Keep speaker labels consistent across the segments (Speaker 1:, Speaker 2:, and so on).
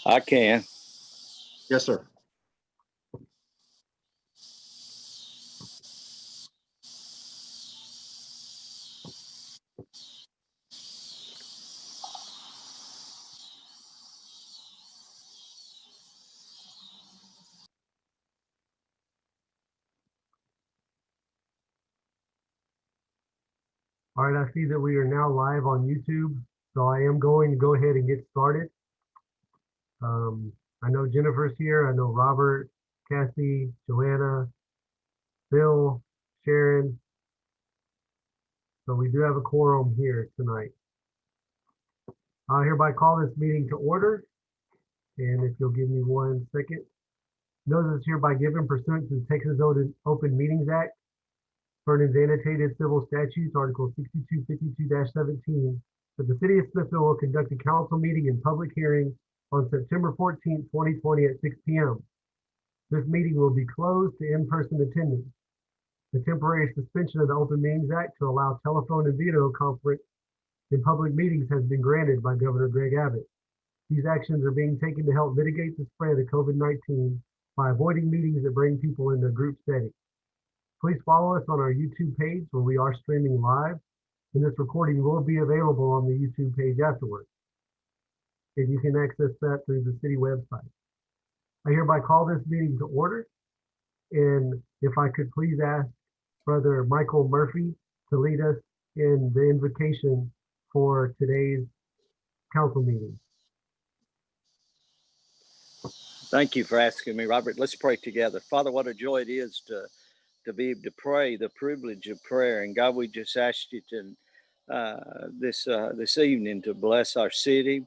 Speaker 1: I can.
Speaker 2: Yes, sir.
Speaker 3: All right, I see that we are now live on YouTube, so I am going to go ahead and get started. I know Jennifer's here. I know Robert, Kathy, Joanna, Bill, Sharon. So we do have a quorum here tonight. I hereby call this meeting to order. And if you'll give me 1 second. Notice is hereby given pursuant to the Texas Open Meetings Act, Vernon's annotated civil statutes, Article 6252-17, that the city of Smithville will conduct a council meeting and public hearing on September 14th, 2020 at 6 p.m. This meeting will be closed to in-person attendance. The temporary suspension of the Open Meetings Act to allow telephone and video conference in public meetings has been granted by Governor Greg Abbott. These actions are being taken to help mitigate the spread of COVID-19 by avoiding meetings that bring people into a group setting. Please follow us on our YouTube page where we are streaming live, and this recording will be available on the YouTube page afterwards. And you can access that through the city website. I hereby call this meeting to order, and if I could please ask Brother Michael Murphy to lead us in the invocation for today's council meeting.
Speaker 1: Thank you for asking me, Robert. Let's pray together. Father, what a joy it is to be able to pray, the privilege of prayer. And God, we just ask you to this evening to bless our city.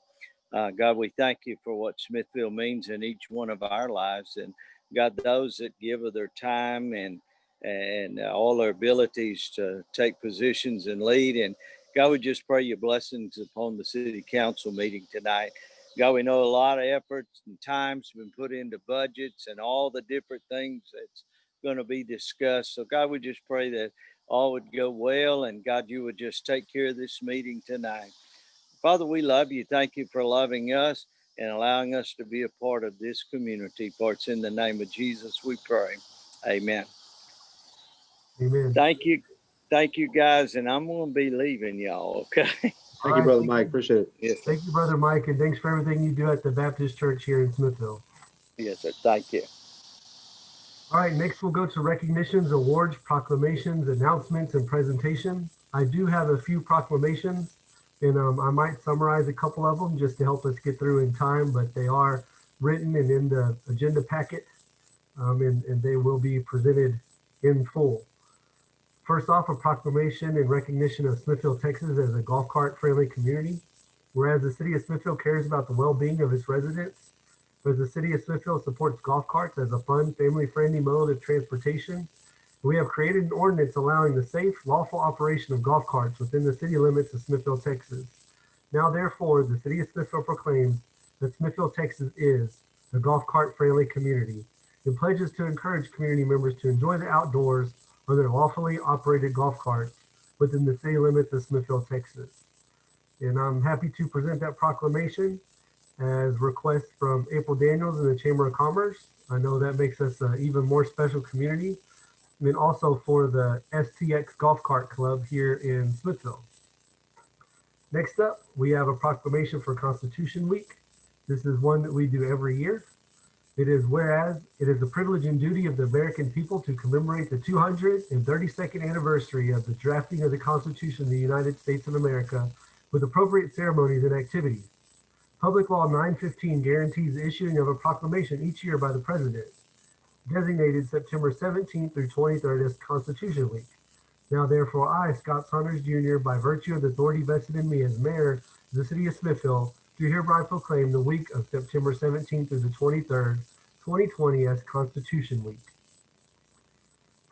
Speaker 1: God, we thank you for what Smithville means in each one of our lives. And God, those that give of their time and all their abilities to take positions and lead. And God, we just pray your blessings upon the city council meeting tonight. God, we know a lot of efforts and time's been put into budgets and all the different things that's going to be discussed. So God, we just pray that all would go well, and God, you would just take care of this meeting tonight. Father, we love you. Thank you for loving us and allowing us to be a part of this community. For it's in the name of Jesus we pray. Amen.
Speaker 3: Amen.
Speaker 1: Thank you. Thank you, guys. And I'm going to be leaving y'all, okay?
Speaker 2: Thank you, Brother Mike. Appreciate it.
Speaker 1: Yes, sir.
Speaker 3: Thank you, Brother Mike, and thanks for everything you do at the Baptist Church here in Smithville.
Speaker 1: Yes, sir. Thank you.
Speaker 3: All right, next we'll go to recognitions, awards, proclamations, announcements, and presentation. I do have a few proclamations, and I might summarize a couple of them just to help us get through in time, but they are written and in the agenda packet, and they will be presented in full. First off, a proclamation in recognition of Smithville, Texas as a golf cart friendly community. Whereas the city of Smithville cares about the well-being of its residents, whereas the city of Smithville supports golf carts as a fun, family-friendly mode of transportation, we have created an ordinance allowing the safe, lawful operation of golf carts within the city limits of Smithville, Texas. Now, therefore, the city of Smithville proclaims that Smithville, Texas is a golf cart friendly community and pledges to encourage community members to enjoy the outdoors on their lawfully operated golf carts within the city limits of Smithville, Texas. And I'm happy to present that proclamation as request from April Daniels in the Chamber of Commerce. I know that makes us an even more special community. And then also for the STX Golf Cart Club here in Smithville. Next up, we have a proclamation for Constitution Week. This is one that we do every year. It is whereas it is the privilege and duty of the American people to commemorate the 232nd anniversary of the drafting of the Constitution of the United States of America with appropriate ceremonies and activities. Public Law 915 guarantees the issuing of a proclamation each year by the President, designated September 17th through 23rd as Constitution Week. Now, therefore, I, Scott Saunders Jr., by virtue of the authority vested in me as mayor of the city of Smithville, do hereby proclaim the week of September 17th through the 23rd, 2020 as Constitution Week.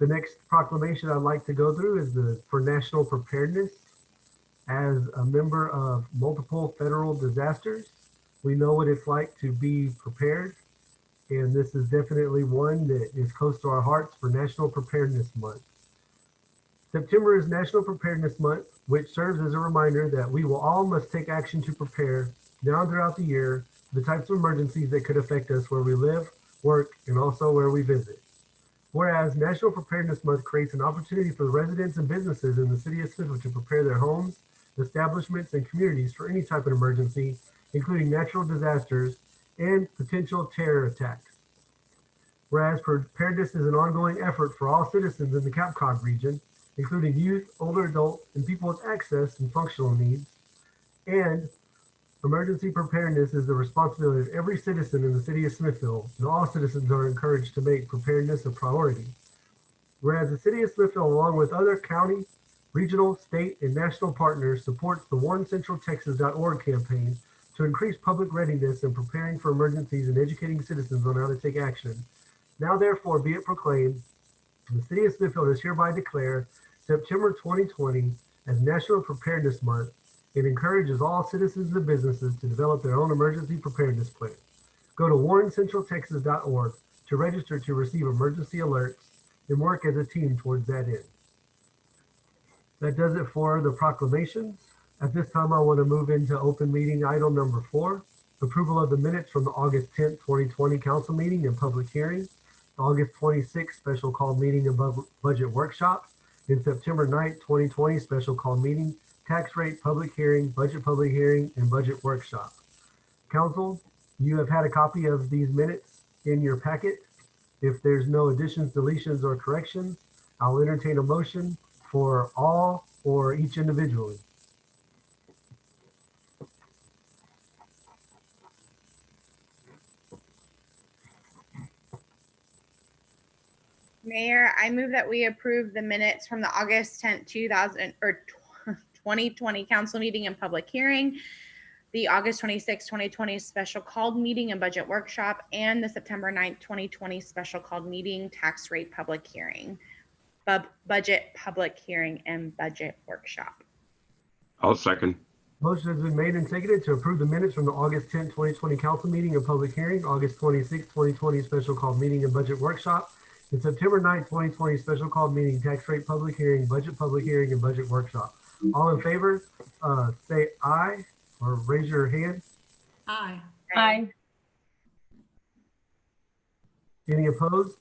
Speaker 3: The next proclamation I'd like to go through is for national preparedness. As a member of multiple federal disasters, we know what it's like to be prepared, and this is definitely one that is close to our hearts for National Preparedness Month. September is National Preparedness Month, which serves as a reminder that we will all must take action to prepare now and throughout the year the types of emergencies that could affect us where we live, work, and also where we visit. Whereas National Preparedness Month creates an opportunity for the residents and businesses in the city of Smithville to prepare their homes, establishments, and communities for any type of emergency, including natural disasters and potential terror attacks. Whereas preparedness is an ongoing effort for all citizens in the Cape Cod region, including youth, older adults, and people with access and functional needs. And emergency preparedness is the responsibility of every citizen in the city of Smithville, and all citizens are encouraged to make preparedness a priority. Whereas the city of Smithville, along with other county, regional, state, and national partners, supports the warncentraltexas.org campaign to increase public readiness in preparing for emergencies and educating citizens on how to take action. Now therefore be it proclaimed, the city of Smithfield does hereby declare September 2020 as National Preparedness Month and encourages all citizens and businesses to develop their own emergency preparedness plan. Go to warrencentraltexas.org to register to receive emergency alerts and work as a team towards that end. That does it for the proclamations. At this time, I want to move into open meeting item number 4, approval of the minutes from the August 10th, 2020 council meeting and public hearing, the August 26th special call meeting and budget workshop, and September 9th, 2020 special call meeting, tax rate public hearing, public hearing, and budget workshop. Council, you have had a copy of these minutes in your packet. If there's no additions, deletions, or corrections, I'll entertain a motion for all or each individually.
Speaker 4: Mayor, I move that we approve the minutes from the August 10th, 2020 council meeting and public hearing, the August 26th, 2020 special called meeting and budget workshop, and the September 9th, 2020 special called meeting, tax rate public hearing, budget public hearing, and budget workshop.
Speaker 5: I'll second.
Speaker 3: Motion has been made and seconded to approve the minutes from the August 10th, 2020 council meeting and public hearing, August 26th, 2020 special called meeting and budget workshop, and September 9th, 2020 special called meeting, tax rate public hearing, public hearing, and budget workshop. All in favor, say aye or raise your hand.
Speaker 6: Aye.
Speaker 4: Aye.
Speaker 3: Any opposed?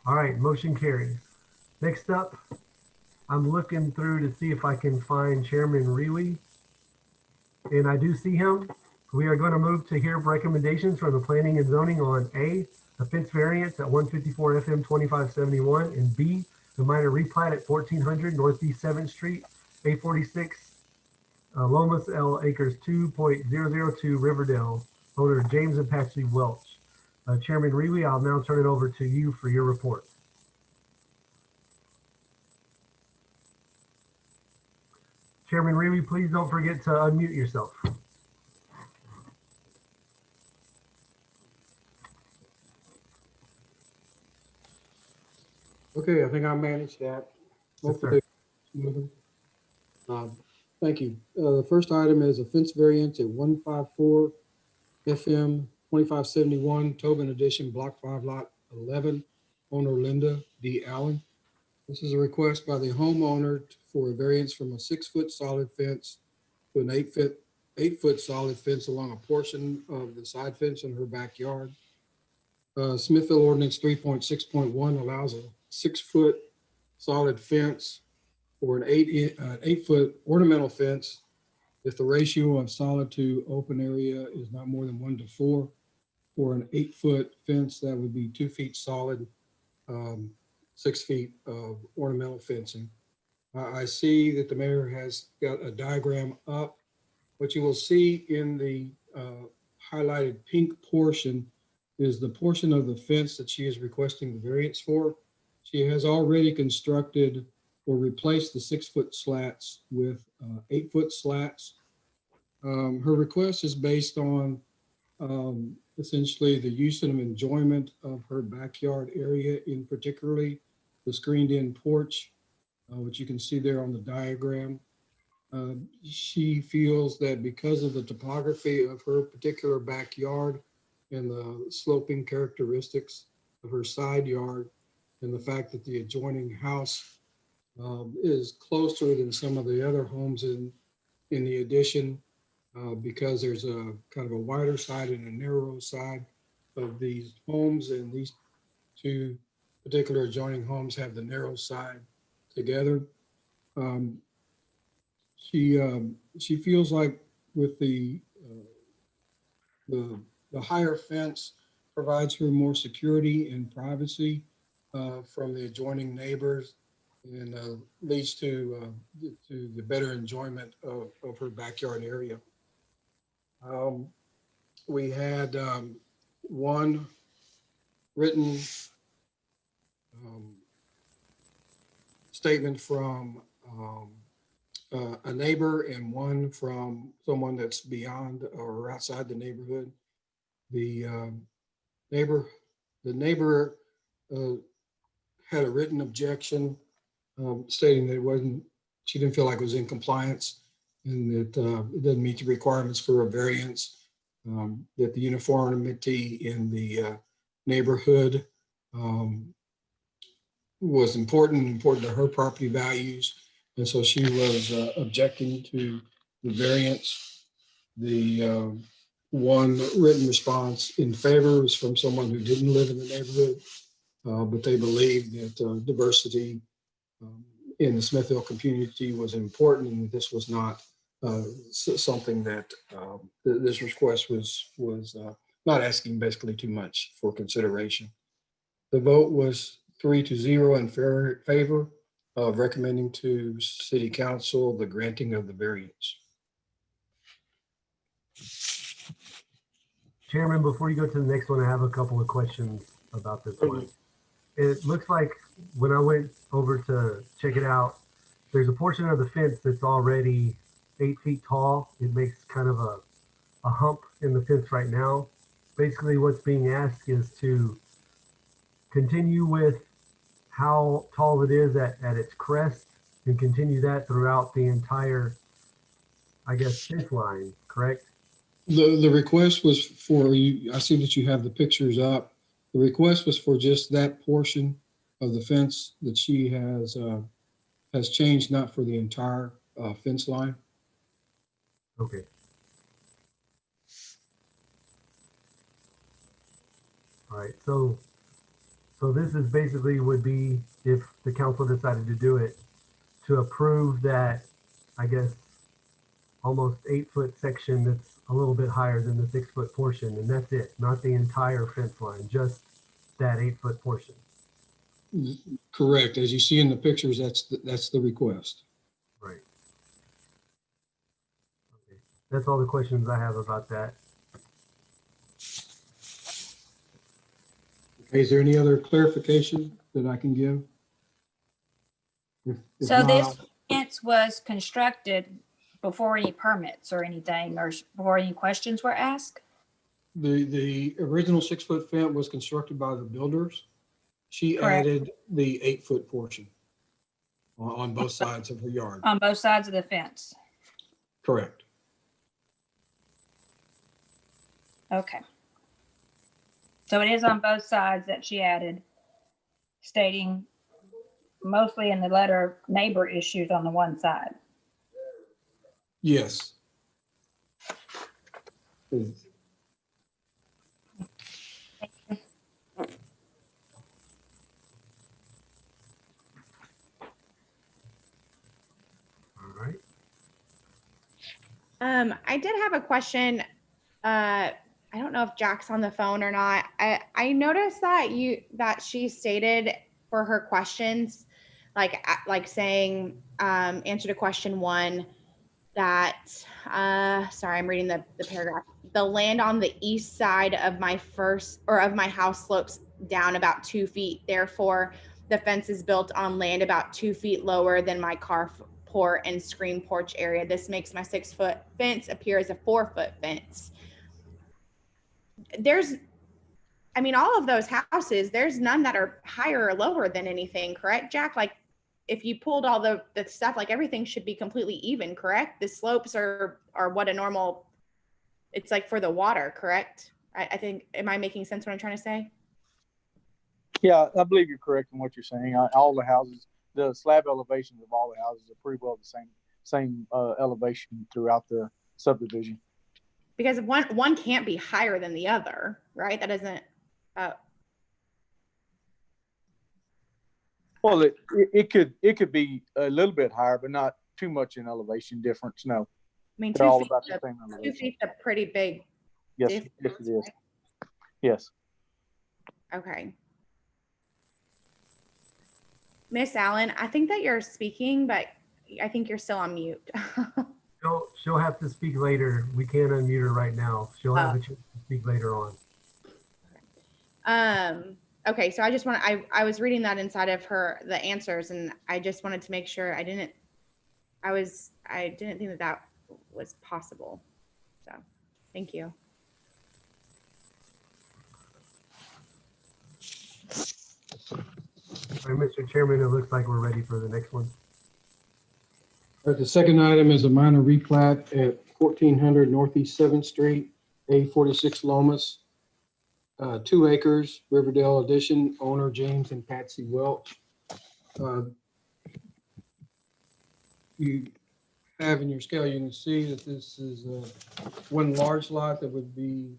Speaker 3: All right, motion carries. Next up, I'm looking through to see if I can find Chairman Rewe, and I do see him. We are going to move to hear recommendations from the Planning and Zoning on A, a fence variance at 154 FM 2571, and B, the minor replat at 1400 Northeast 7th Street, A46, Lomas L Acres 2.002 Riverdale, owner James and Patsy Welch. Chairman Rewe, I'll now turn it over to you for your report. Chairman Rewe, please don't forget to unmute yourself.
Speaker 7: Okay, I think I managed that.
Speaker 3: Yes, sir.
Speaker 7: Hopefully, smoothly. Thank you. The first item is a fence variance at 154 FM 2571 Tobin Edition, Block 5, Lot 11, owner Linda D. Allen. This is a request by the homeowner for a variance from a 6-foot solid fence to an 8-foot solid fence along a portion of the side fence in her backyard. Smithville Ordinance 3.6.1 allows a 6-foot solid fence or an 8-foot ornamental fence if the ratio of solid to open area is not more than 1:4. For an 8-foot fence, that would be 2 feet solid, 6 feet of ornamental fencing. I see that the mayor has got a diagram up. What you will see in the highlighted pink portion is the portion of the fence that she is requesting the variance for. She has already constructed or replaced the 6-foot slats with 8-foot slats. Her request is based on essentially the use and enjoyment of her backyard area, in particularly the screened in porch, which you can see there on the diagram. She feels that because of the topography of her particular backyard and the sloping characteristics of her side yard, and the fact that the adjoining house is closer than some of the other homes in the addition, because there's a kind of a wider side and a narrow side of these homes, and these two particular adjoining homes have the narrow side together. Um, she feels like with the higher fence provides her more security and privacy from the adjoining neighbors, and leads to the better enjoyment of her backyard area. We had one written statement from a neighbor and one from someone that's beyond or outside the neighborhood. The neighbor, the neighbor had a written objection stating that it wasn't, she didn't feel like it was in compliance and that it doesn't meet the requirements for a variance, that the uniformity in the neighborhood was important to her property values. And so she was objecting to the variance. The one written response in favor was from someone who didn't live in the neighborhood, but they believed that diversity in the Smithville community was important, and this was not something that this request was not asking basically too much for consideration. The vote was 3-0 in favor of recommending to City Council the granting of the variance.
Speaker 3: Chairman, before you go to the next one, I have a couple of questions about this one. It looks like when I went over to check it out, there's a portion of the fence that's already 8 feet tall. It makes kind of a hump in the fence right now. Basically, what's being asked is to continue with how tall it is at its crest and continue that throughout the entire, I guess, fence line, correct?
Speaker 7: The request was for you. I see that you have the pictures up. The request was for just that portion of the fence that she has changed, not for the entire fence line.
Speaker 3: Okay. All right. So this is basically would be, if the council decided to do it, to approve that, I guess, almost 8-foot section that's a little bit higher than the 6-foot portion, and that's it, not the entire fence line, just that 8-foot portion.
Speaker 7: Correct. As you see in the pictures, that's the request.
Speaker 3: Right. Okay. That's all the questions I have about that.
Speaker 7: Okay, is there any other clarification that I can give? If
Speaker 6: So
Speaker 7: not,
Speaker 6: this fence was constructed before any permits or anything, or before any questions were asked?
Speaker 7: the original 6-foot fence was constructed by the builders. She
Speaker 6: Correct.
Speaker 7: added the 8-foot portion on both sides of her yard.
Speaker 6: On both sides of the fence?
Speaker 7: Correct.
Speaker 6: Okay. So it is on both sides that she added, stating mostly in the letter, neighbor issues on the one side.
Speaker 7: Yes.
Speaker 3: All right.
Speaker 4: I did have a question. I don't know if Jack's on the phone or not. I noticed that she stated for her questions, like saying, answer to question 1, that sorry, I'm reading the paragraph. The land on the east side of my house slopes down about 2 feet. Therefore, the fence is built on land about 2 feet lower than my carport and screen porch area. This makes my 6-foot fence appear as a 4-foot fence. All of those houses, there's none that are higher or lower than anything, correct, Jack? Like, if you pulled all the stuff, like everything should be completely even, correct? The slopes are what a normal, it's like for the water, correct? I think, am I making sense what I'm trying to say?
Speaker 8: Yeah, I believe you're correct in what you're saying. All the houses, the slab elevations of all the houses are pretty well the same elevation throughout the subdivision.
Speaker 4: Because one can't be higher than the other, right? That doesn't,
Speaker 8: Well, it could be a little bit higher, but not too much in elevation difference. No,
Speaker 4: I mean,
Speaker 8: they're
Speaker 4: 2
Speaker 8: all
Speaker 4: feet,
Speaker 8: about the
Speaker 4: is
Speaker 8: same
Speaker 4: a- 2
Speaker 8: elevation.
Speaker 4: feet's a pretty big
Speaker 8: Yes,
Speaker 4: difference.
Speaker 8: yes, it is. Yes.
Speaker 4: Okay. Miss Allen, I think that you're speaking, but I think you're still on mute.
Speaker 3: She'll have to speak later. We can't unmute her right now. She'll have a chance to speak later on.
Speaker 4: Okay, so I just want I was reading that inside of the answers, and I just wanted to make sure I didn't think that was possible. So, thank you.
Speaker 3: All right, Mr. Chairman, it looks like we're ready for the next one.
Speaker 7: All right, the second item is a minor replat at 1400 Northeast 7th Street, A46 Lomas. 2 acres, Riverdale Addition, owner James and Patsy Welch. You have in your scale, you can see that this is one large lot that would be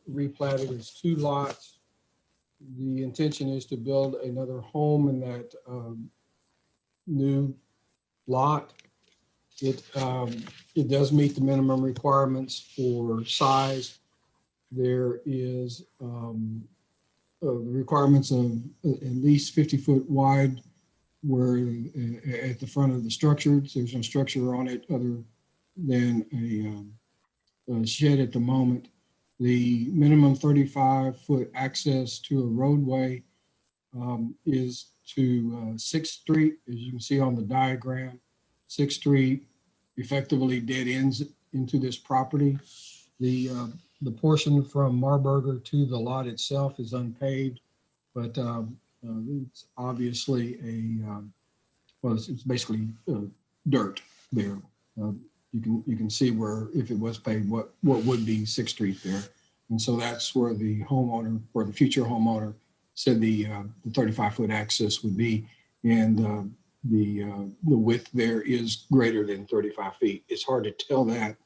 Speaker 7: replatted as 2 lots. The intention is to build another home in that new lot. It does meet the minimum requirements for size. There is the requirements of at least 50-foot wide where at the front of the structure. There's no structure on it other than a shed at the moment. The minimum 35-foot access to a roadway is to 6th Street, as you can see on the diagram. 6th Street effectively dead ends into this property. The portion from Marburger to the lot itself is unpaved, but it's obviously it's basically dirt there. You can see where if it was paved, what would be 6th Street there. And so that's where the homeowner or the future homeowner said the 35-foot access would be. And the width there is greater than 35 feet. It's hard to tell that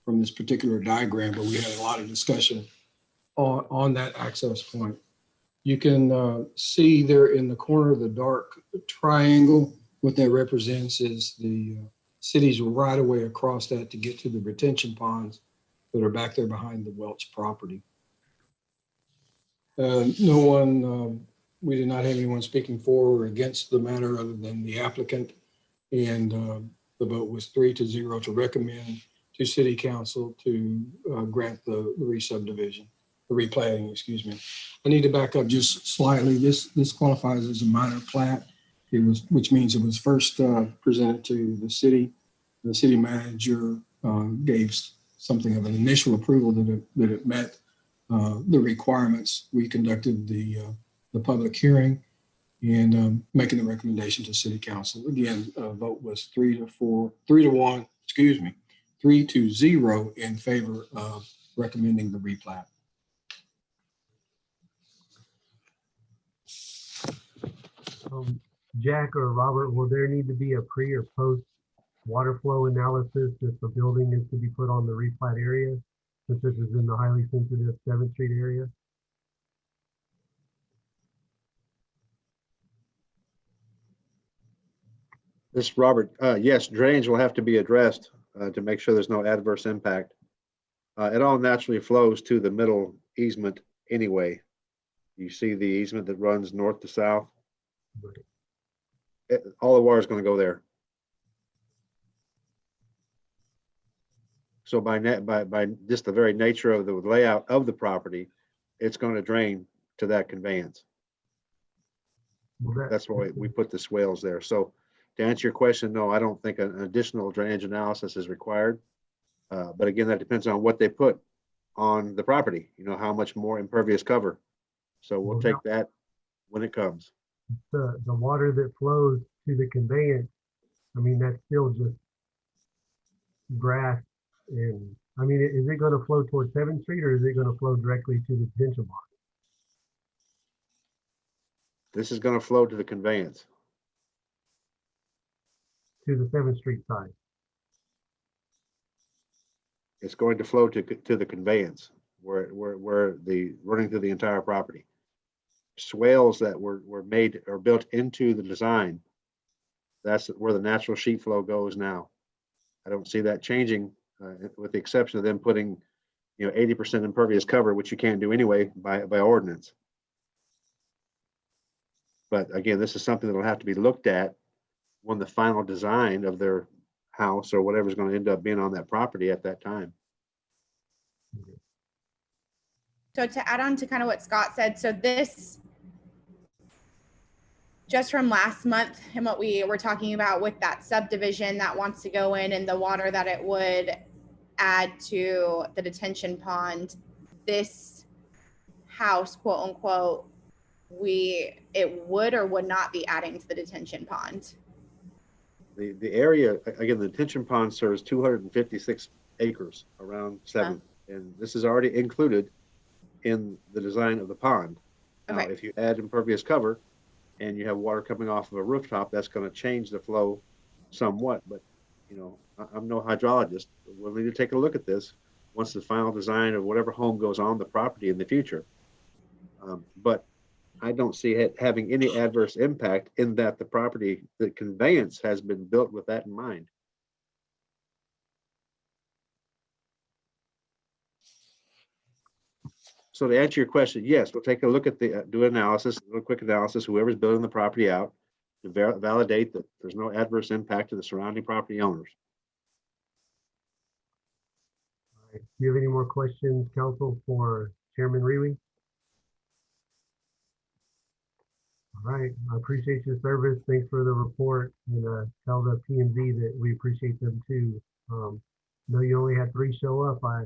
Speaker 7: from this particular diagram, but we had a lot of discussion on that access point. You can see there in the corner of the dark triangle, what that represents is the city's right away across that to get to the retention ponds that are back there behind the Welch property. No one, we did not have anyone speaking for or against the matter other than the applicant. And the vote was 3-0 to recommend to City Council to grant the re-subdivision, the replatting, excuse me. I need to back up just slightly. This qualifies as a minor plat. Which means it was first presented to the city. The city manager gave something of an initial approval that it met the requirements. We conducted the public hearing and making the recommendation to City Council. Again, vote was 3-1, excuse me, 3-0 in favor of recommending the replat.
Speaker 3: Jack or Robert, will there need to be a pre or post water flow analysis if the building is to be put on the replat area, since this is in the highly sensitive 7th Street area?
Speaker 2: This is Robert. Yes, drainage will have to be addressed to make sure there's no adverse impact. It all naturally flows to the middle easement anyway. You see the easement that runs north to south. All the water is going to go there. So by just the very nature of the layout of the property, it's going to drain to that conveyance. That's why we put the swales there. So to answer your question, no, I don't think an additional drainage analysis is required. But again, that depends on what they put on the property, you know, how much more impervious cover. So we'll take that when it comes.
Speaker 3: The water that flows to the conveyance, I mean, that's still just grass. And I mean, is it going to flow towards 7th Street or is it going to flow directly to the detention pond?
Speaker 2: This is going to flow to the conveyance.
Speaker 3: To the 7th Street side.
Speaker 2: it's going to flow to the conveyance where the running through the entire property. Swales that were made or built into the design, that's where the natural sheet flow goes now. I don't see that changing, with the exception of them putting, 80% impervious cover, which you can't do anyway by ordinance. But again, this is something that'll have to be looked at when the final design of their house or whatever's going to end up being on that property at that time.
Speaker 4: So to add on to kind of what Scott said, so this, just from last month and what we were talking about with that subdivision that wants to go in and the water that it would add to the detention pond, this house, quote unquote, it would or would not be adding to the detention pond.
Speaker 2: The area, again, the detention pond serves 256 acres around 7th, and this is already included in the design of the pond. Now,
Speaker 4: Okay.
Speaker 2: if you add impervious cover and you have water coming off of a rooftop, that's going to change the flow somewhat. But, I'm no hydrologist. We'll need to take a look at this once the final design of whatever home goes on the property in the future. But I don't see it having any adverse impact in that the property, the conveyance has been built with that in mind. So to answer your question, yes, we'll take a look at do an analysis, a quick analysis, whoever's building the property out, to validate that there's no adverse impact to the surrounding property owners.
Speaker 3: All right. Do you have any more questions, council, for Chairman Reilly? All right, I appreciate your service. Thanks for the report, and tell the P&Z that we appreciate them too. Know you only had 3 show up. I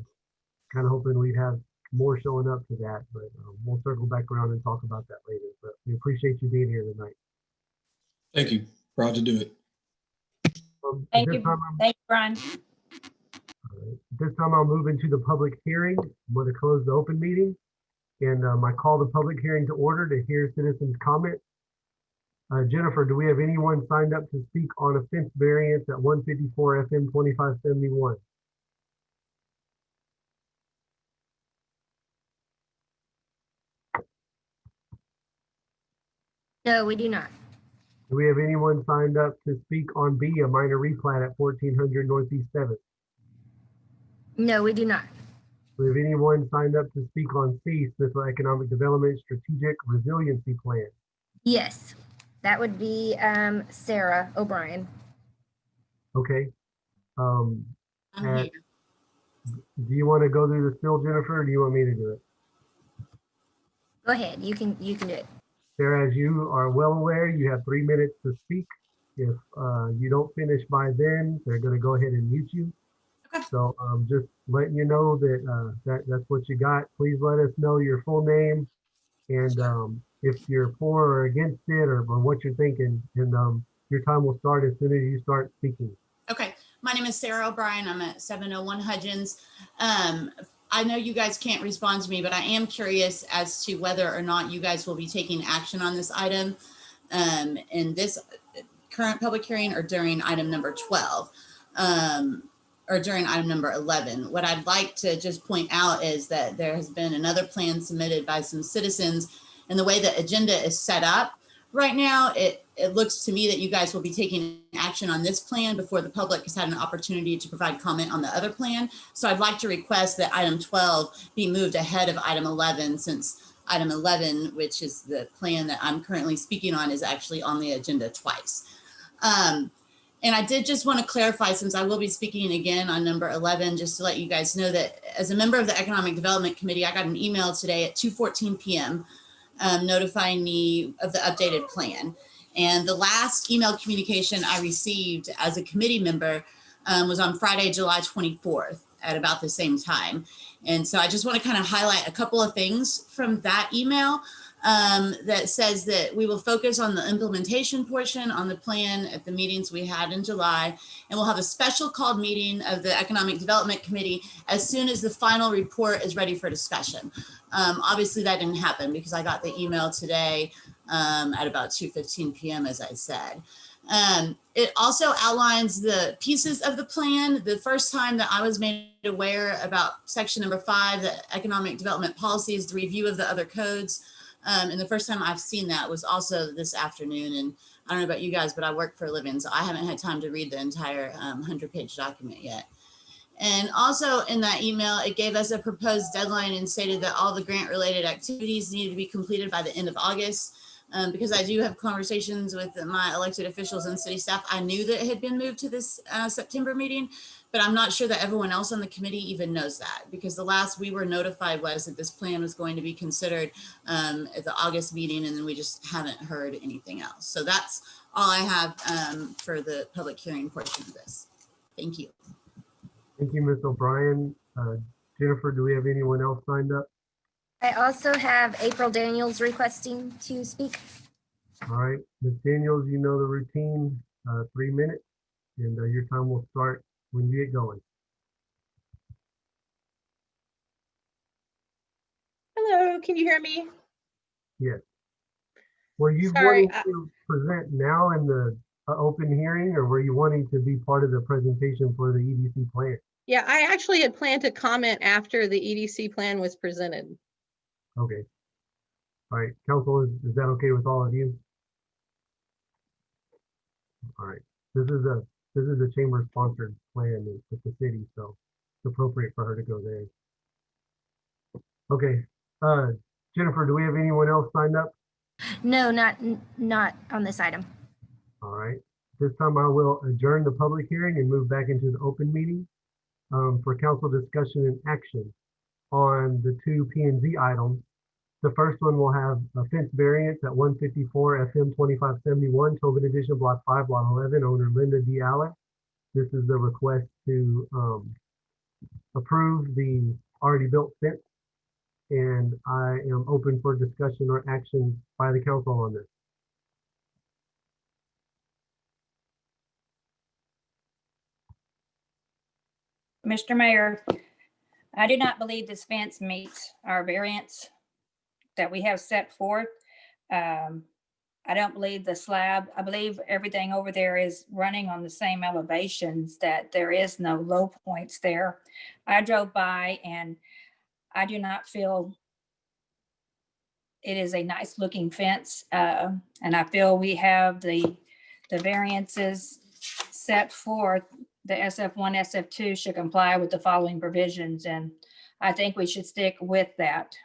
Speaker 3: kind of hoping we'd have more showing up to that, but we'll circle back around and talk about that later. But we appreciate you being here tonight.
Speaker 7: Thank you. Proud to do it.
Speaker 3: At
Speaker 6: Thank
Speaker 3: this
Speaker 6: you.
Speaker 3: time,
Speaker 6: Thank you, Brian.
Speaker 3: At this time, I'll move into the public hearing. I'm going to close the open meeting, and I call the public hearing to order to hear citizens' comment. Jennifer, do we have anyone signed up to speak on a fence variance at 154 FM 2571?
Speaker 9: No, we do not.
Speaker 3: Do we have anyone signed up to speak on B, a minor replat at 1400 Northeast 7th?
Speaker 9: No, we do not.
Speaker 3: Do we have anyone signed up to speak on C, Smithville Economic Development Strategic Resiliency Plan?
Speaker 9: Yes, that would be Sarah O'Brien.
Speaker 3: Okay.
Speaker 10: I'm
Speaker 3: And
Speaker 10: here.
Speaker 3: do you want to go through the spill, Jennifer, or do you want me to do it?
Speaker 9: Go ahead. You can do it.
Speaker 3: Sarah, as you are well aware, you have 3 minutes to speak. If you don't finish by then, they're going to go ahead and mute you.
Speaker 10: Okay.
Speaker 3: So just letting you know that, that's what you got. Please let us know your full name and if you're for or against it or what you're thinking. And your time will start as soon as you start speaking.
Speaker 10: Okay, my name is Sarah O'Brien. I'm at 701 Hudgens. I know you guys can't respond to me, but I am curious as to whether or not you guys will be taking action on this item in this current public hearing or during item number 12 or during item number 11. What I'd like to just point out is that there has been another plan submitted by some citizens, and the way the agenda is set up right now, it looks to me that you guys will be taking action on this plan before the public has had an opportunity to provide comment on the other plan. So I'd like to request that item 12 be moved ahead of item 11, since item 11, which is the plan that I'm currently speaking on, is actually on the agenda twice. And I did just want to clarify, since I will be speaking again on number 11, just to let you guys know that as a member of the Economic Development Committee, I got an email today at 2:14 p.m. Notifying me of the updated plan. And the last email communication I received as a committee member was on Friday, July 24th at about the same time. And so I just want to kind of highlight a couple of things from that email that says that we will focus on the implementation portion on the plan at the meetings we had in July. And we'll have a special called meeting of the Economic Development Committee as soon as the final report is ready for discussion. Obviously that didn't happen because I got the email today at about 2:15 p.m. as I said. It also outlines the pieces of the plan. The first time that I was made aware about section number 5, the economic development policies, the review of the other codes. And the first time I've seen that was also this afternoon. And I don't know about you guys, but I work for a living, so I haven't had time to read the entire 100-page document yet. And also in that email, it gave us a proposed deadline and stated that all the grant related activities needed to be completed by the end of August. Because I do have conversations with my elected officials and city staff, I knew that it had been moved to this September meeting, but I'm not sure that everyone else on the committee even knows that, because the last we were notified was that this plan was going to be considered at the August meeting, and then we just haven't heard anything else. So that's all I have for the public hearing portion of this. Thank you.
Speaker 3: Thank you, Ms. O'Brien. Jennifer, do we have anyone else signed up?
Speaker 9: I also have April Daniels requesting to speak.
Speaker 3: All right, Ms. Daniels, you know the routine, 3 minutes, and your time will start when you get going.
Speaker 11: Hello, can you hear me?
Speaker 3: Yes. Were you
Speaker 11: Sorry,
Speaker 3: wanting to present now in the open hearing, or were you wanting to be part of the presentation for the EDC plan?
Speaker 11: Yeah, I actually had planned to comment after the EDC plan was presented.
Speaker 3: Okay. All right, council, is that okay with all of you? All right, this is a chamber sponsored plan with the city, so it's appropriate for her to go there. Okay, Jennifer, do we have anyone else signed up?
Speaker 9: No, not on this item.
Speaker 3: All right, this time I will adjourn the public hearing and move back into the open meeting for council discussion and action on the 2 P&Z items. The first one will have a fence variance at 154 FM 2571, Tobin Edition, Block 5, Lot 11, owner Linda D. Allen. This is the request to approve the already built fence, and I am open for discussion or action by the council on this.
Speaker 6: Mr. Mayor, I do not believe this fence meets our variance that we have set forth. I don't believe the slab, I believe everything over there is running on the same elevations, that there is no low points there. I drove by and I do not feel it is a nice looking fence. And I feel we have the variances set forth. The SF1, SF2 should comply with the following provisions. And I think we should stick with that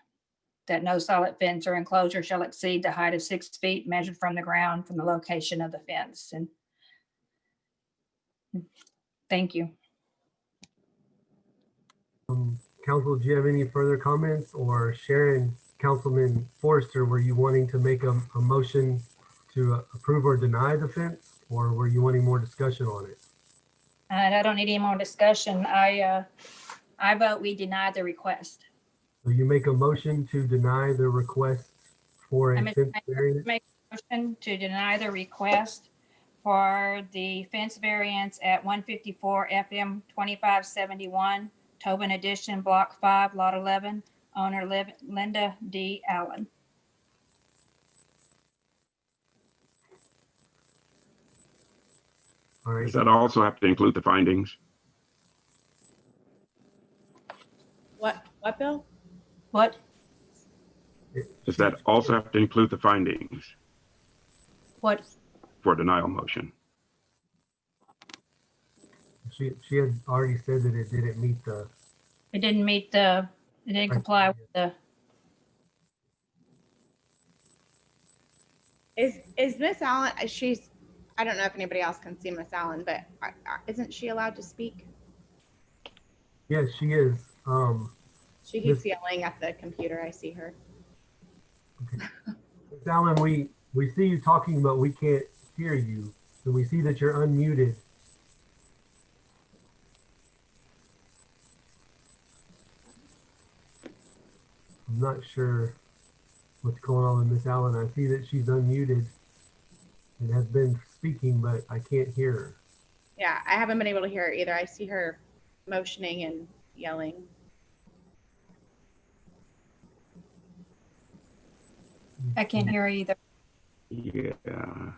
Speaker 6: no solid fence or enclosure shall exceed the height of 6 feet measured from the ground from the location of the fence. And thank you.
Speaker 3: Council, do you have any further comments? Or Sharon, Councilman Forrester, were you wanting to make a motion to approve or deny the fence, or were you wanting more discussion on it?
Speaker 6: And I don't need any more discussion. I vote we deny the request.
Speaker 3: So you make a motion to deny the request for a fence variance?
Speaker 6: Make a motion to deny the request for the fence variance at 154 FM 2571, Tobin Edition, Block 5, Lot 11, owner Linda D. Allen.
Speaker 3: All right.
Speaker 5: Does that also have to include the findings?
Speaker 4: What, Bill?
Speaker 6: What?
Speaker 5: Does that also have to include the findings
Speaker 6: What?
Speaker 5: for denial motion?
Speaker 3: She had already said that it didn't meet the.
Speaker 6: It didn't meet the, it didn't comply with the.
Speaker 4: Is Miss Allen, I don't know if anybody else can see Miss Allen, but isn't she allowed to speak?
Speaker 3: Yes, she is.
Speaker 4: She keeps yelling at the computer. I see her.
Speaker 3: Okay. Miss Allen, we see you talking, but we can't hear you. So we see that you're unmuted. I'm not sure what's going on with Miss Allen. I see that she's unmuted and has been speaking, but I can't hear her.
Speaker 4: Yeah, I haven't been able to hear her either. I see her motioning and yelling.
Speaker 6: I can't hear either.
Speaker 5: Yeah.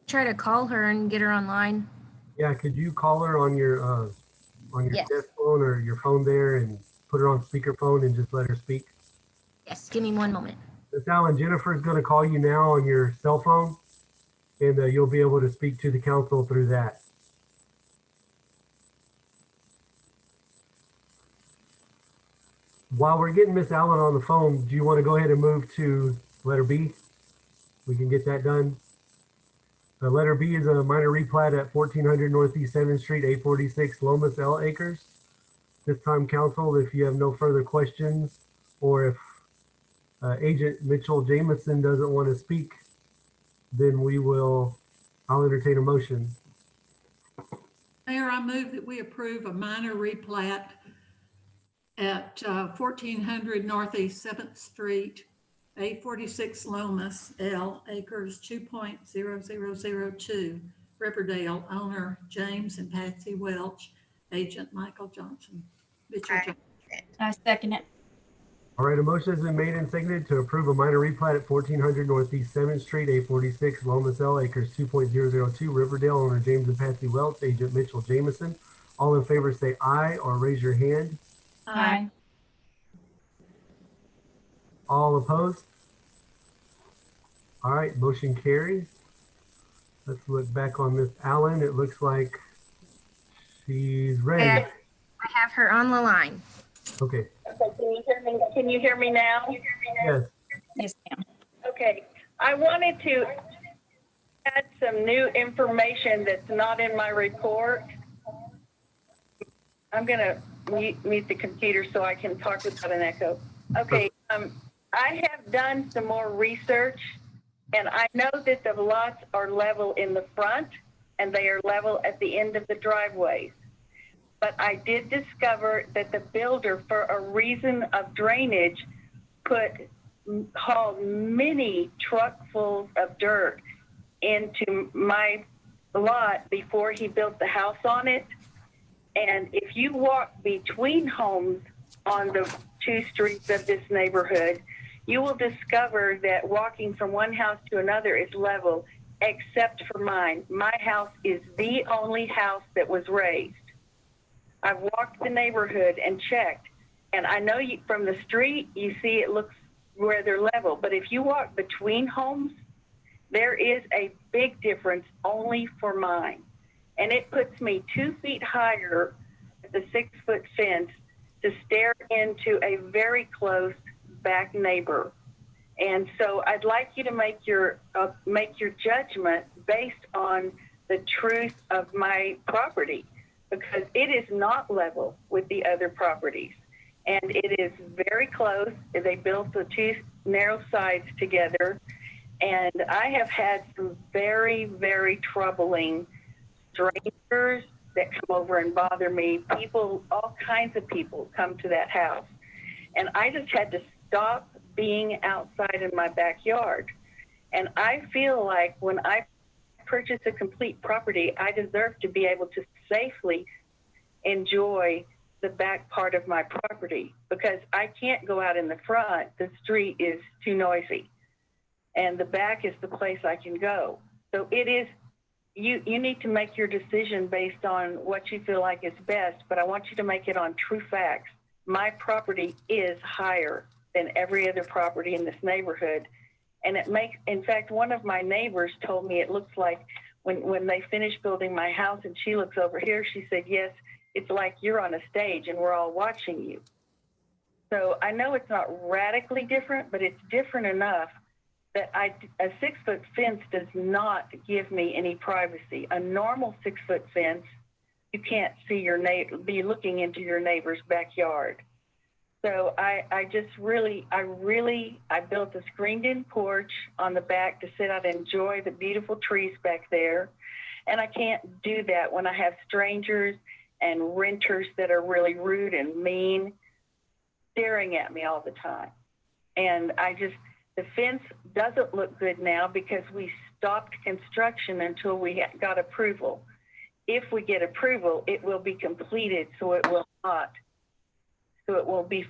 Speaker 9: Try to call her and get her online.
Speaker 3: Yeah, could you call her on your
Speaker 9: Yes.
Speaker 3: desk phone or your phone there and put her on speakerphone and just let her speak?
Speaker 9: Yes, give me one moment.
Speaker 3: Miss Allen, Jennifer's going to call you now on your cell phone, and you'll be able to speak to the council through that. While we're getting Miss Allen on the phone, do you want to go ahead and move to letter B? We can get that done. Letter B is a minor replat at 1400 Northeast 7th Street, 846 Lomas L Acres. This time, council, if you have no further questions, or if Agent Mitchell Jameson doesn't want to speak, then I'll entertain a motion.
Speaker 12: Mayor, I move that we approve a minor replat at 1400 Northeast 7th Street, 846 Lomas L Acres, 2.0002, Riverdale, owner James and Patsy Welch, agent Michael Johnson. Mitchell Johnson.
Speaker 6: I second it.
Speaker 3: All right, a motion has been made and seconded to approve a minor replat at 1400 Northeast 7th Street, 846 Lomas L Acres, 2.002, Riverdale, owner James and Patsy Welch, agent Mitchell Jameson. All in favor say aye or raise your hand.
Speaker 6: Aye.
Speaker 3: All opposed? All right, motion carries. Let's look back on Miss Allen. It looks like she's ready.
Speaker 9: I have her on the line.
Speaker 3: Okay.
Speaker 13: Okay, can you hear me? Can you hear me now?
Speaker 3: Yes.
Speaker 6: Yes, ma'am.
Speaker 13: Okay, I wanted to add some new information that's not in my report. I'm gonna mute the computer so I can talk without an echo. Okay, I have done some more research, and I know that the lots are level in the front and they are level at the end of the driveways. But I did discover that the builder, for a reason of drainage, hauled many truckfuls of dirt into my lot before he built the house on it. And if you walk between homes on the two streets of this neighborhood, you will discover that walking from one house to another is level, except for mine. My house is the only house that was raised. I've walked the neighborhood and checked, and I know from the street, you see it looks where they're level, but if you walk between homes, there is a big difference only for mine. And it puts me 2 feet higher at the 6-foot fence to stare into a very close back neighbor. And so I'd like you to make your judgment based on the truth of my property, because it is not level with the other properties. And it is very close. They built the two narrow sides together. And I have had some very, very troubling strangers that come over and bother me. People, all kinds of people come to that house. And I just had to stop being outside in my backyard. And I feel like when I purchase a complete property, I deserve to be able to safely enjoy the back part of my property, because I can't go out in the front. The street is too noisy. And the back is the place I can go. So it is, you need to make your decision based on what you feel like is best, but I want you to make it on true facts. My property is higher than every other property in this neighborhood. And it makes, in fact, one of my neighbors told me it looks like when they finished building my house and she looks over here, she said, yes, it's like you're on a stage and we're all watching you. So I know it's not radically different, but it's different enough that a 6-foot fence does not give me any privacy. A normal 6-foot fence, you can't see your neighbor, be looking into your neighbor's backyard. So I built a screened-in porch on the back to sit out and enjoy the beautiful trees back there. And I can't do that when I have strangers and renters that are really rude and mean staring at me all the time. And the fence doesn't look good now because we stopped construction until we got approval. If we get approval, it will be completed, so it will be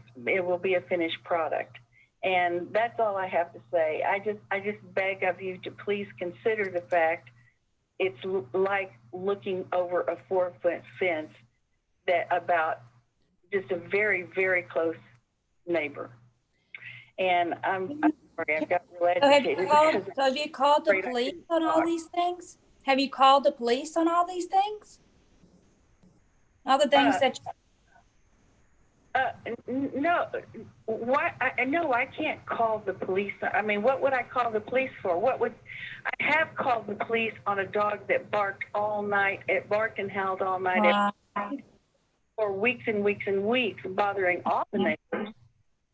Speaker 13: a finished product. And that's all I have to say. I just beg of you to please consider the fact it's like looking over a 4-foot fence that about just a very, very close neighbor. And I'm sorry, I've got real agitated.
Speaker 6: So have you called the police on all these things? Have you called the police on all these things? All the things that
Speaker 13: no, why? No, I can't call the police. I mean, what would I call the police for? I have called the police on a dog that barked all night. It barked and howled all night for weeks and weeks and weeks, bothering all the neighbors.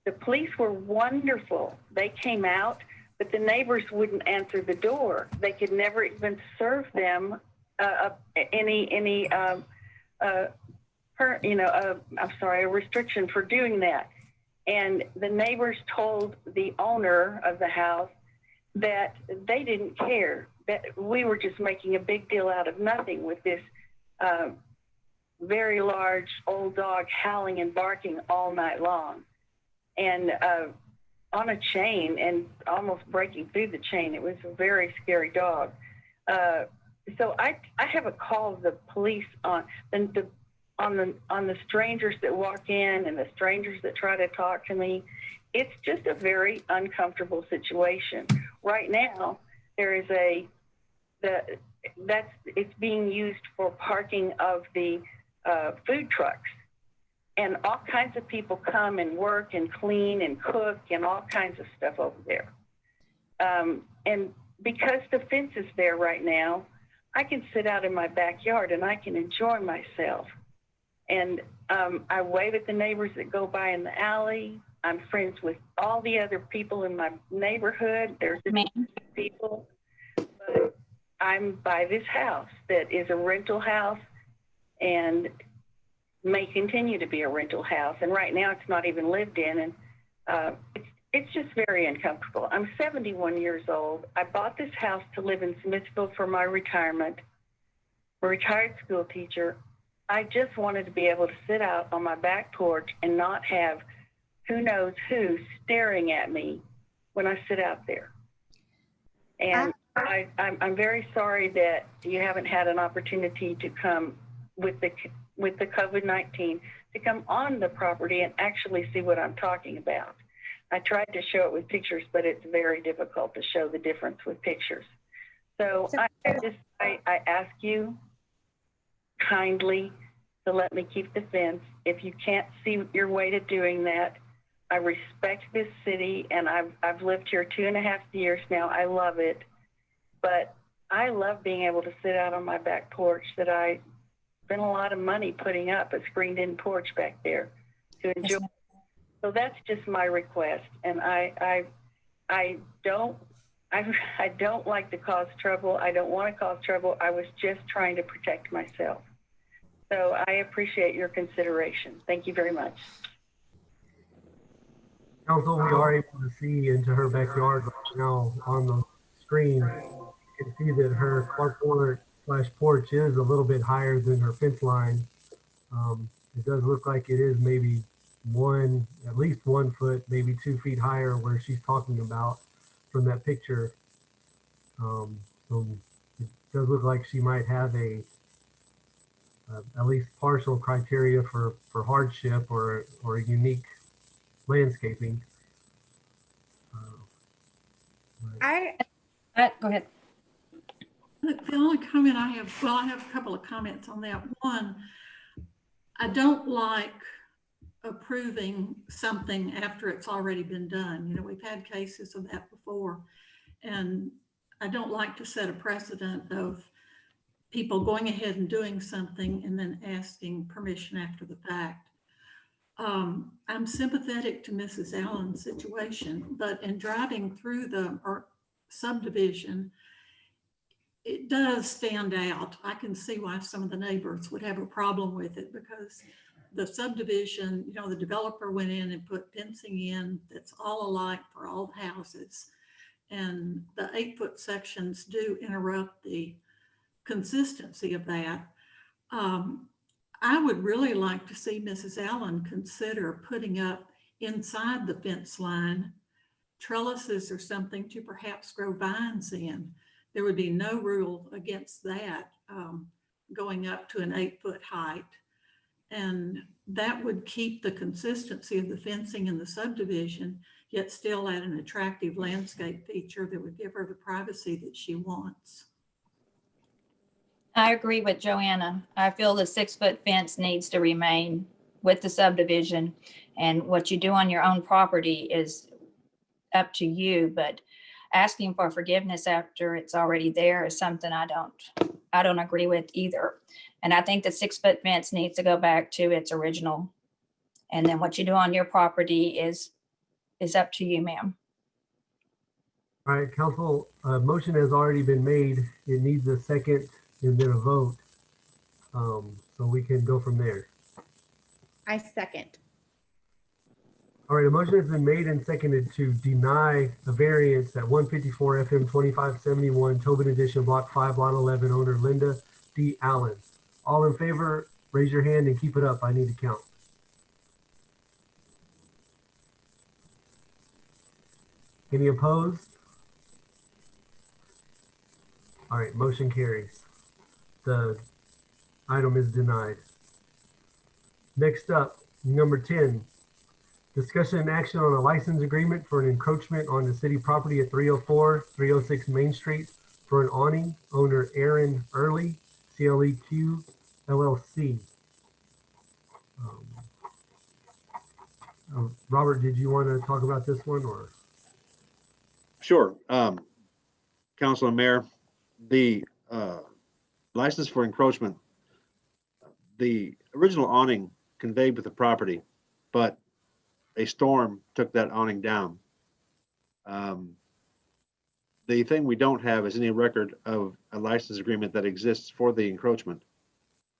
Speaker 13: The police were wonderful. They came out, but the neighbors wouldn't answer the door. They could never even serve them a restriction for doing that. And the neighbors told the owner of the house that they didn't care, that we were just making a big deal out of nothing with this very large old dog howling and barking all night long. And on a chain and almost breaking through the chain. It was a very scary dog. So I haven't called the police on the strangers that walk in and the strangers that try to talk to me. It's just a very uncomfortable situation. Right now, there is it's being used for parking of the food trucks. And all kinds of people come and work and clean and cook and all kinds of stuff over there. And because the fence is there right now, I can sit out in my backyard and I can enjoy myself. And I wave at the neighbors that go by in the alley. I'm friends with all the other people in my neighborhood. There's people. But I'm by this house that is a rental house and may continue to be a rental house. And right now it's not even lived in. And it's just very uncomfortable. I'm 71 years old. I bought this house to live in Smithville for my retirement. I'm a retired school teacher. I just wanted to be able to sit out on my back porch and not have who knows who staring at me when I sit out there. And I'm very sorry that you haven't had an opportunity to come with the COVID-19 to come on the property and actually see what I'm talking about. I tried to show it with pictures, but it's very difficult to show the difference with pictures. So I ask you kindly to let me keep the fence. If you can't see your way to doing that, I respect this city, and I've lived here 2.5 years now. I love it, but I love being able to sit out on my back porch that I spent a lot of money putting up a screened-in porch back there to enjoy. So that's just my request, and I don't like to cause trouble. I don't want to cause trouble. I was just trying to protect myself. So I appreciate your consideration. Thank you very much.
Speaker 3: Council, we are able to see into her backyard right now on the screen. You can see that her carport/porch is a little bit higher than her fence line. It does look like it is maybe at least 1 foot, maybe 2 feet higher where she's talking about from that picture. So it does look like she might have at least partial criteria for hardship or a unique landscaping.
Speaker 6: Go ahead.
Speaker 12: The only comment I have, I have a couple of comments on that. One, I don't like approving something after it's already been done. You know, we've had cases of that before, and I don't like to set a precedent of people going ahead and doing something and then asking permission after the fact. I'm sympathetic to Mrs. Allen's situation, but in driving through the subdivision, it does stand out. I can see why some of the neighbors would have a problem with it, because the subdivision, you know, the developer went in and put fencing in that's all alike for all the houses. And the 8-foot sections do interrupt the consistency of that. I would really like to see Mrs. Allen consider putting up inside the fence line trellises or something to perhaps grow vines in. There would be no rule against that, going up to an 8-foot height. And that would keep the consistency of the fencing in the subdivision, yet still add an attractive landscape feature that would give her the privacy that she wants.
Speaker 6: I agree with Joanna. I feel the 6-foot fence needs to remain with the subdivision, and what you do on your own property is up to you, but asking for forgiveness after it's already there is something I don't agree with either. And I think the 6-foot fence needs to go back to its original. And then what you do on your property is up to you, ma'am.
Speaker 3: All right, council, a motion has already been made. It needs a second and then a vote. So we can go from there.
Speaker 4: I second.
Speaker 3: All right, a motion has been made and seconded to deny a variance at 154 FM 2571 Tobin Edition, Block 5, Lot 11, owner Linda D. Allen. All in favor, raise your hand and keep it up. I need to count. Any opposed? All right, motion carries. The item is denied. Next up, number 10. Discussion and action on a license agreement for an encroachment on the city property at 304-306 Main Street for an awning, owner Aaron Early, CLEQ LLC. Robert, did you want to talk about this one or?
Speaker 2: Sure. Council and Mayor, the license for encroachment, the original awning conveyed with the property, but a storm took that awning down. The thing we don't have is any record of a license agreement that exists for the encroachment.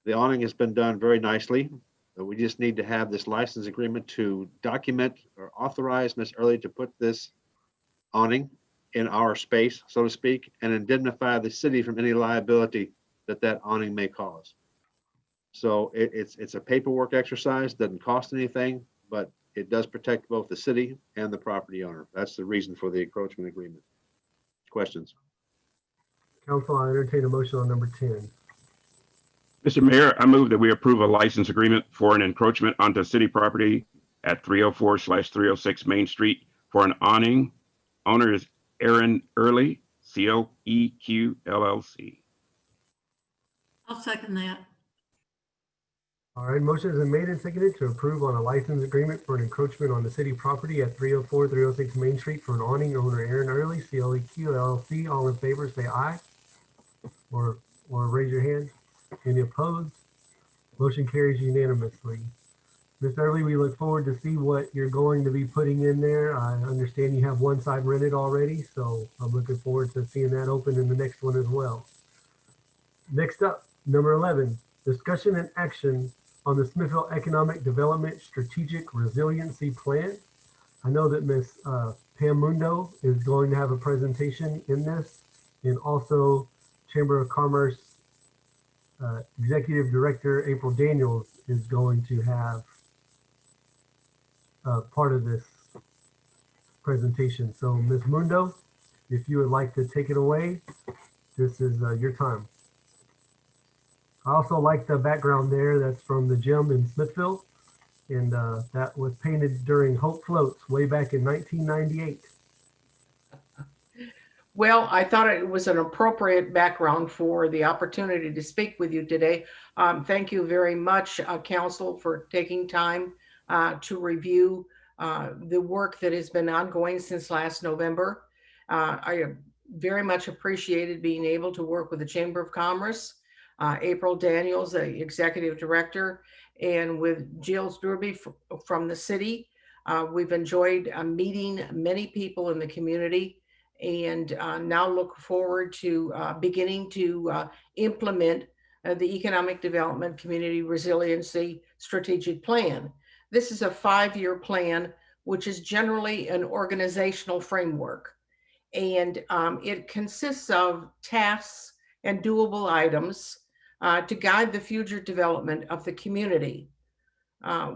Speaker 2: The awning has been done very nicely, but we just need to have this license agreement to document or authorize Ms. Early to put this awning in our space, so to speak, and indemnify the city from any liability that that awning may cause. So it's a paperwork exercise, doesn't cost anything, but it does protect both the city and the property owner. That's the reason for the encroachment agreement. Questions?
Speaker 3: Council, I entertain a motion on number 10.
Speaker 5: Mr. Mayor, I move that we approve a license agreement for an encroachment onto city property at 304/306 Main Street for an awning. Owner is Aaron Early, CLEQ LLC.
Speaker 12: I'll second that.
Speaker 3: All right, motion has been made and seconded to approve on a license agreement for an encroachment on the city property at 304-306 Main Street for an awning, owner Aaron Early, CLEQ LLC. All in favor, say aye, or raise your hand. Any opposed? Motion carries unanimously. Ms. Early, we look forward to see what you're going to be putting in there. I understand you have one side rented already, so I'm looking forward to seeing that open in the next one as well. Next up, number 11, discussion and action on the Smithville Economic Development Strategic Resiliency Plan. I know that Ms. Pam Mundo is going to have a presentation in this, and also Chamber of Commerce Executive Director April Daniels is going to have part of this presentation. So Ms. Mundo, if you would like to take it away, this is your time. I also like the background there. That's from the gym in Smithville. And that was painted during Hope Floats way back in 1998.
Speaker 14: Well, I thought it was an appropriate background for the opportunity to speak with you today. Thank you very much, Council, for taking time to review the work that has been ongoing since last November. I very much appreciated being able to work with the Chamber of Commerce, April Daniels, the Executive Director, and with Jill Derby from the city. We've enjoyed meeting many people in the community, and now look forward to beginning to implement the Economic Development Community Resiliency Strategic Plan. This is a 5-year plan, which is generally an organizational framework. And it consists of tasks and doable items to guide the future development of the community.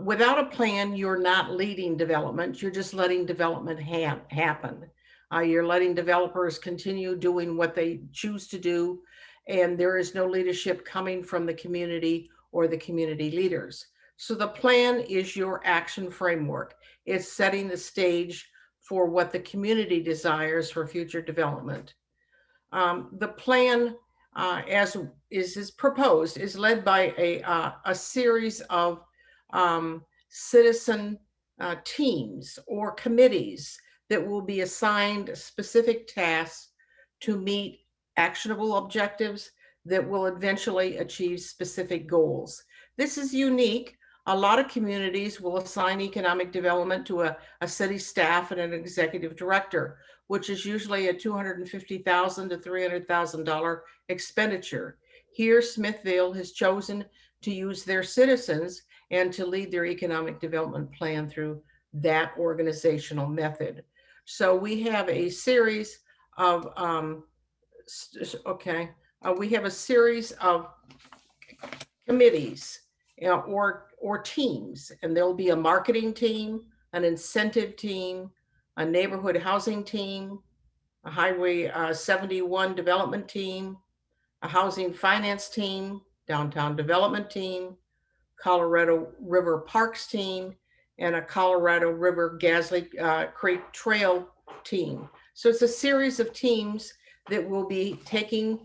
Speaker 14: Without a plan, you're not leading development. You're just letting development happen. You're letting developers continue doing what they choose to do, and there is no leadership coming from the community or the community leaders. So the plan is your action framework. It's setting the stage for what the community desires for future development. The plan, as is proposed, is led by a series of citizen teams or committees that will be assigned specific tasks to meet actionable objectives that will eventually achieve specific goals. This is unique. A lot of communities will assign economic development to a city staff and an executive director, which is usually a $250,000 to $300,000 expenditure. Here, Smithville has chosen to use their citizens and to lead their economic development plan through that organizational method. So we have a series of, we have a series of committees, you know, or teams, and there'll be a marketing team, an incentive team, a neighborhood housing team, a Highway 71 development team, a housing finance team, downtown development team, Colorado River Parks team, and a Colorado River Gasly Creek Trail team. So it's a series of teams that will be taking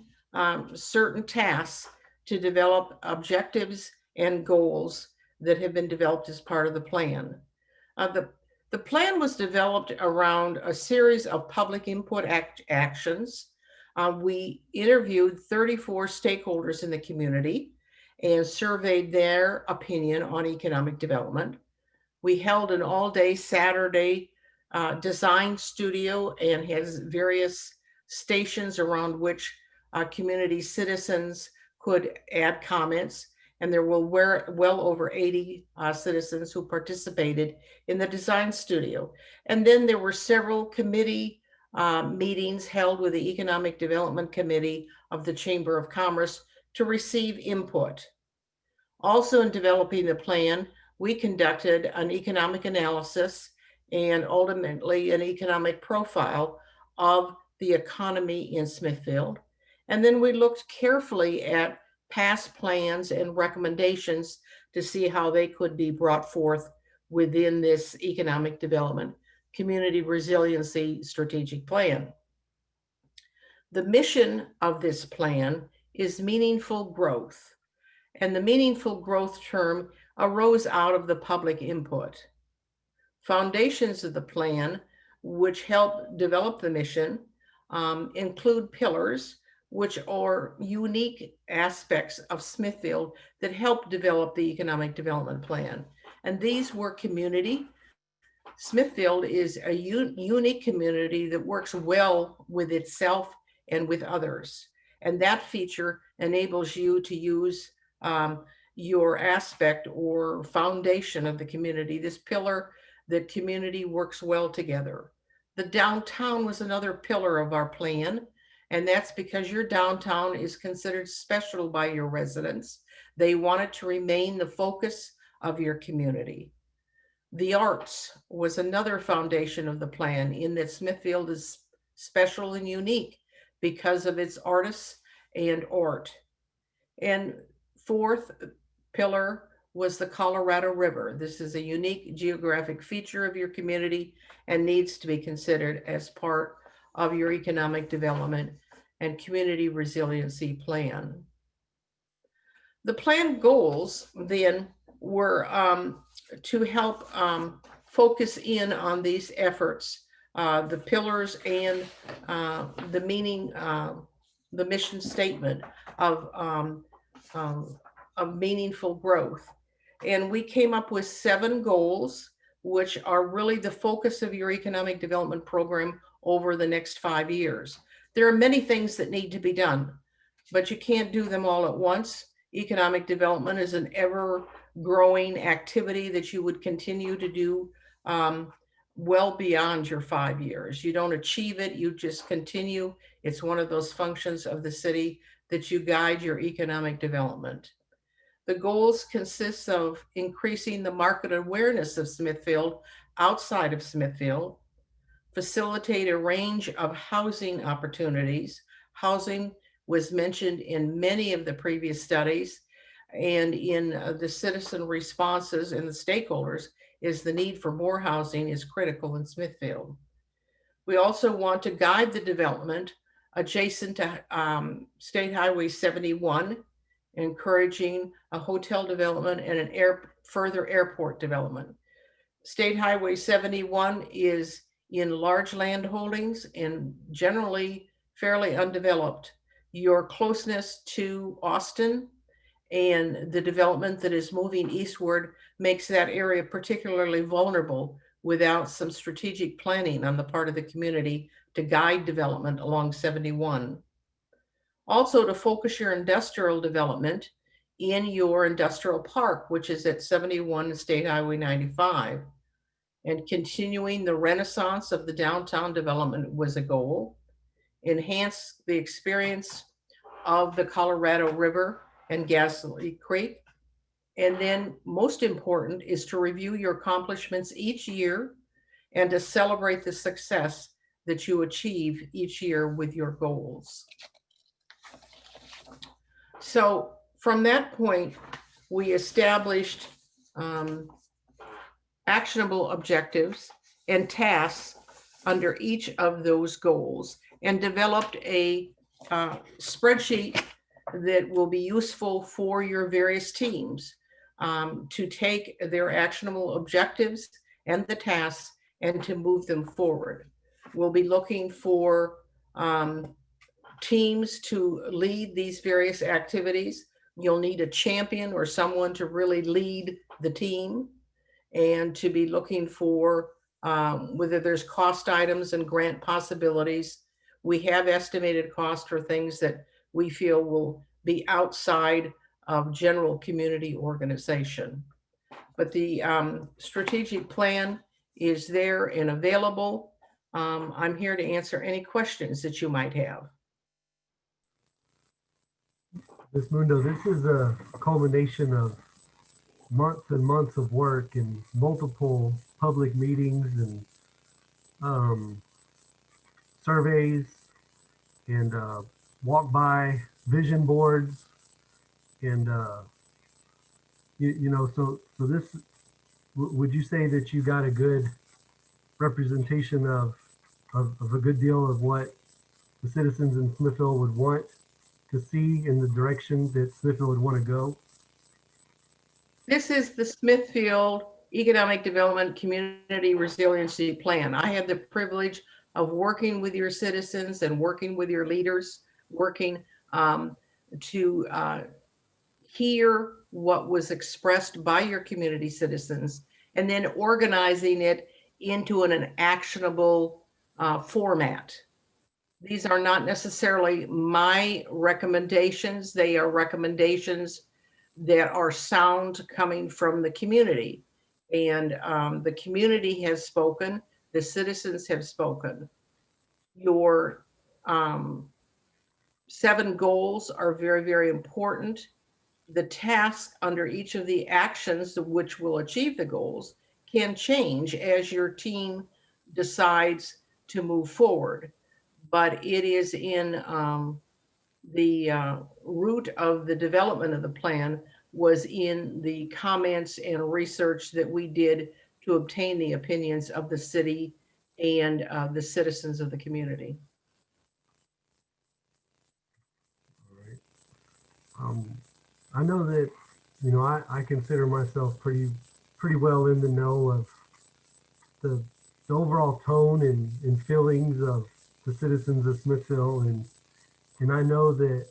Speaker 14: certain tasks to develop objectives and goals that have been developed as part of the plan. The plan was developed around a series of public input actions. We interviewed 34 stakeholders in the community and surveyed their opinion on economic development. We held an all-day Saturday design studio and has various stations around which community citizens could add comments. And there were well over 80 citizens who participated in the design studio. And then there were several committee meetings held with the Economic Development Committee of the Chamber of Commerce to receive input. Also, in developing the plan, we conducted an economic analysis and ultimately an economic profile of the economy in Smithfield. And then we looked carefully at past plans and recommendations to see how they could be brought forth within this economic development community resiliency strategic plan. The mission of this plan is meaningful growth, and the meaningful growth term arose out of the public input. Foundations of the plan, which help develop the mission, include pillars, which are unique aspects of Smithfield that help develop the economic development plan. And these were community. Smithfield is a unique community that works well with itself and with others. And that feature enables you to use your aspect or foundation of the community, this pillar that community works well together. The downtown was another pillar of our plan, and that's because your downtown is considered special by your residents. They want it to remain the focus of your community. The arts was another foundation of the plan, in that Smithfield is special and unique because of its artists and art. And fourth pillar was the Colorado River. This is a unique geographic feature of your community and needs to be considered as part of your economic development and community resiliency plan. The plan goals then were to help focus in on these efforts, the pillars and the meaning, the mission statement of meaningful growth. And we came up with 7 goals, which are really the focus of your economic development program over the next 5 years. There are many things that need to be done, but you can't do them all at once. Economic development is an ever-growing activity that you would continue to do well beyond your 5 years. You don't achieve it, you just continue. It's one of those functions of the city that you guide your economic development. The goals consist of increasing the market awareness of Smithfield outside of Smithfield, facilitate a range of housing opportunities. Housing was mentioned in many of the previous studies, and in the citizen responses and the stakeholders is the need for more housing is critical in Smithfield. We also want to guide the development adjacent to State Highway 71, encouraging a hotel development and an further airport development. State Highway 71 is in large land holdings and generally fairly undeveloped. Your closeness to Austin and the development that is moving eastward makes that area particularly vulnerable without some strategic planning on the part of the community to guide development along 71. Also, to focus your industrial development in your industrial park, which is at 71 State Highway 95. And continuing the renaissance of the downtown development was a goal. Enhance the experience of the Colorado River and Gasly Creek. And then most important is to review your accomplishments each year and to celebrate the success that you achieve each year with your goals. So from that point, we established actionable objectives and tasks under each of those goals and developed a spreadsheet that will be useful for your various teams to take their actionable objectives and the tasks and to move them forward. We'll be looking for teams to lead these various activities. You'll need a champion or someone to really lead the team, and to be looking for whether there's cost items and grant possibilities. We have estimated cost for things that we feel will be outside of general community organization. But the strategic plan is there and available. I'm here to answer any questions that you might have.
Speaker 3: Ms. Mundo, this is a culmination of months and months of work and multiple public meetings and surveys and walk by vision boards and you know, so this, would you say that you got a good representation of a good deal of what the citizens in Smithfield would want to see in the direction that Smithfield would want to go?
Speaker 14: This is the Smithfield Economic Development Community Resiliency Plan. I had the privilege of working with your citizens and working with your leaders, working to hear what was expressed by your community citizens, and then organizing it into an actionable format. These are not necessarily my recommendations. They are recommendations that are sound coming from the community. And the community has spoken, the citizens have spoken. Your 7 goals are very, very important. The tasks under each of the actions which will achieve the goals can change as your team decides to move forward. But it is in the root of the development of the plan was in the comments and research that we did to obtain the opinions of the city and the citizens of the community.
Speaker 3: All right. I know that, you know, I consider myself pretty well in the know of the overall tone and feelings of the citizens of Smithfield, and I know that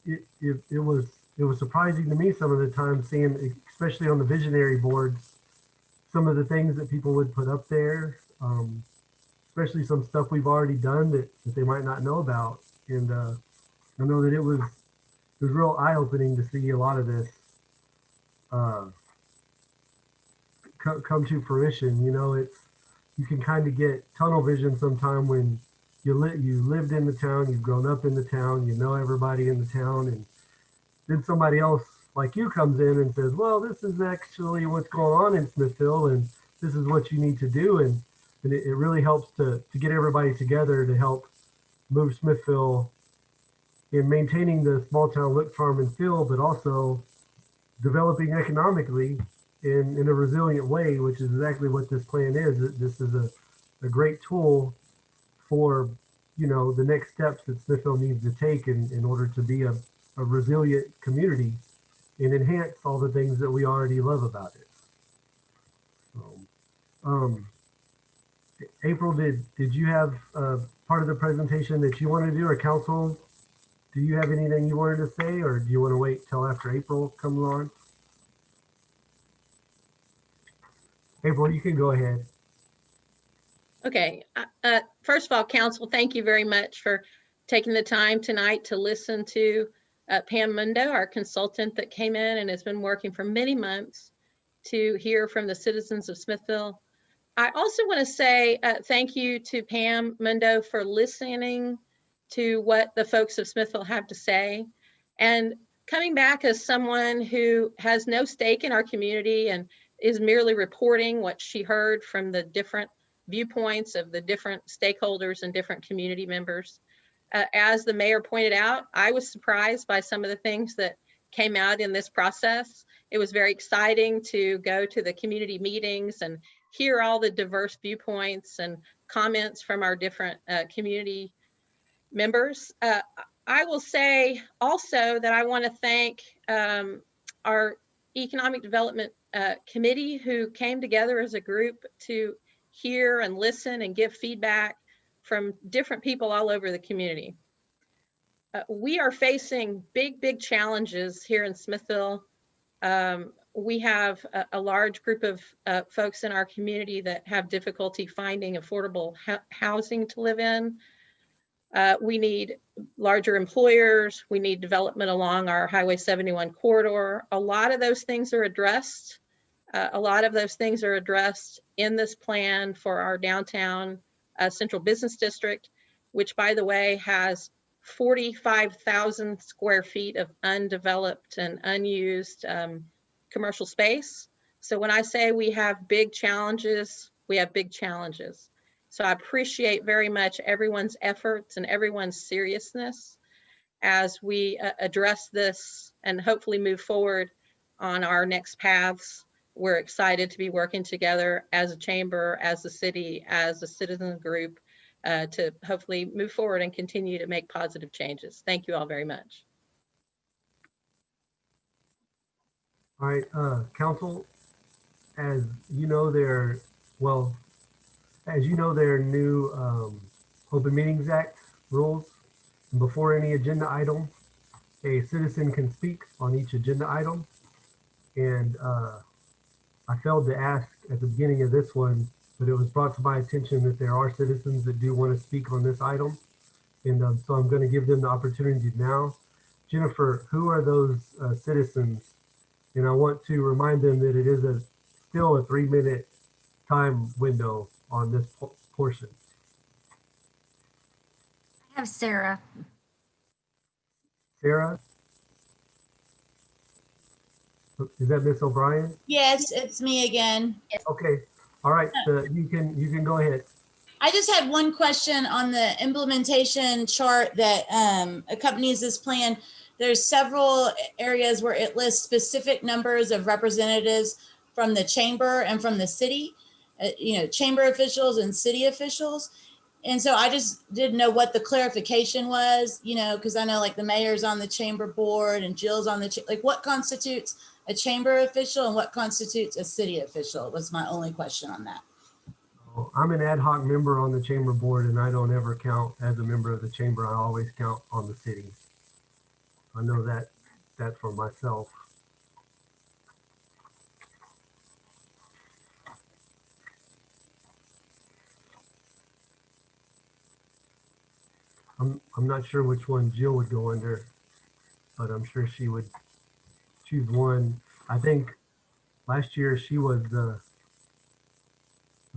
Speaker 3: it was surprising to me some of the time seeing, especially on the visionary boards, some of the things that people would put up there, especially some stuff we've already done that they might not know about. And I know that it was real eye-opening to see a lot of this come to fruition. You know, you can kind of get tunnel vision sometime when you lived in the town, you've grown up in the town, you know everybody in the town, and then somebody else like you comes in and says, well, this is actually what's going on in Smithville, and this is what you need to do. And it really helps to get everybody together to help move Smithville in maintaining the small town look, farm, and feel, but also developing economically in a resilient way, which is exactly what this plan is. This is a great tool for, you know, the next steps that Smithville needs to take in order to be a resilient community and enhance all the things that we already love about it. So, April, did you have part of the presentation that you wanted to do, or council? Do you have anything you wanted to say, or do you want to wait till after April comes on? April, you can go ahead.
Speaker 11: Okay. First of all, council, thank you very much for taking the time tonight to listen to Pam Mundo, our consultant that came in and has been working for many months to hear from the citizens of Smithville. I also want to say thank you to Pam Mundo for listening to what the folks of Smithville have to say and coming back as someone who has no stake in our community and is merely reporting what she heard from the different viewpoints of the different stakeholders and different community members. As the mayor pointed out, I was surprised by some of the things that came out in this process. It was very exciting to go to the community meetings and hear all the diverse viewpoints and comments from our different community members. I will say also that I want to thank our Economic Development Committee, who came together as a group to hear and listen and give feedback from different people all over the community. We are facing big challenges here in Smithville. We have a large group of folks in our community that have difficulty finding affordable housing to live in. We need larger employers. We need development along our Highway 71 corridor. A lot of those things are addressed. A lot of those things are addressed in this plan for our downtown Central Business District, which, by the way, has 45,000 square feet of undeveloped and unused commercial space. So when I say we have big challenges, we have big challenges. So I appreciate very much everyone's efforts and everyone's seriousness as we address this and hopefully move forward on our next paths. We're excited to be working together as a chamber, as a city, as a citizen group to hopefully move forward and continue to make positive changes. Thank you all very much.
Speaker 3: All right, council, as you know, there are new Open Meetings Act rules. And before any agenda item, a citizen can speak on each agenda item. And I failed to ask at the beginning of this one, but it was brought to my attention that there are citizens that do want to speak on this item. And so I'm going to give them the opportunity now. Jennifer, who are those citizens? And I want to remind them that it is still a 3-minute time window on this portion.
Speaker 9: I have Sarah.
Speaker 3: Sarah? Is that Miss O'Brien?
Speaker 10: Yes, it's me again.
Speaker 3: Okay. All right. You can go ahead.
Speaker 10: I just had one question on the implementation chart that accompanies this plan. There's several areas where it lists specific numbers of representatives from the chamber and from the city, chamber officials and city officials. And so I just didn't know what the clarification was, because I know like the mayor's on the chamber board and Jill's on the, like what constitutes a chamber official and what constitutes a city official was my only question on that.
Speaker 3: I'm an ad hoc member on the chamber board, and I don't ever count as a member of the chamber. I always count on the city. I know that for myself. I'm not sure which one Jill would go under, but I'm sure she would choose one. I think last year she was the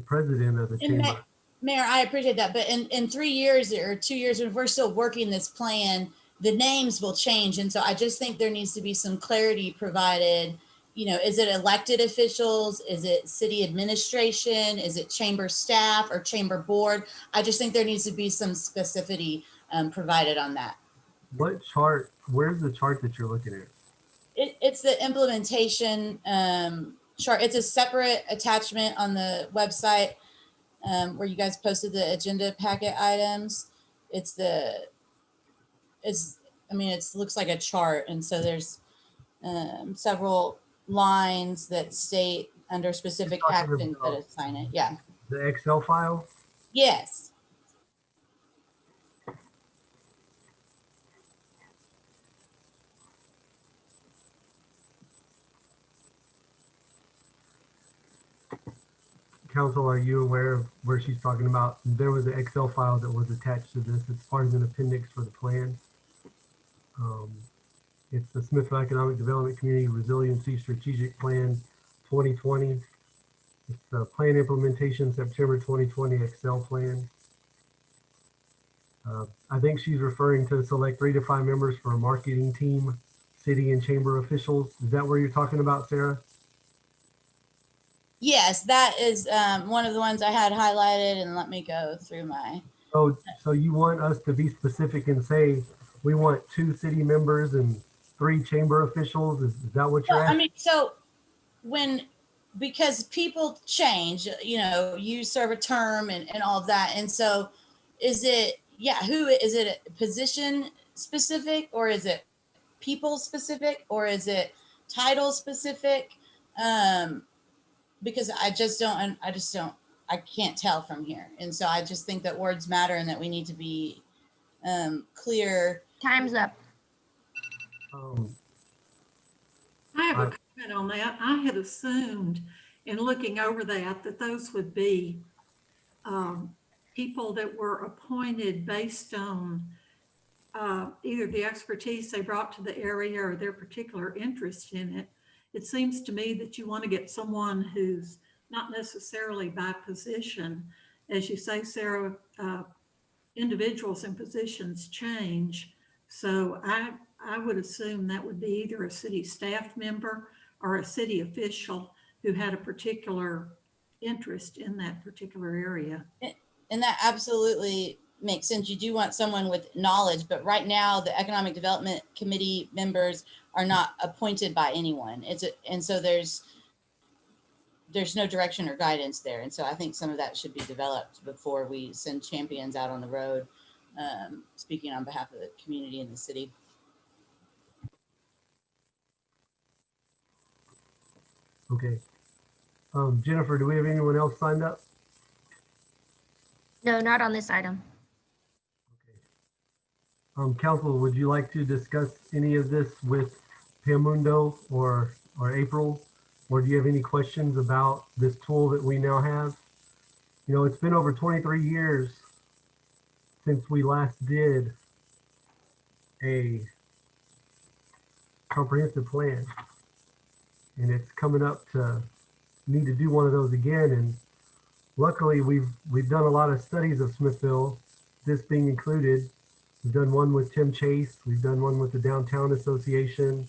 Speaker 3: president of the chamber.
Speaker 10: Mayor, I appreciate that, but in 3 years or 2 years, if we're still working this plan, the names will change. And so I just think there needs to be some clarity provided. You know, is it elected officials? Is it city administration? Is it chamber staff or chamber board? I just think there needs to be some specificity provided on that.
Speaker 3: What chart, where's the chart that you're looking at?
Speaker 10: It's the implementation chart. It's a separate attachment on the website where you guys posted the agenda packet items. It looks like a chart. And so there's several lines that state under specific actions that assign it. Yeah.
Speaker 3: The Excel file?
Speaker 10: Yes.
Speaker 3: Council, are you aware of where she's talking about? There was an Excel file that was attached to this. It's part of an appendix for the plan. It's the Smithville Economic Development Community Resiliency Strategic Plan 2020. It's the plan implementation September 2020 Excel plan. I think she's referring to select 3 to 5 members for a marketing team, city and chamber officials. Is that where you're talking about, Sarah?
Speaker 10: Yes, that is one of the ones I had highlighted, and let me go through my.
Speaker 3: Oh, so you want us to be specific and say we want 2 city members and 3 chamber officials? Is that what you're asking?
Speaker 10: I mean, so because people change, you know, you serve a term and all of that. And so is it, who is it, position specific, or is it people specific, or is it title specific? Because I can't tell from here. And so I just think that words matter and that we need to be clear.
Speaker 9: Time's up.
Speaker 12: I have a comment on that. I had assumed in looking over that those would be people that were appointed based on either the expertise they brought to the area or their particular interest in it. It seems to me that you want to get someone who's not necessarily by position. As you say, Sarah, individuals and positions change. So I would assume that would be either a city staff member or a city official who had a particular interest in that particular area.
Speaker 10: And that absolutely makes sense. You do want someone with knowledge, but right now the Economic Development Committee members are not appointed by anyone. And so there's no direction or guidance there. And so I think some of that should be developed before we send champions out on the road, speaking on behalf of the community and the city.
Speaker 3: Okay. Jennifer, do we have anyone else signed up?
Speaker 9: No, not on this item.
Speaker 3: Council, would you like to discuss any of this with Pam Mundo or April? Or do you have any questions about this tool that we now have? You know, it's been over 23 years since we last did a comprehensive plan. And it's coming up to need to do one of those again. And luckily we've done a lot of studies of Smithville, this being included. We've done one with Tim Chase. We've done one with the Downtown Association,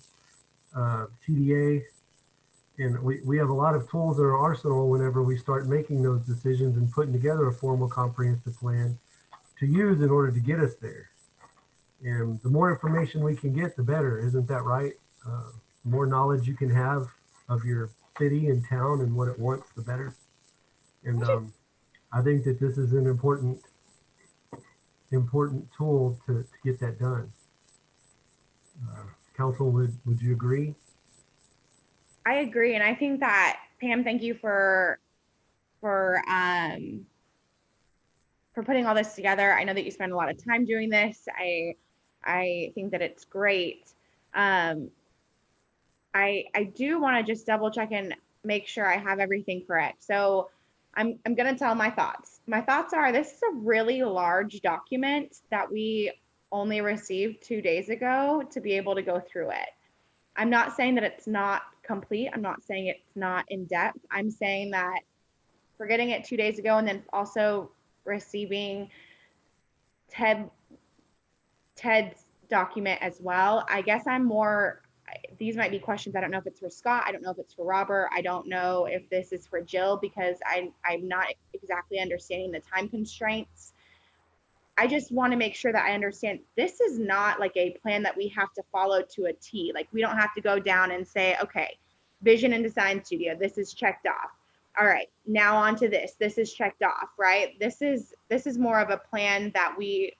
Speaker 3: TDA. And we have a lot of tools in our arsenal whenever we start making those decisions and putting together a formal comprehensive plan to use in order to get us there. And the more information we can get, the better. Isn't that right? The more knowledge you can have of your city and town and what it wants, the better. And I think that this is an important tool to get that done. Council, would you agree?
Speaker 4: I agree, and I think that Pam, thank you for putting all this together. I know that you spend a lot of time doing this. I think that it's great. I do want to just double check and make sure I have everything correct. So I'm going to tell my thoughts. My thoughts are, this is a really large document that we only received 2 days ago to be able to go through it. I'm not saying that it's not complete. I'm not saying it's not in depth. I'm saying that for getting it 2 days ago and then also receiving Ted's document as well. I guess these might be questions. I don't know if it's for Scott. I don't know if it's for Robert. I don't know if this is for Jill because I'm not exactly understanding the time constraints. I just want to make sure that I understand this is not like a plan that we have to follow to a T. Like we don't have to go down and say, okay, Vision and Design Studio, this is checked off. All right, now on to this. This is checked off, right? This is more of a plan that we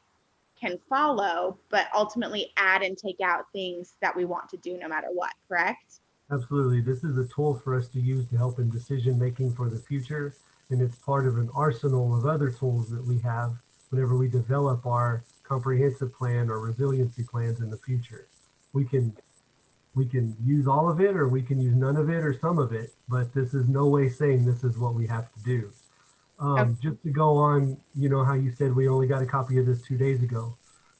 Speaker 4: can follow, but ultimately add and take out things that we want to do no matter what, correct?
Speaker 3: Absolutely. This is a tool for us to use to help in decision making for the future. And it's part of an arsenal of other tools that we have whenever we develop our comprehensive plan or resiliency plans in the future. We can use all of it, or we can use none of it or some of it, but this is no way saying this is what we have to do. Just to go on, you know how you said we only got a copy of this 2 days ago.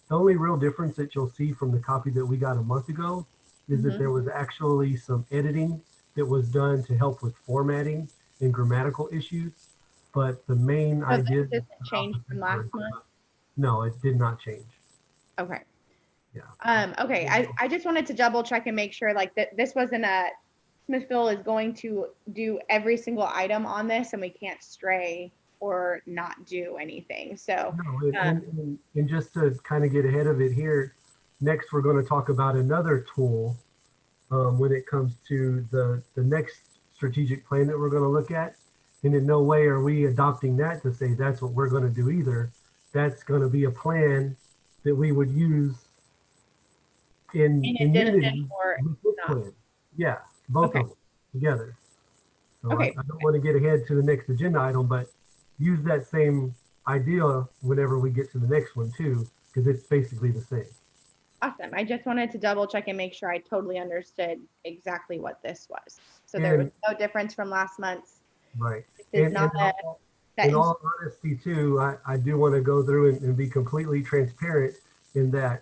Speaker 3: The only real difference that you'll see from the copy that we got a month ago is that there was actually some editing that was done to help with formatting and grammatical issues. But the main idea
Speaker 4: didn't change from last month.
Speaker 3: No, it did not change.
Speaker 4: Okay.
Speaker 3: Yeah.
Speaker 4: Okay. I just wanted to double check and make sure like that this wasn't Smithville is going to do every single item on this and we can't stray or not do anything. So
Speaker 3: no, and just to kind of get ahead of it here, next we're going to talk about another tool when it comes to the next strategic plan that we're going to look at. And in no way are we adopting that to say that's what we're going to do either. That's going to be a plan that we would use in unity with this plan. Yeah, both of them together. So I don't want to get ahead to the next agenda item, but use that same idea whenever we get to the next one too, because it's basically the same.
Speaker 4: Awesome. I just wanted to double check and make sure I totally understood exactly what this was. So there was no difference from last month's.
Speaker 3: Right.
Speaker 4: It's not
Speaker 3: in all honesty too, I do want to go through and be completely transparent in that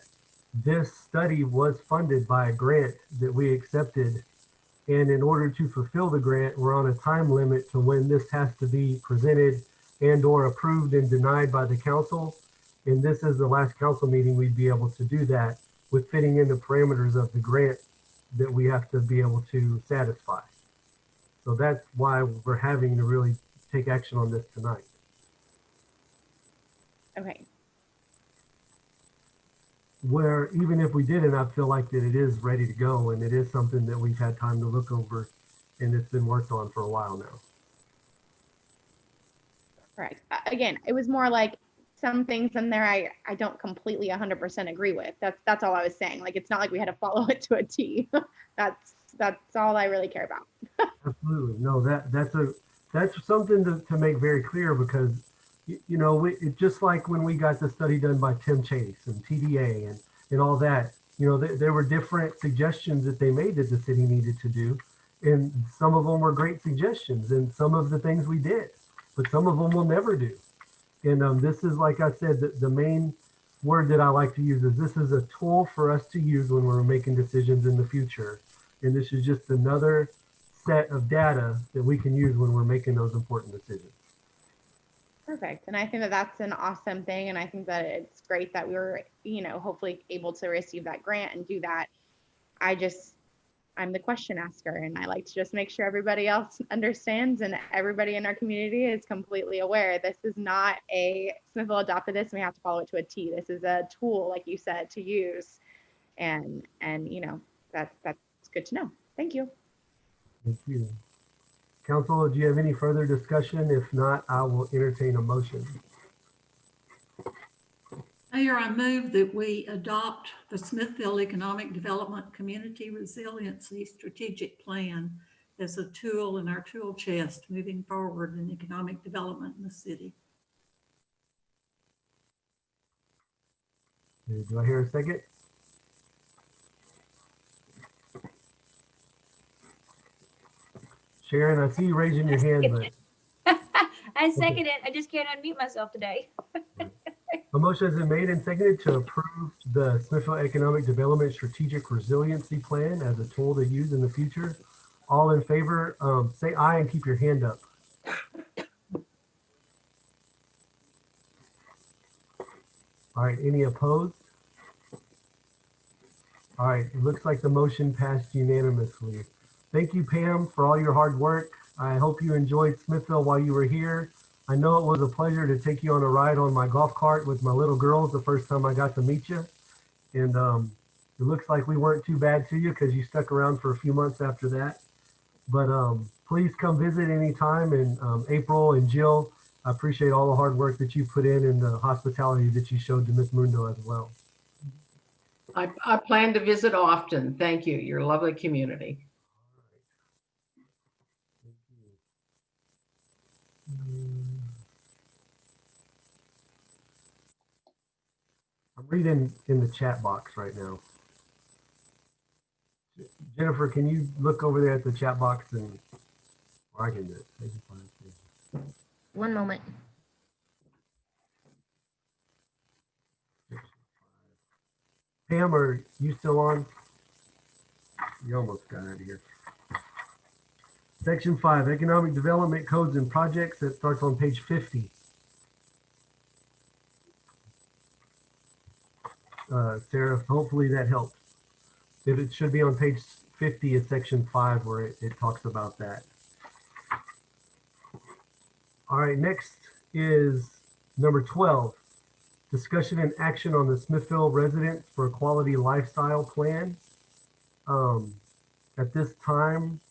Speaker 3: this study was funded by a grant that we accepted. And in order to fulfill the grant, we're on a time limit to when this has to be presented and or approved and denied by the council. And this is the last council meeting we'd be able to do that with fitting in the parameters of the grant that we have to be able to satisfy. So that's why we're having to really take action on this tonight.
Speaker 4: Okay.
Speaker 3: Where even if we didn't, I feel like that it is ready to go and it is something that we've had time to look over and it's been worked on for a while now.
Speaker 4: Correct. Again, it was more like some things in there I don't completely 100% agree with. That's all I was saying. Like, it's not like we had to follow it to a T. That's all I really care about.
Speaker 3: Absolutely. No, that's something to make very clear because, you know, it's just like when we got the study done by Tim Chase and TDA and all that, you know, there were different suggestions that they made that the city needed to do. And some of them were great suggestions and some of the things we did, but some of them we'll never do. And this is, like I said, the main word that I like to use is this is a tool for us to use when we're making decisions in the future. And this is just another set of data that we can use when we're making those important decisions.
Speaker 4: Perfect. And I think that that's an awesome thing. And I think that it's great that we were, you know, hopefully able to receive that grant and do that. I'm the question asker and I like to just make sure everybody else understands and everybody in our community is completely aware. This is not Smithville adopted this and we have to follow it to a T. This is a tool, like you said, to use. And you know, that's good to know. Thank you.
Speaker 3: Thank you. Council, do you have any further discussion? If not, I will entertain a motion.
Speaker 12: Mayor, I move that we adopt the Smithville Economic Development Community Resiliency Strategic Plan as a tool in our tool chest moving forward in economic development in the city.
Speaker 3: Do I hear a second? Sharon, I see you raising your hand, but
Speaker 6: I second it. I just can't unmute myself today.
Speaker 3: a motion has been made and seconded to approve the Smithville Economic Development Strategic Resiliency Plan as a tool to use in the future. All in favor, say aye and keep your hand up. All right, any opposed? All right, it looks like the motion passed unanimously. Thank you, Pam, for all your hard work. I hope you enjoyed Smithville while you were here. I know it was a pleasure to take you on a ride on my golf cart with my little girls the first time I got to meet you. And it looks like we weren't too bad to you because you stuck around for a few months after that. But please come visit anytime. And April and Jill, I appreciate all the hard work that you put in and the hospitality that you showed to Miss Mundo as well.
Speaker 14: I plan to visit often. Thank you. You're a lovely community.
Speaker 3: I'm reading in the chat box right now. Jennifer, can you look over there at the chat box and or I can do it.
Speaker 9: One moment.
Speaker 3: Pam, are you still on? You almost got out of here. Section 5, Economic Development Codes and Projects. That starts on page 50. Sarah, hopefully that helps. It should be on page 50 of section 5 where it talks about that. All right, next is number 12. Discussion and action on the Smithville Residents for a Quality Lifestyle Plan. At this time,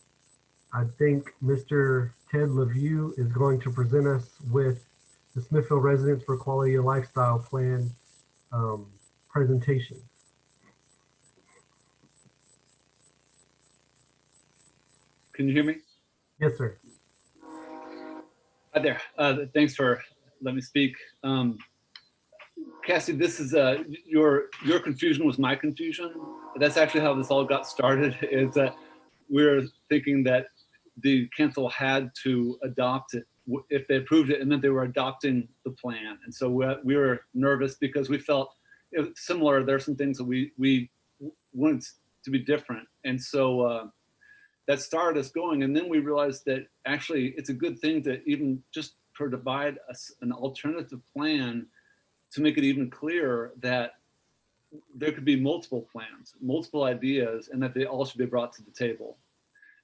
Speaker 3: I think Mr. Ted LeVue is going to present us with the Smithville Residents for Quality Lifestyle Plan presentation.
Speaker 15: Can you hear me?
Speaker 3: Yes, sir.
Speaker 15: Hi there. Thanks for letting me speak. Cassie, this is your confusion was my confusion. That's actually how this all got started. Is that we're thinking that the council had to adopt it. If they approved it, and then they were adopting the plan. And so we were nervous because we felt similar. There are some things that we wanted to be different. And so that started us going. And then we realized that actually it's a good thing to even just provide us an alternative plan to make it even clearer that there could be multiple plans, multiple ideas, and that they all should be brought to the table.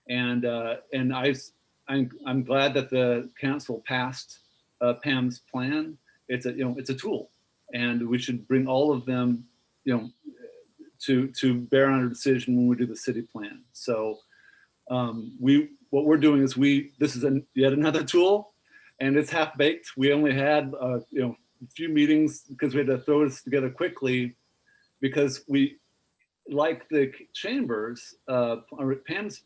Speaker 15: And I'm glad that the council passed Pam's plan. It's a tool, and we should bring all of them, to bear on our decision when we do the city plan. So what we're doing is this is yet another tool, and it's half baked. We only had a few meetings because we had to throw this together quickly, because we, like the chambers, Pam's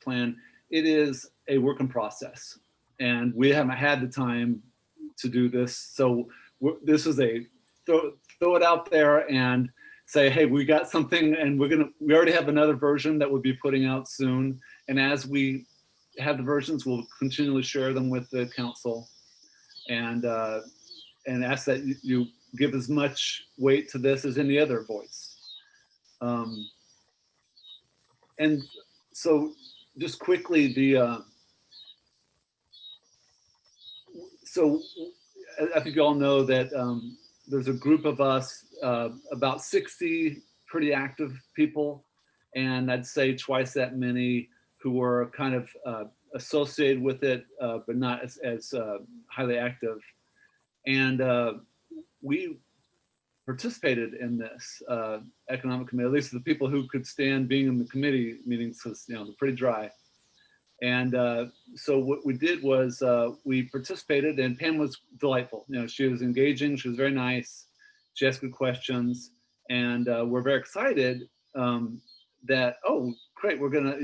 Speaker 15: plan, it is a work in process, and we haven't had the time to do this. So this is a throw it out there and say, hey, we got something, and we already have another version that we'll be putting out soon. And as we have the versions, we'll continually share them with the council, and ask that you give as much weight to this as any other voice. And so just quickly, so I think you all know that there's a group of us, about 60 pretty active people, and I'd say twice that many who were kind of associated with it, but not as highly active. And we participated in this economic committee, at least the people who could stand being in the committee meetings, because they're pretty dry. And so what we did was we participated, and Pam was delightful. She was engaging, she was very nice, she asked good questions, and we're very excited that, oh, great, we're gonna,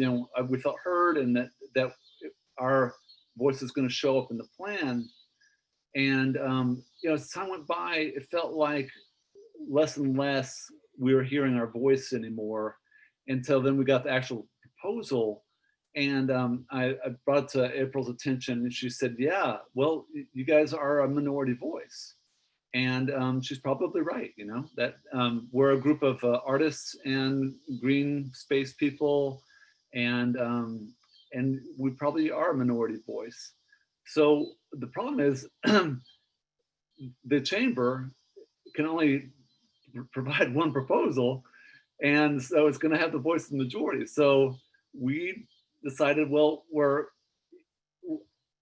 Speaker 15: we felt heard, and that our voice is gonna show up in the plan. And as time went by, it felt like less and less we were hearing our voice anymore, until then we got the actual proposal. And I brought it to April's attention, and she said, yeah, well, you guys are a minority voice. And she's probably right, that we're a group of artists and green space people, and we probably are a minority voice. So the problem is the chamber can only provide one proposal, And so it's going to have the voice of the majority. So we decided, well,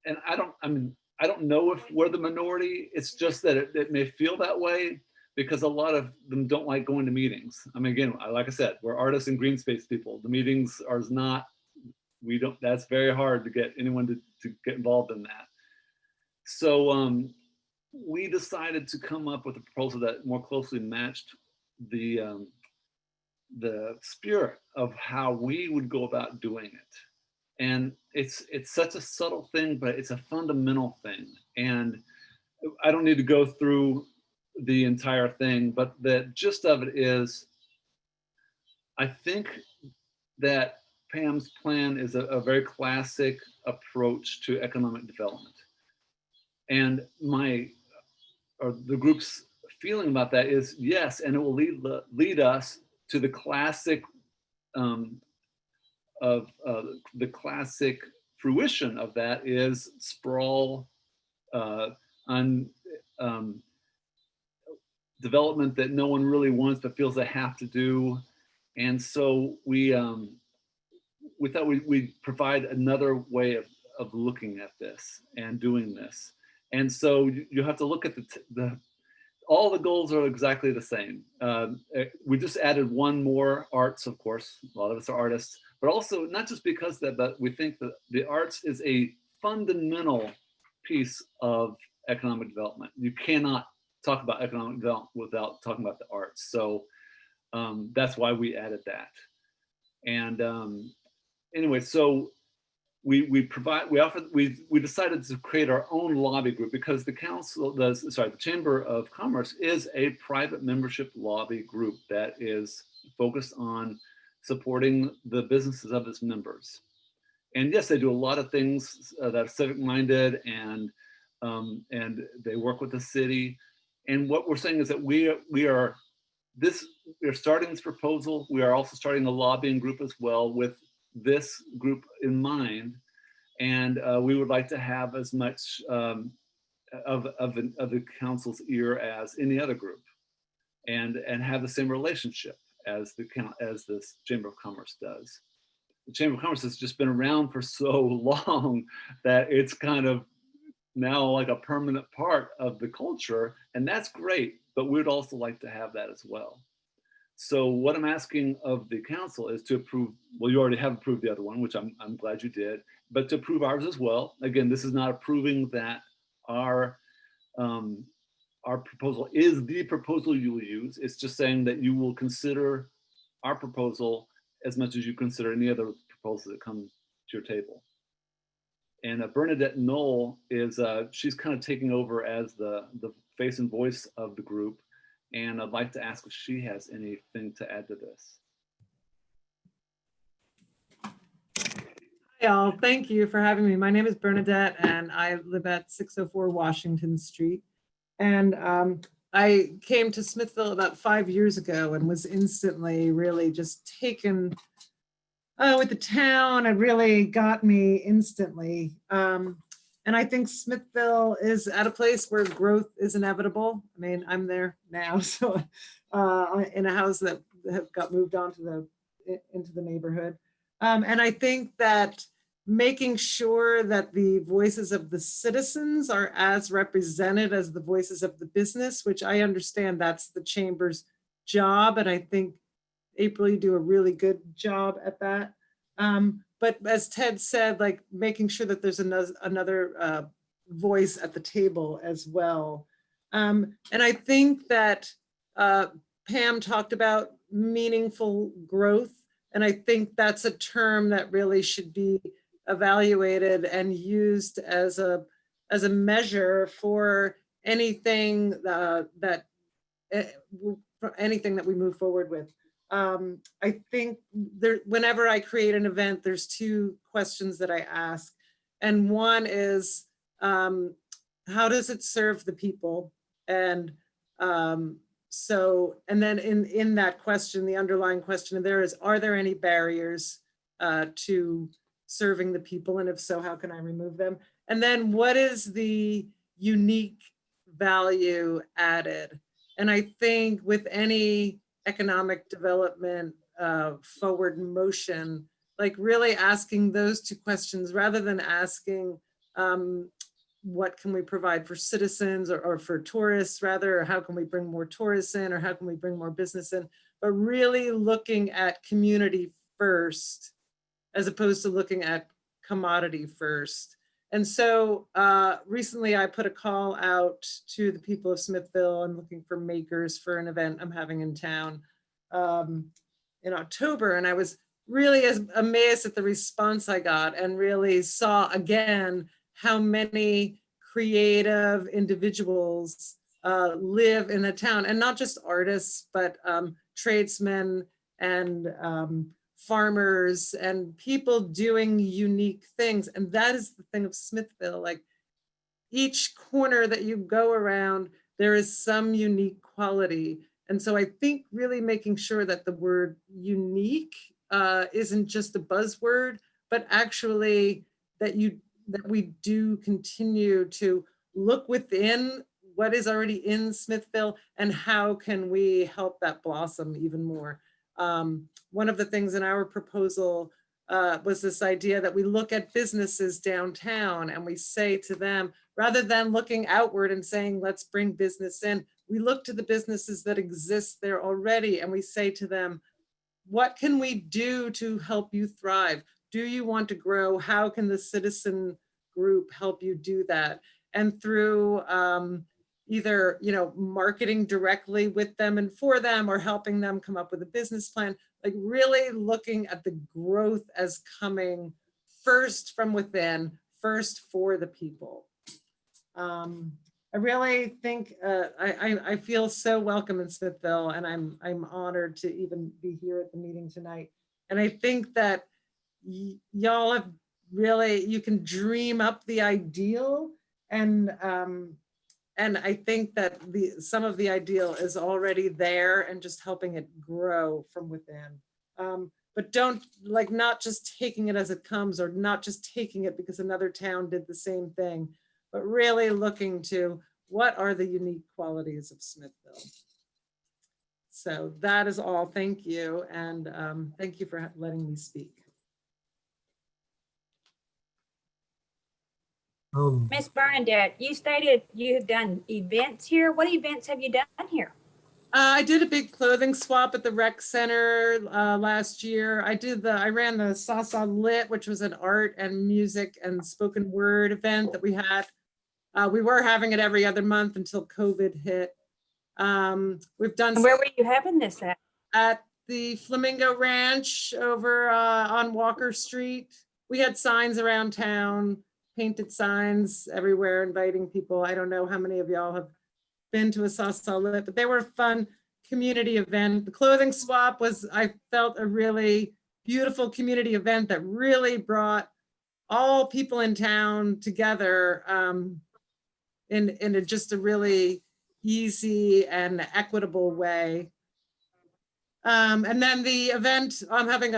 Speaker 15: and I don't know if we're the minority. It's just that it may feel that way because a lot of them don't like going to meetings. I mean, again, like I said, we're artists and green space people. The meetings are not, that's very hard to get anyone to get involved in that. So we decided to come up with a proposal that more closely matched the spirit of how we would go about doing it. And it's such a subtle thing, but it's a fundamental thing. And I don't need to go through the entire thing, but the gist of it is, I think that Pam's plan is a very classic approach to economic development. And the group's feeling about that is yes, and it will lead us to the classic the classic fruition of that is sprawl, development that no one really wants but feels they have to do. And so we thought we'd provide another way of looking at this and doing this. And so you have to look at all the goals are exactly the same. We just added one more, arts, of course. A lot of us are artists, but also not just because that, but we think that the arts is a fundamental piece of economic development. You cannot talk about economic development without talking about the arts. So that's why we added that. And anyway, so we decided to create our own lobby group because the Chamber of Commerce is a private membership lobby group that is focused on supporting the businesses of its members. And yes, they do a lot of things that are civic-minded and they work with the city. And what we're saying is that we are starting this proposal. We are also starting a lobbying group as well with this group in mind. And we would like to have as much of the council's ear as any other group and have the same relationship as this Chamber of Commerce does. The Chamber of Commerce has just been around for so long that it's kind of now like a permanent part of the culture, and that's great, but we'd also like to have that as well. So what I'm asking of the council is to approve, well, you already have approved the other one, which I'm glad you did, but to approve ours as well. Again, this is not approving that our proposal is the proposal you will use. It's just saying that you will consider our proposal as much as you consider any other proposal that comes to your table. And Bernadette Knoll is, she's kind of taking over as the face and voice of the group. And I'd like to ask if she has anything to add to this.
Speaker 16: Hi, all. Thank you for having me. My name is Bernadette, and I live at 604 Washington Street. And I came to Smithville about 5 years ago and was instantly really just taken with the town. It really got me instantly. And I think Smithville is at a place where growth is inevitable. I mean, I'm there now, so in a house that got moved onto into the neighborhood. And I think that making sure that the voices of the citizens are as represented as the voices of the business, which I understand that's the chamber's job. And I think, April, you do a really good job at that. But as Ted said, like making sure that there's another voice at the table as well. And I think that Pam talked about meaningful growth. And I think that's a term that really should be evaluated and used as a measure for anything anything that we move forward with. I think whenever I create an event, there's two questions that I ask. And one is, how does it serve the people? And and then in that question, the underlying question there is, are there any barriers to serving the people? And if so, how can I remove them? And then what is the unique value added? And I think with any economic development, forward motion, like really asking those two questions rather than asking what can we provide for citizens or for tourists rather, or how can we bring more tourists in, or how can we bring more business in, but really looking at community first as opposed to looking at commodity first. And so recently I put a call out to the people of Smithville. I'm looking for makers for an event I'm having in town in October. And I was really amazed at the response I got, and really saw again how many creative individuals live in the town, and not just artists, but tradesmen and farmers and people doing unique things. And that is the thing of Smithville. Like each corner that you go around, there is some unique quality. And so I think really making sure that the word unique isn't just a buzzword, but actually that we do continue to look within what is already in Smithville and how can we help that blossom even more. One of the things in our proposal was this idea that we look at businesses downtown and we say to them, rather than looking outward and saying, let's bring business in, we look to the businesses that exist there already and we say to them, what can we do to help you thrive? Do you want to grow? How can the citizen group help you do that? And through either marketing directly with them and for them, or helping them come up with a business plan, like really looking at the growth as coming first from within, first for the people. I really think I feel so welcome in Smithville, and I'm honored to even be here at the meeting tonight. And I think that y'all have really, you can dream up the ideal, and I think that some of the ideal is already there and just helping it grow from within. But don't, like, not just taking it as it comes, or not just taking it because another town did the same thing, but really looking to what are the unique qualities of Smithville. So that is all. Thank you. And thank you for letting me speak.
Speaker 6: Miss Bernadette, you stated you have done events here. What events have you done here?
Speaker 16: I did a big clothing swap at the rec center last year. I ran the Sasa Lit, which was an art and music and spoken word event that we had. We were having it every other month until COVID hit. We've done.
Speaker 6: And where were you having this at?
Speaker 16: At the Flamingo Ranch over on Walker Street. We had signs around town, painted signs everywhere inviting people. I don't know how many of y'all have been to a Sasa Lit, but they were a fun community event. The clothing swap was, I felt, a really beautiful community event that really brought all people in town together in just a really easy and equitable way. And then the event, I'm having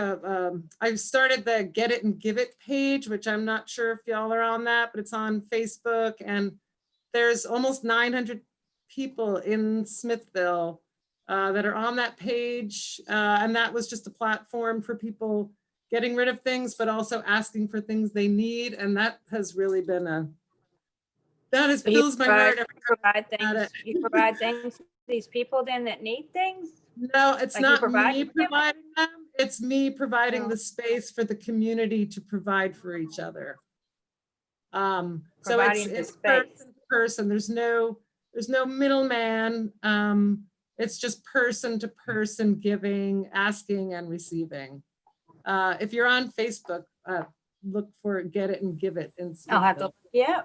Speaker 16: I started the Get It and Give It page, which I'm not sure if y'all are on that, but it's on Facebook, and there's almost 900 people in Smithville that are on that page. And that was just a platform for people getting rid of things, but also asking for things they need. And that has really been fills my heart.
Speaker 6: You provide things to these people then that need things?
Speaker 16: No, it's
Speaker 6: Like
Speaker 16: not me providing them. It's me providing
Speaker 6: Oh.
Speaker 16: the space for the community to provide for each other. So
Speaker 6: Providing the
Speaker 16: it's
Speaker 6: space.
Speaker 16: person to person. There's no middleman. It's just person to person giving, asking and receiving. If you're on Facebook, look for Get It and Give It.
Speaker 6: I'll have to, yeah.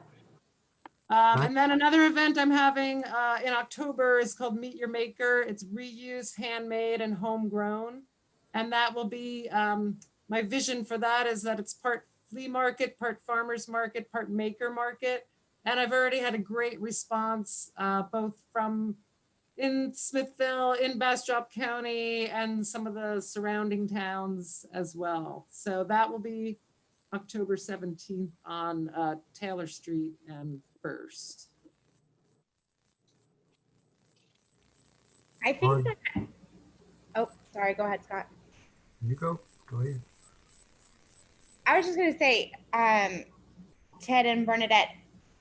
Speaker 16: And then another event I'm having in October is called Meet Your Maker. It's reuse, handmade, and homegrown. And that will be, my vision for that is that it's part flea market, part farmer's market, part maker market. And I've already had a great response, both from in Smithville, in Bastrop County, and some of the surrounding towns as well. So that will be October 17th on Taylor Street and First.
Speaker 4: I think that Oh, sorry. Go ahead, Scott.
Speaker 3: You go ahead.
Speaker 4: I was just going to say, Ted and Bernadette,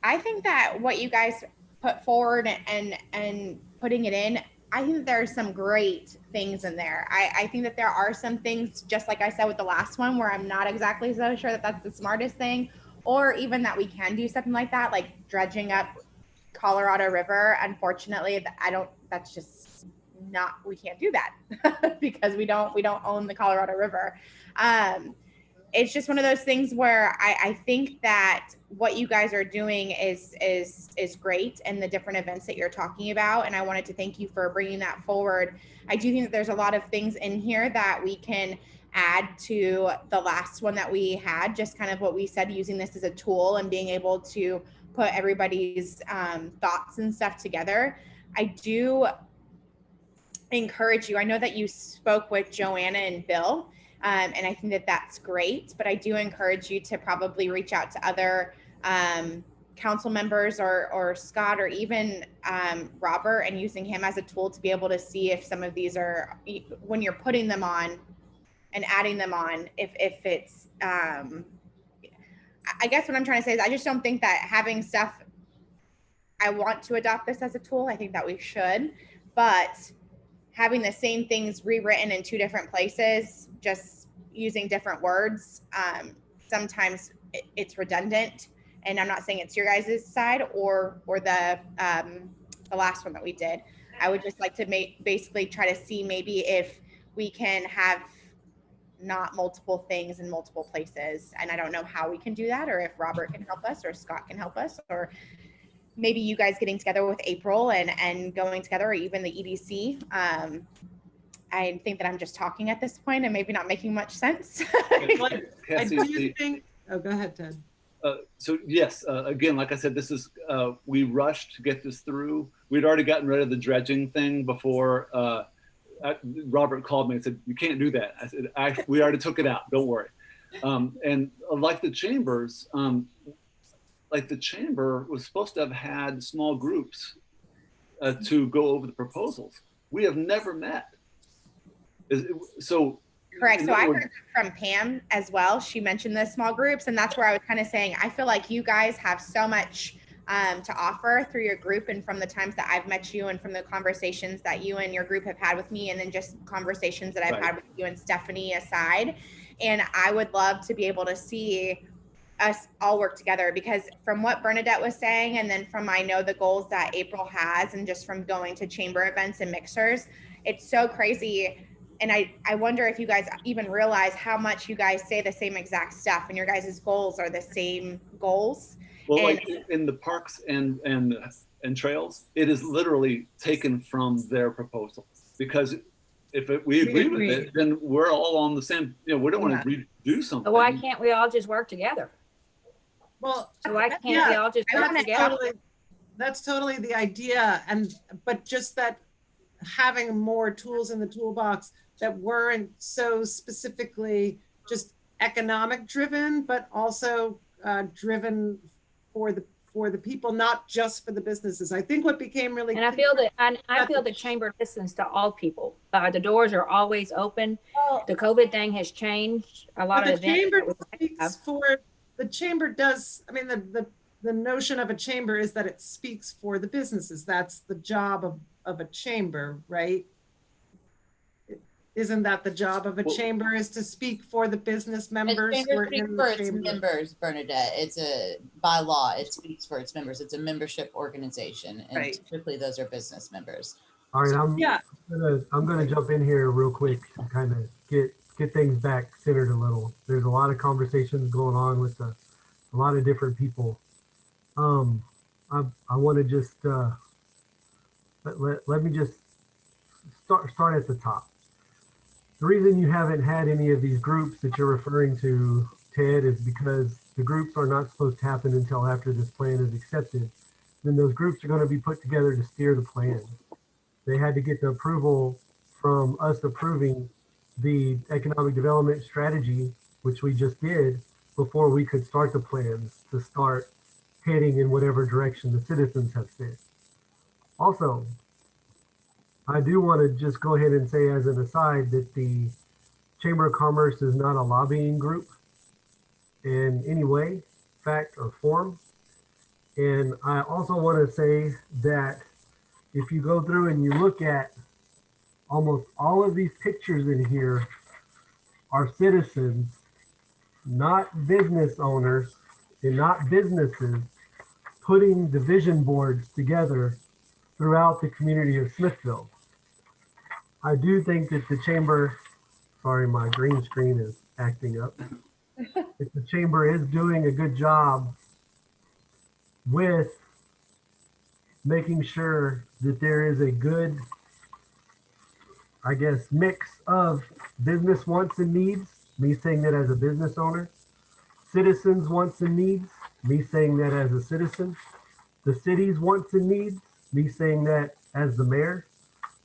Speaker 4: I think that what you guys put forward and putting it in, I think that there are some great things in there. I think that there are some things, just like I said with the last one, where I'm not exactly so sure that that's the smartest thing, or even that we can do something like that, like dredging up Colorado River. Unfortunately, that's just not, we can't do that because we don't own the Colorado River. It's just one of those things where I think that what you guys are doing is great, and the different events that you're talking about. And I wanted to thank you for bringing that forward. I do think that there's a lot of things in here that we can add to the last one that we had, just kind of what we said, using this as a tool and being able to put everybody's thoughts and stuff together. I do encourage you. I know that you spoke with Joanna and Bill, and I think that that's great, but I do encourage you to probably reach out to other council members or Scott, or even Robert, and using him as a tool to be able to see if some of these are, when you're putting them on and adding them on, if it's, I guess what I'm trying to say is I just don't think that having stuff, I want to adopt this as a tool. I think that we should, but having the same things rewritten in two different places, just using different words, sometimes it's redundant. And I'm not saying it's your guys' side or the last one that we did. I would just like to basically try to see maybe if we can have not multiple things in multiple places. And I don't know how we can do that, or if Robert can help us or Scott can help us, or maybe you guys getting together with April and going together, or even the EDC. I think that I'm just talking at this point and maybe not making much sense.
Speaker 16: I do think, oh, go ahead, Ted.
Speaker 15: So yes, again, like I said, this is, we rushed to get this through. We'd already gotten rid of the dredging thing before Robert called me and said, you can't do that. I said, we already took it out, don't worry. And like the chambers, like the chamber was supposed to have had small groups to go over the proposals. We have never met. So
Speaker 4: correct. So I heard from Pam as well. She mentioned the small groups, and that's where I was kind of saying, I feel like you guys have so much to offer through your group, and from the times that I've met you and from the conversations that you and your group have had with me, and then just conversations that I've had with you and Stephanie aside. And I would love to be able to see us all work together, because from what Bernadette was saying, and then from, I know the goals that April has, and just from going to chamber events and mixers, it's so crazy. And I wonder if you guys even realize how much you guys say the same exact stuff, and your guys' goals are the same goals.
Speaker 15: Well,
Speaker 4: and,
Speaker 15: like in the parks and trails, it is literally taken from their proposal, because if we agree with it, then we're all on the same, we don't want to redo something.
Speaker 6: Why can't we all just work together?
Speaker 16: Well,
Speaker 6: so why can't we all just work together?
Speaker 16: That's totally the idea. But just that having more tools in the toolbox that weren't so specifically just economic driven, but also driven for the people, not just for the businesses. I think what became really,
Speaker 6: and I feel the chamber listens to all people. The doors are always open. The COVID thing has changed a lot of
Speaker 16: the chamber speaks for the chamber does. I mean, the notion of a chamber is that it speaks for the businesses. That's the job of a chamber, right? Isn't that the job of a chamber, is to speak for the business members who are in the chamber?
Speaker 17: Members, Bernadette. It's by law, it speaks for its members. It's a membership organization, and typically those are business members.
Speaker 3: All right, I'm gonna jump in here real quick and kind of get things back centered a little. There's a lot of conversations going on with a lot of different people. I want to just let me just start at the top. The reason you haven't had any of these groups that you're referring to, Ted, is because the groups are not supposed to happen until after this plan is accepted. Then those groups are going to be put together to steer the plan. They had to get the approval from us approving the economic development strategy, which we just did, before we could start the plans to start heading in whatever direction the citizens have said. Also, I do want to just go ahead and say as an aside that the Chamber of Commerce is not a lobbying group in any way, fact, or form. And I also want to say that if you go through and you look at almost all of these pictures in here are citizens, not business owners and not businesses, putting the vision boards together throughout the community of Smithville. I do think that the chamber, sorry, my green screen is acting up. That the chamber is doing a good job with making sure that there is a good, I guess, mix of business wants and needs, me saying that as a business owner, citizens wants and needs, me saying that as a citizen, the city's wants and needs, me saying that as the mayor,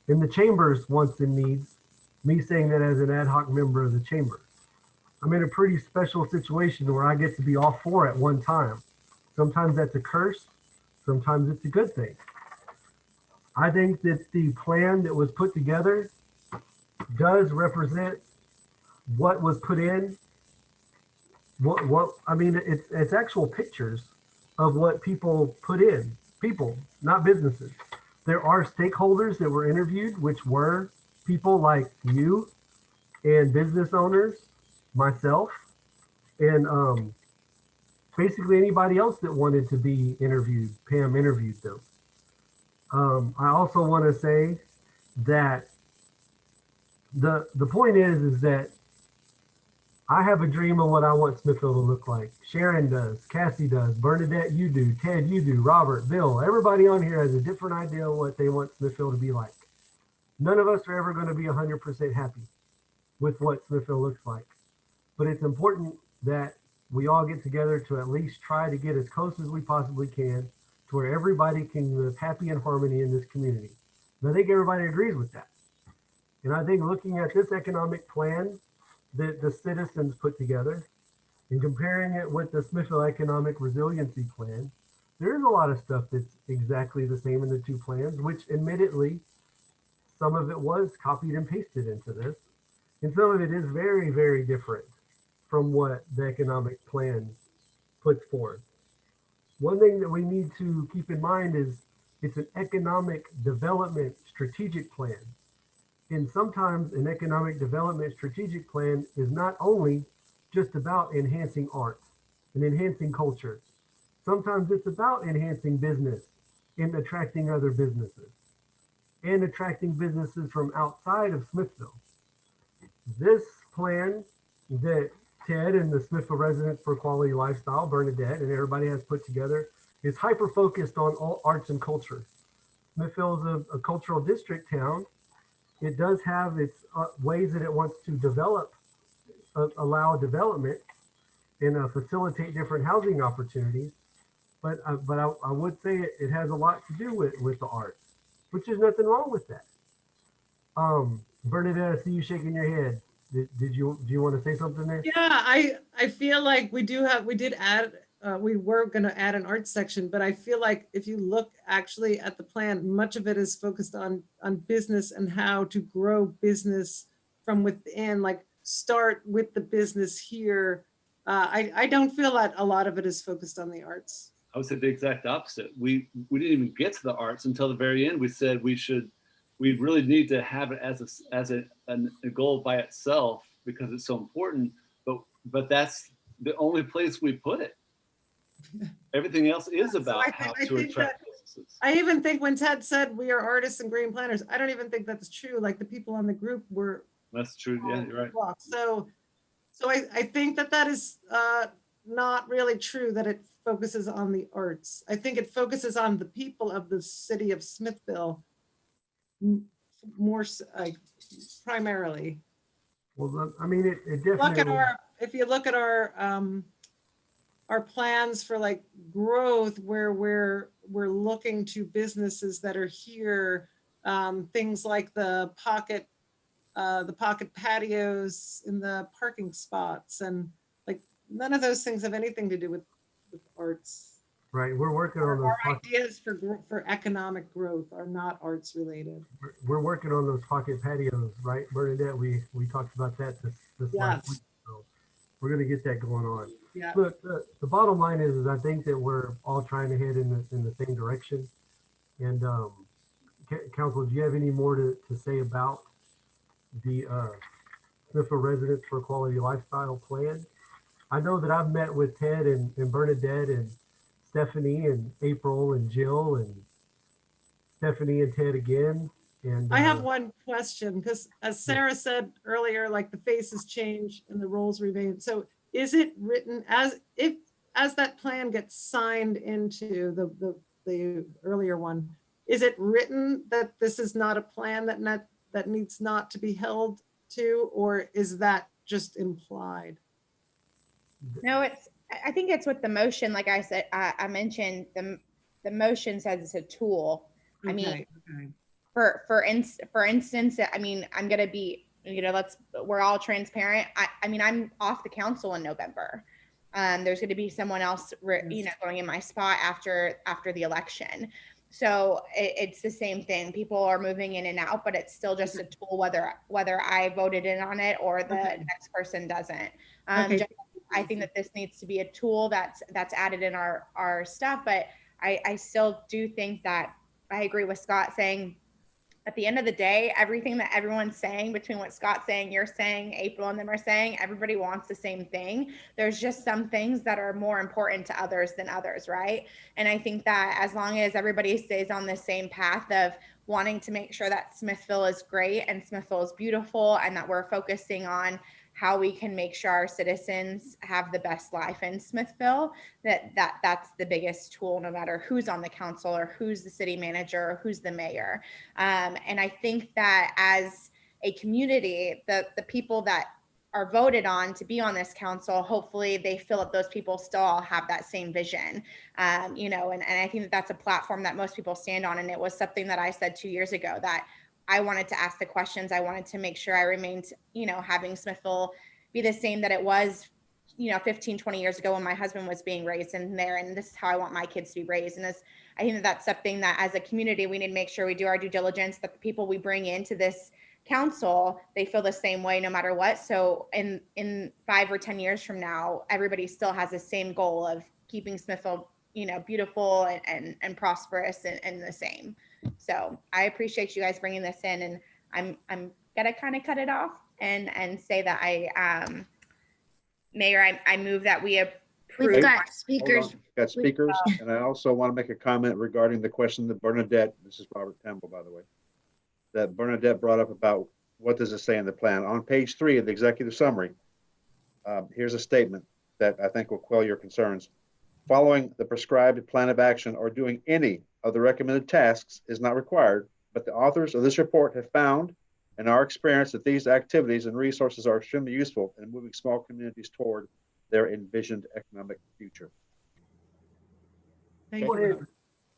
Speaker 3: and the chamber's wants and needs, me saying that as an ad hoc member of the chamber. I'm in a pretty special situation where I get to be all four at one time. Sometimes that's a curse, sometimes it's a good thing. I think that the plan that was put together does represent what was put in. What I mean, it's actual pictures of what people put in. People, not businesses. There are stakeholders that were interviewed, which were people like you and business owners, myself, and basically anybody else that wanted to be interviewed. Pam interviewed them. I also want to say that the point is that I have a dream of what I want Smithville to look like. Sharon does, Cassie does, Bernadette, you do, Ted, you do, Robert, Bill, everybody on here has a different idea of what they want Smithville to be like. None of us are ever going to be 100% happy with what Smithville looks like. But it's important that we all get together to at least try to get as close as we possibly can to where everybody can live happy and harmony in this community. And I think everybody agrees with that. And I think looking at this economic plan that the citizens put together and comparing it with the Smithville Economic Resiliency Plan, there is a lot of stuff that's exactly the same in the two plans, which admittedly, some of it was copied and pasted into this. And some of it is very, very different from what the economic plan puts forth. One thing that we need to keep in mind is it's an economic development strategic plan. And sometimes an economic development strategic plan is not only just about enhancing art and enhancing culture. Sometimes it's about enhancing business and attracting other businesses and attracting businesses from outside of Smithville. This plan that Ted and the Smithville Residents for Quality Lifestyle, Bernadette, and everybody has put together is hyper-focused on all arts and culture. Smithville is a cultural district town. It does have its ways that it wants to develop, allow development and facilitate different housing opportunities. But I would say it has a lot to do with the arts, which is nothing wrong with that. Bernadette, I see you shaking your head. Do you want to say something there?
Speaker 16: Yeah, I feel like we did add, we were going to add an arts section, but I feel like if you look actually at the plan, much of it is focused on business and how to grow business from within, like start with the business here. I don't feel that a lot of it is focused on the arts.
Speaker 15: I would say the exact opposite. We didn't even get to the arts until the very end. We said we really need to have it as a goal by itself because it's so important. But that's the only place we put it. Everything else is about how to attract businesses.
Speaker 16: I even think when Ted said we are artists and green planners, I don't even think that's true. Like the people on the group were.
Speaker 15: That's true. Yeah, you're right.
Speaker 16: So I think that is not really true that it focuses on the arts. I think it focuses on the people of the city of Smithville more primarily.
Speaker 3: Well, I mean, it definitely.
Speaker 16: If you look at our plans for like growth, where we're looking to businesses that are here, things like the pocket patios in the parking spots, and like none of those things have anything to do with arts.
Speaker 3: Right, we're working on those.
Speaker 16: Our ideas for economic growth are not arts related.
Speaker 3: We're working on those pocket patios, right, Bernadette? We talked about that this last
Speaker 16: Yes.
Speaker 3: week. So we're gonna get that going on.
Speaker 16: Yeah.
Speaker 3: Look, the bottom line is I think that we're all trying to head in the same direction. And Council, do you have any more to say about the Smithville Residents for Quality Lifestyle Plan? I know that I've met with Ted and Bernadette and Stephanie and April and Jill and Stephanie and Ted again. And
Speaker 16: I have one question, because as Sarah said earlier, like the faces change and the roles remain. So is it written as that plan gets signed into the earlier one, is it written that this is not a plan that needs not to be held to, or is that just implied?
Speaker 4: No, I think it's with the motion. Like I said, I mentioned the motion says it's a tool. I mean,
Speaker 16: Okay.
Speaker 4: for instance, I mean, I'm going to be, we're all transparent. I mean, I'm off the council in November. There's going to be someone else, going in my spot after the election. So it's the same thing. People are moving in and out, but it's still just a tool, whether I voted in on it or the next person doesn't. I think that this needs to be a tool that's added in our stuff, but I still do think that I agree with Scott saying at the end of the day, everything that everyone's saying, between what Scott's saying, you're saying, April and them are saying, everybody wants the same thing. There's just some things that are more important to others than others, right? And I think that as long as everybody stays on the same path of wanting to make sure that Smithville is great and Smithville is beautiful, and that we're focusing on how we can make sure our citizens have the best life in Smithville, that's the biggest tool, no matter who's on the council or who's the city manager or who's the mayor. And I think that as a community, the people that are voted on to be on this council, hopefully they feel that those people still all have that same vision, and I think that that's a platform that most people stand on. And it was something that I said 2 years ago, that I wanted to ask the questions. I wanted to make sure I remained, having Smithville be the same that it was, 15, 20 years ago when my husband was being raised in there. And this is how I want my kids to be raised. And I think that that's something that as a community, we need to make sure we do our due diligence, that the people we bring into this council, they feel the same way no matter what. So in 5 or 10 years from now, everybody still has the same goal of keeping Smithville, beautiful and prosperous and the same. So I appreciate you guys bringing this in, and I'm gonna kind of cut it off and say that Mayor, I move that we approve.
Speaker 9: We've got speakers.
Speaker 2: Got speakers, and I also want to make a comment regarding the question that Bernadette, this is Robert Campbell, by the way, that Bernadette brought up about what does it say in the plan. On page 3 of the executive summary, here's a statement that I think will quell your concerns. Following the prescribed plan of action or doing any of the recommended tasks is not required, but the authors of this report have found in our experience that these activities and resources are extremely useful in moving small communities toward their envisioned economic future.
Speaker 16: Thank
Speaker 3: Well,
Speaker 16: you.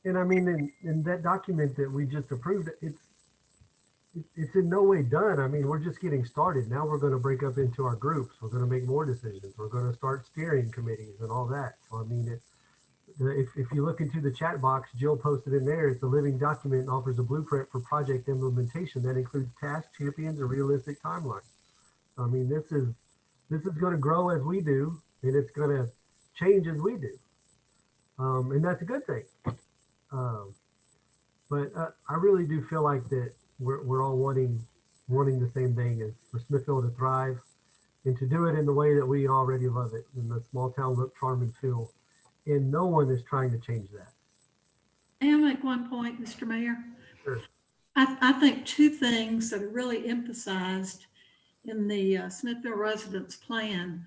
Speaker 3: and I mean, in that document that we just approved, it's in no way done. I mean, we're just getting started. Now we're going to break up into our groups. We're going to make more decisions. We're going to start steering committees and all that. So, I mean, if you look into the chat box, Jill posted in there, it's a living document and offers a blueprint for project implementation that includes tasks, champions, and realistic timelines. So, I mean, this is going to grow as we do, and it's going to change as we do. And that's a good thing. But I really do feel like that we're all wanting the same thing, is for Smithville to thrive and to do it in the way that we already love it, in the small town look, charm, and feel. And no one is trying to change that.
Speaker 12: May I make one point, Mr. Mayor?
Speaker 3: Sure.
Speaker 12: I think two things that are really emphasized in the Smithville Residents Plan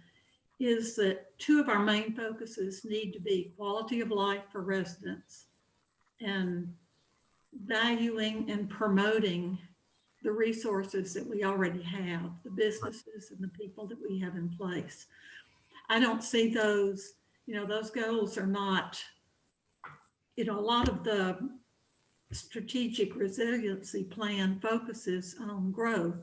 Speaker 12: is that two of our main focuses need to be quality of life for residents and valuing and promoting the resources that we already have, the businesses and the people that we have in place. I don't see those, those goals are not, a lot of the strategic resiliency plan focuses on growth,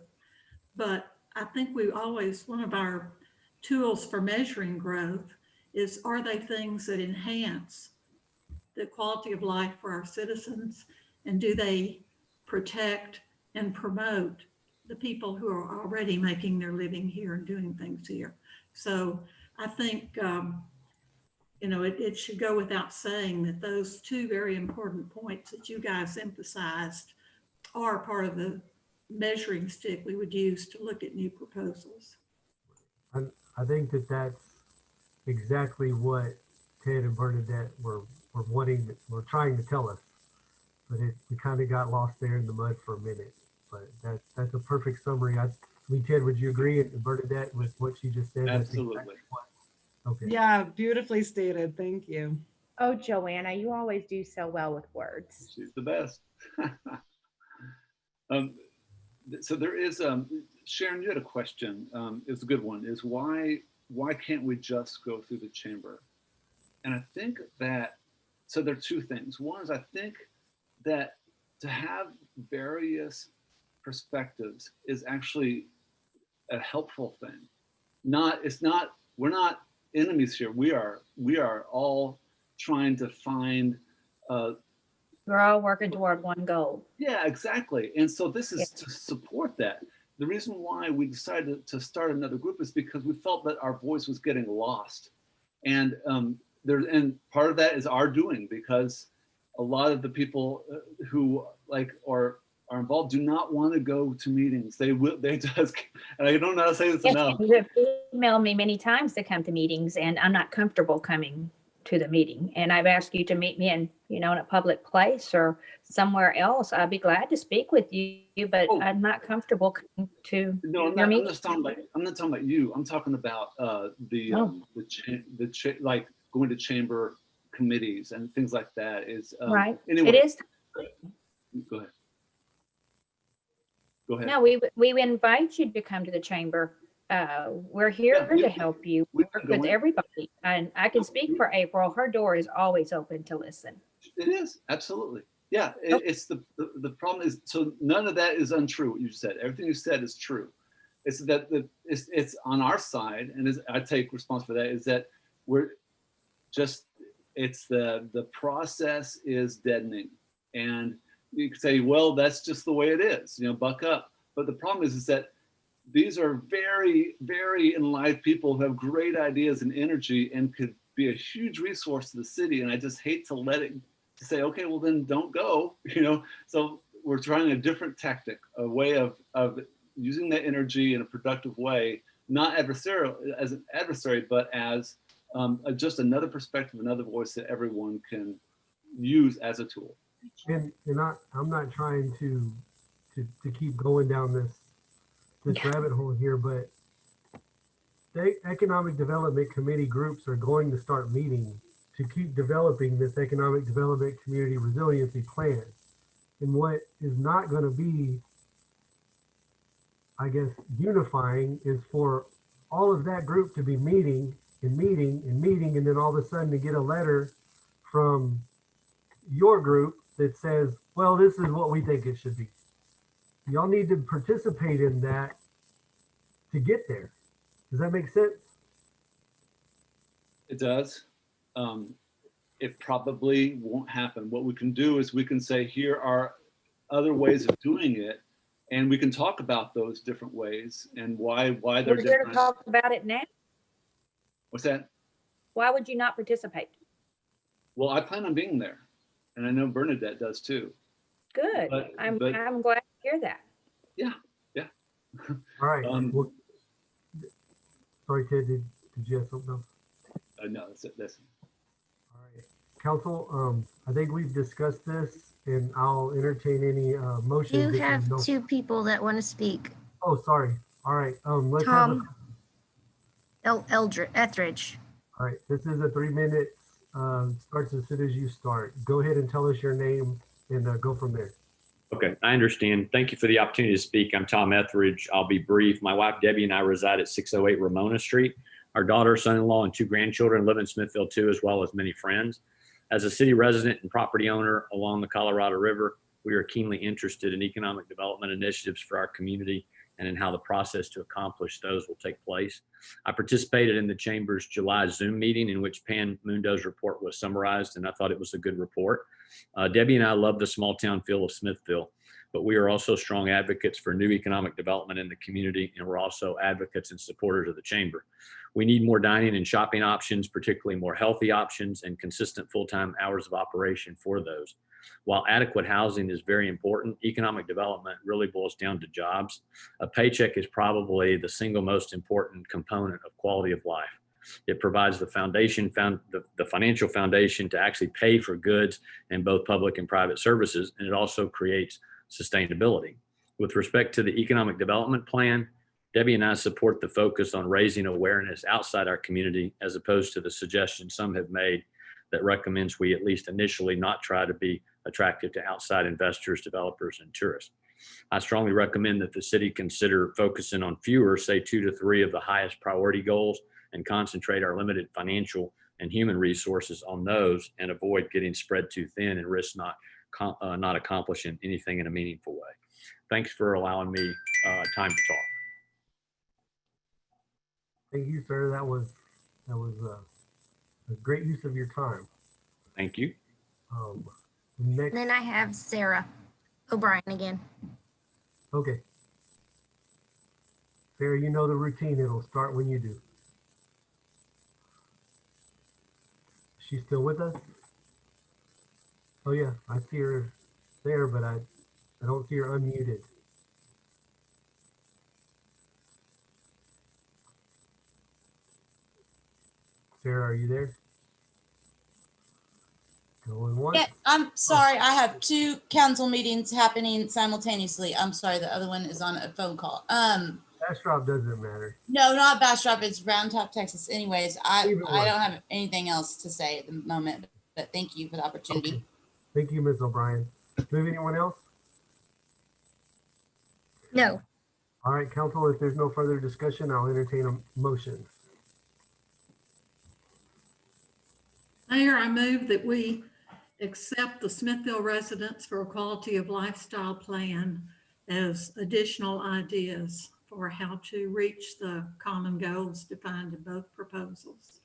Speaker 12: but I think one of our tools for measuring growth is, are they things that enhance the quality of life for our citizens? And do they protect and promote the people who are already making their living here and doing things here? So I think, you know, it should go without saying that those two very important points that you guys emphasized are part of the measuring stick we would use to look at new proposals.
Speaker 3: I think that that's exactly what Ted and Bernadette were trying to tell us, but we kind of got lost there in the mud for a minute. But that's a perfect summary. Ted, would you agree, and Bernadette, with what she just said?
Speaker 15: Absolutely.
Speaker 3: That's exactly what, okay.
Speaker 16: Yeah, beautifully stated. Thank you.
Speaker 4: Oh, Joanna, you always do so well with words.
Speaker 15: She's the best. So there is, Sharon, you had a question. It's a good one. Is why can't we just go through the chamber? And I think that, so there are two things. One is I think that to have various perspectives is actually a helpful thing. We're not enemies here. We are all trying to find
Speaker 6: We're all working toward one goal.
Speaker 15: Yeah, exactly. And so this is to support that. The reason why we decided to start another group is because we felt that our voice was getting lost. And and part of that is our doing, because a lot of the people who are involved do not want to go to meetings. They just, and I don't know how to say this enough.
Speaker 6: You have emailed me many times to come to meetings, and I'm not comfortable coming to the meeting. And I've asked you to meet me in, in a public place or somewhere else. I'd be glad to speak with you, but I'm not comfortable coming to
Speaker 15: No,
Speaker 6: your meeting.
Speaker 15: I'm not talking about you. I'm talking about like going to chamber committees and things like that. Is
Speaker 6: right.
Speaker 15: Anyway,
Speaker 6: it is.
Speaker 15: Go ahead. Go ahead.
Speaker 6: No, we invite you to come to the chamber. We're here to help you work with everybody. And I can speak for April. Her door is always open to listen.
Speaker 15: It is, absolutely. Yeah, it's the problem is, so none of that is untrue, what you said. Everything you said is true. It's that it's on our side, and I take responsibility for that, is that it's the process is deadening. And you can say, well, that's just the way it is, buck up. But the problem is that these are very, very enlivened people who have great ideas and energy and could be a huge resource to the city. And I just hate to let it to say, okay, well then don't go, So we're trying a different tactic, a way of using that energy in a productive way, not adversarial as an adversary, but as just another perspective, another voice that everyone can use as a tool.
Speaker 3: And I'm not trying to keep going down this rabbit hole here, but the Economic Development Committee groups are going to start meeting to keep developing this Economic Development Community Resiliency Plan. And what is not going to be, I guess, unifying is for all of that group to be meeting, and then all of a sudden to get a letter from your group that says, well, this is what we think it should be. Y'all need to participate in that to get there. Does that make sense?
Speaker 15: It does. It probably won't happen. What we can do is we can say, here are other ways of doing it, and we can talk about those different ways and why they're
Speaker 6: We're here
Speaker 15: different.
Speaker 6: to talk about it now.
Speaker 15: What's that?
Speaker 6: Why would you not participate?
Speaker 15: Well, I plan on being there, and I know Bernadette does too.
Speaker 6: Good.
Speaker 15: But
Speaker 6: I'm glad to hear that.
Speaker 15: Yeah.
Speaker 3: All right. Well, sorry, Ted, did you have something else?
Speaker 15: No, that's it. That's it.
Speaker 3: All right. Council, I think we've discussed this, and I'll entertain any motions.
Speaker 9: You have two people that want to speak.
Speaker 3: Oh, sorry. All right. Let's
Speaker 9: Tom Etheridge.
Speaker 3: All right. This is a 3-minute. Starts as soon as you start. Go ahead and tell us your name and go from there.
Speaker 18: Okay, I understand. Thank you for the opportunity to speak. I'm Tom Etheridge. I'll be brief. My wife, Debbie, and I reside at 608 Ramona Street. Our daughter, son-in-law, and 2 grandchildren live in Smithfield too, as well as many friends. As a city resident and property owner along the Colorado River, we are keenly interested in economic development initiatives for our community and in how the process to accomplish those will take place. I participated in the Chamber's July Zoom meeting in which Pam Mundo's report was summarized, and I thought it was a good report. Debbie and I love the small town feel of Smithville, but we are also strong advocates for new economic development in the community, and we're also advocates and supporters of the Chamber. We need more dining and shopping options, particularly more healthy options and consistent full-time hours of operation for those. While adequate housing is very important, economic development really boils down to jobs. A paycheck is probably the single most important component of quality of life. It provides the foundation, the financial foundation to actually pay for goods in both public and private services, and it also creates sustainability. With respect to the economic development plan, Debbie and I support the focus on raising awareness outside our community, as opposed to the suggestion some have made that recommends we at least initially not try to be attractive to outside investors, developers, and tourists. I strongly recommend that the city consider focusing on fewer, say 2 to 3 of the highest priority goals, and concentrate our limited financial and human resources on those, and avoid getting spread too thin and risk not accomplishing anything in a meaningful way. Thanks for allowing me time to talk.
Speaker 3: Thank you, sir. That was a great use of your time.
Speaker 18: Thank you.
Speaker 3: Next,
Speaker 9: Then I have Sarah O'Brien again.
Speaker 3: okay. Sarah, you know the routine. It'll start when you do. She's still with us? Oh yeah, I see her there, but I don't see her unmuted. Sarah, are you there? Going once.
Speaker 10: Yeah, I'm sorry. I have 2 council meetings happening simultaneously. I'm sorry. The other one is on a phone call.
Speaker 3: Bastrop doesn't matter.
Speaker 10: No, not Bastrop. It's Round Top, Texas. Anyways, I
Speaker 3: Either way.
Speaker 10: don't have anything else to say at the moment, but thank you for the opportunity.
Speaker 3: Okay. Thank you, Ms. O'Brien. Do we have anyone else?
Speaker 9: No.
Speaker 3: All right, council, if there's no further discussion, I'll entertain a motion.
Speaker 12: Mayor, I move that we accept the Smithville Residents for a Quality of Lifestyle Plan as additional ideas for how to reach the common goals defined in both proposals.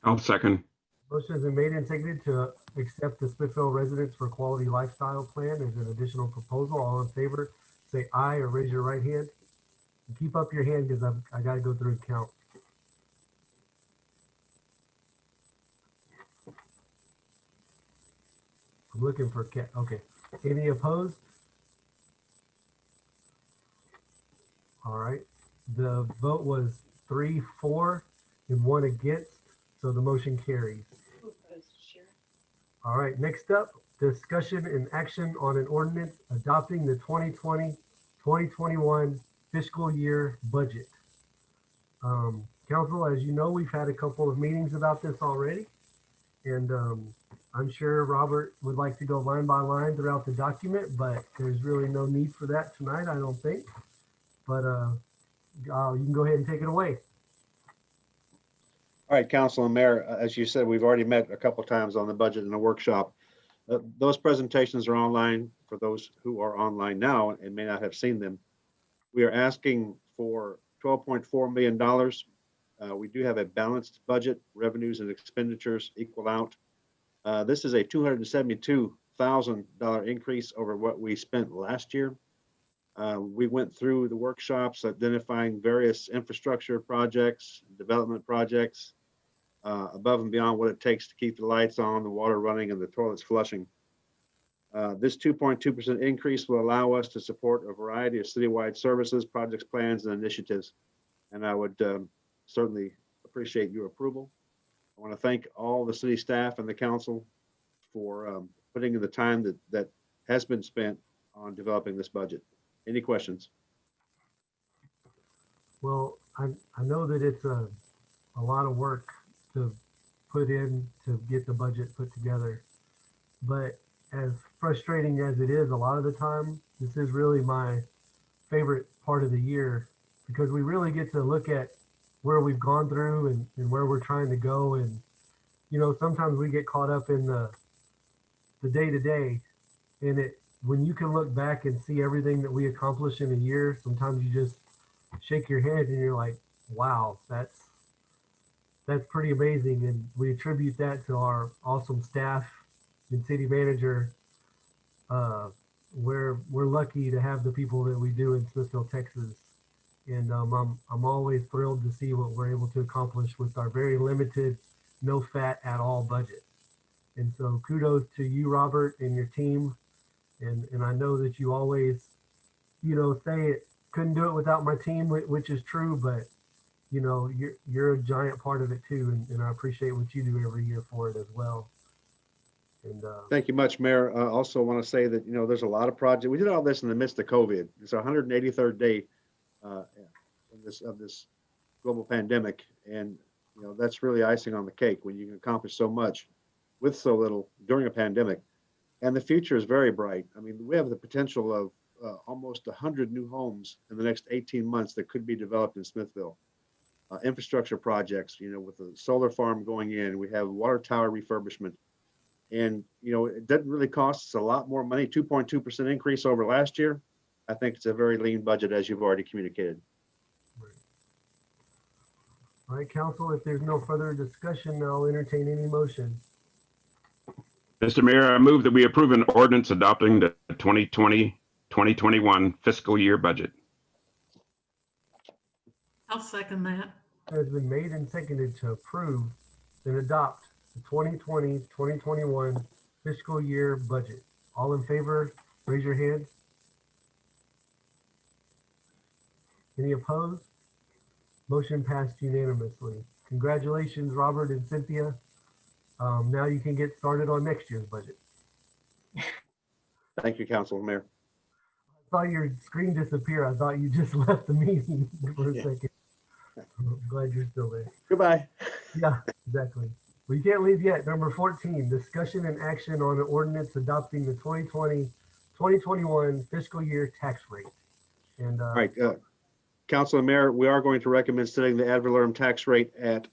Speaker 5: I'll second.
Speaker 3: Motion has been made and seconded to accept the Smithville Residents for Quality Lifestyle Plan as an additional proposal. All in favor, say aye or raise your right hand. And keep up your hand because I got to go through and count. I'm looking for cat. Okay. Any opposed? All right. The vote was 3-4 and 1 against, so the motion carries. All right. Next up, discussion and action on an ordinance adopting the 2020-2021 fiscal year budget. Council, as you know, we've had a couple of meetings about this already, and I'm sure Robert would like to go line by line throughout the document, but there's really no need for that tonight, I don't think. But you can go ahead and take it away.
Speaker 2: All right, Council and Mayor, as you said, we've already met a couple times on the budget in a workshop. Those presentations are online for those who are online now and may not have seen them. We are asking for $12.4 million. We do have a balanced budget. Revenues and expenditures equal out. This is a $272,000 increase over what we spent last year. We went through the workshops identifying various infrastructure projects, development projects, above and beyond what it takes to keep the lights on, the water running, and the toilets flushing. This 2.2% increase will allow us to support a variety of citywide services, projects, plans, and initiatives. And I would certainly appreciate your approval. I want to thank all the city staff and the council for putting in the time that has been spent on developing this budget. Any questions?
Speaker 3: Well, I know that it's a lot of work to put in to get the budget put together, but as frustrating as it is a lot of the time, this is really my favorite part of the year because we really get to look at where we've gone through and where we're trying to go. And, you know, sometimes we get caught up in the day-to-day, and when you can look back and see everything that we accomplished in a year, sometimes you just shake your head and you're like, wow, that's pretty amazing. And we attribute that to our awesome staff and city manager. We're lucky to have the people that we do in Smithville, Texas. And I'm always thrilled to see what we're able to accomplish with our very limited, no fat at all budget. And so kudos to you, Robert, and your team. And I know that you always, say it, couldn't do it without my team, which is true, but you're a giant part of it too. And I appreciate what you do every year for it as well. And
Speaker 2: Thank you much, Mayor. I also want to say that, there's a lot of projects. We did all this in the midst of COVID. It's our 183rd day of this global pandemic. And, that's really icing on the cake when you can accomplish so much with so little during a pandemic. And the future is very bright. I mean, we have the potential of almost 100 new homes in the next 18 months that could be developed in Smithville. Infrastructure projects, with the solar farm going in, we have water tower refurbishment. And, it doesn't really cost us a lot more money, 2.2% increase over last year. I think it's a very lean budget, as you've already communicated.
Speaker 3: All right, council, if there's no further discussion, I'll entertain any motion.
Speaker 5: Mr. Mayor, I move that we approve an ordinance adopting the 2020-2021 fiscal year budget.
Speaker 12: I'll second that.
Speaker 3: It has been made and seconded to approve and adopt the 2020-2021 fiscal year budget. All in favor, raise your hand. Any opposed? Motion passed unanimously. Congratulations, Robert and Cynthia. Now you can get started on next year's budget.
Speaker 2: Thank you, Council Mayor.
Speaker 3: I saw your screen disappear. I thought you just left the meeting for a second. I'm glad you're still there.
Speaker 2: Goodbye.
Speaker 3: Yeah, exactly. We can't leave yet. Number 14, discussion and action on an ordinance adopting the 2020-2021 fiscal year tax rate. And
Speaker 2: all right, Council and Mayor, we are going to recommend setting the ad valorem tax rate at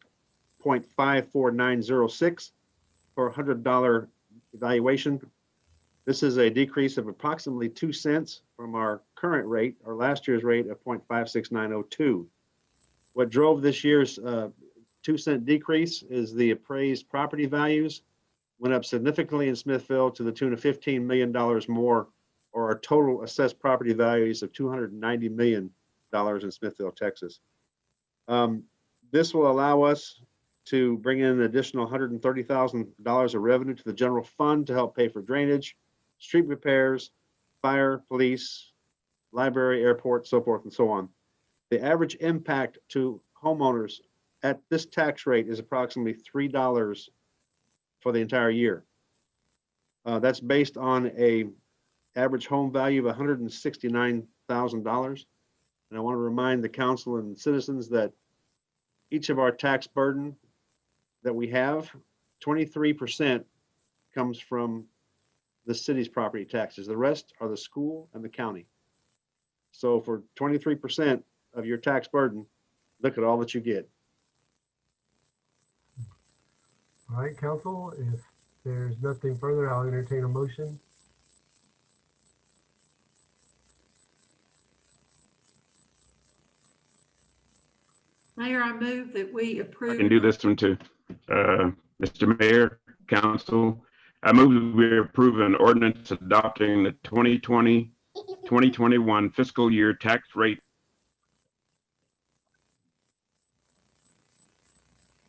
Speaker 2: 0.54906 for a $100 evaluation. This is a decrease of approximately 2 cents from our current rate, or last year's rate of 0.56902. What drove this year's 2 cent decrease is the appraised property values went up significantly in Smithville to the tune of $15 million more, or our total assessed property values of $290 million in Smithville, Texas. This will allow us to bring in an additional $130,000 of revenue to the general fund to help pay for drainage, street repairs, fire, police, library, airport, so forth and so on. The average impact to homeowners at this tax rate is approximately $3 for the entire year. That's based on a average home value of $169,000. And I want to remind the council and citizens that each of our tax burden that we have, 23% comes from the city's property taxes. The rest are the school and the county. So for 23% of your tax burden, look at all that you get.
Speaker 3: all right, council, if there's nothing further, I'll entertain a motion.
Speaker 12: Mayor, I move that we approve.
Speaker 5: I can do this one too. Mr. Mayor, Council, I move that we approve an ordinance adopting the 2020-2021 fiscal year tax rate.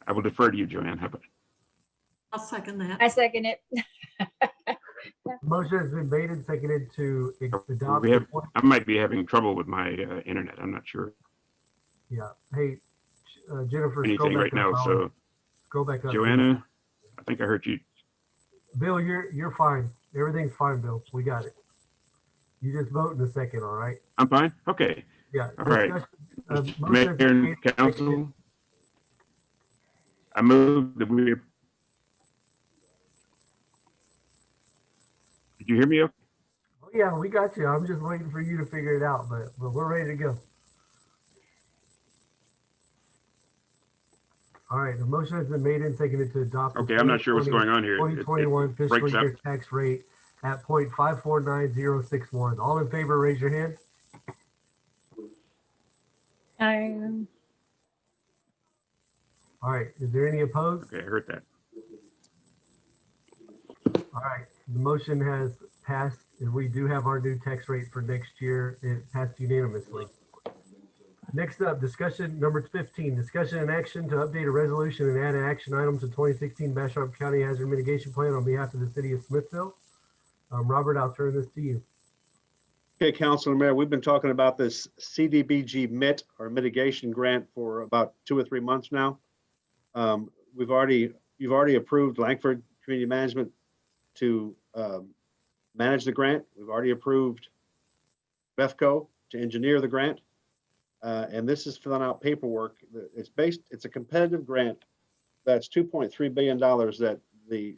Speaker 5: I will defer to you, Joanne. How about it?
Speaker 12: I'll second that.
Speaker 6: I second it.
Speaker 3: Motion has been made and seconded to adopt.
Speaker 5: I might be having trouble with my internet. I'm not sure
Speaker 3: Yeah. Hey, Jennifer.
Speaker 5: anything right now. So,
Speaker 3: go back up.
Speaker 5: Joanna, I think I heard you.
Speaker 3: Bill, you're fine. Everything's fine, Bill. We got it. You just vote in a second, all right?
Speaker 5: I'm fine. Okay.
Speaker 3: Yeah.
Speaker 5: All right. Mayor
Speaker 3: motion has been made
Speaker 5: and Council, I move that we. Did you hear me? Okay?
Speaker 3: Oh yeah, we got you. I'm just waiting for you to figure it out, but we're ready to go. All right, the motion has been made and seconded to adopt.
Speaker 5: Okay, I'm not sure what's going on here.
Speaker 3: 2021 fiscal
Speaker 5: breaks
Speaker 3: year
Speaker 5: up.
Speaker 3: tax rate at 0.549061. All in favor, raise your hand.
Speaker 6: I,
Speaker 3: All right, is there any opposed?
Speaker 5: Okay, I heard that.
Speaker 3: All right, the motion has passed, and we do have our new tax rate for next year. It passed unanimously. Next up, discussion number 15, discussion and action to update a resolution and add an action item to 2016 Bastrop County Hazard Mitigation Plan on behalf of the city of Smithville. Robert, I'll turn this to you.
Speaker 2: Okay, Councilor Mayor, we've been talking about this CDBG MIT or mitigation grant for about 2 or 3 months now. You've already approved Langford Community Management to manage the grant. We've already approved BEFCO to engineer the grant. And this is filling out paperwork. It's a competitive grant that's $2.3 billion that the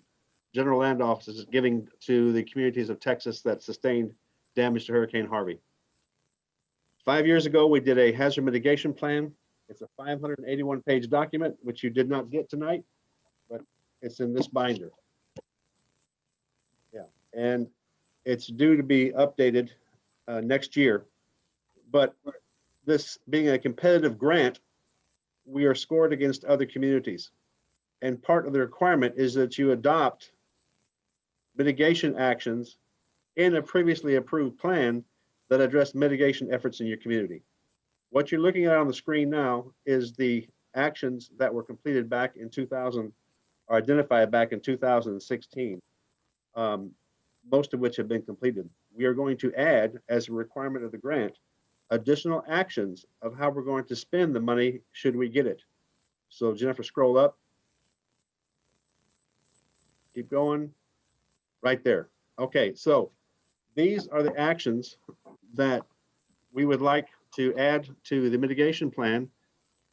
Speaker 2: General Land Office is giving to the communities of Texas that sustained damage to Hurricane Harvey. 5 years ago, we did a hazard mitigation plan. It's a 581-page document, which you did not get tonight, but it's in this binder. Yeah, and it's due to be updated next year. But this being a competitive grant, we are scored against other communities. And part of the requirement is that you adopt mitigation actions in a previously approved plan that address mitigation efforts in your community. What you're looking at on the screen now is the actions that were completed back in 2000, or identified back in 2016, most of which have been completed. We are going to add, as a requirement of the grant, additional actions of how we're going to spend the money should we get it. So Jennifer, scroll up. Keep going. Right there. Okay, so these are the actions that we would like to add to the mitigation plan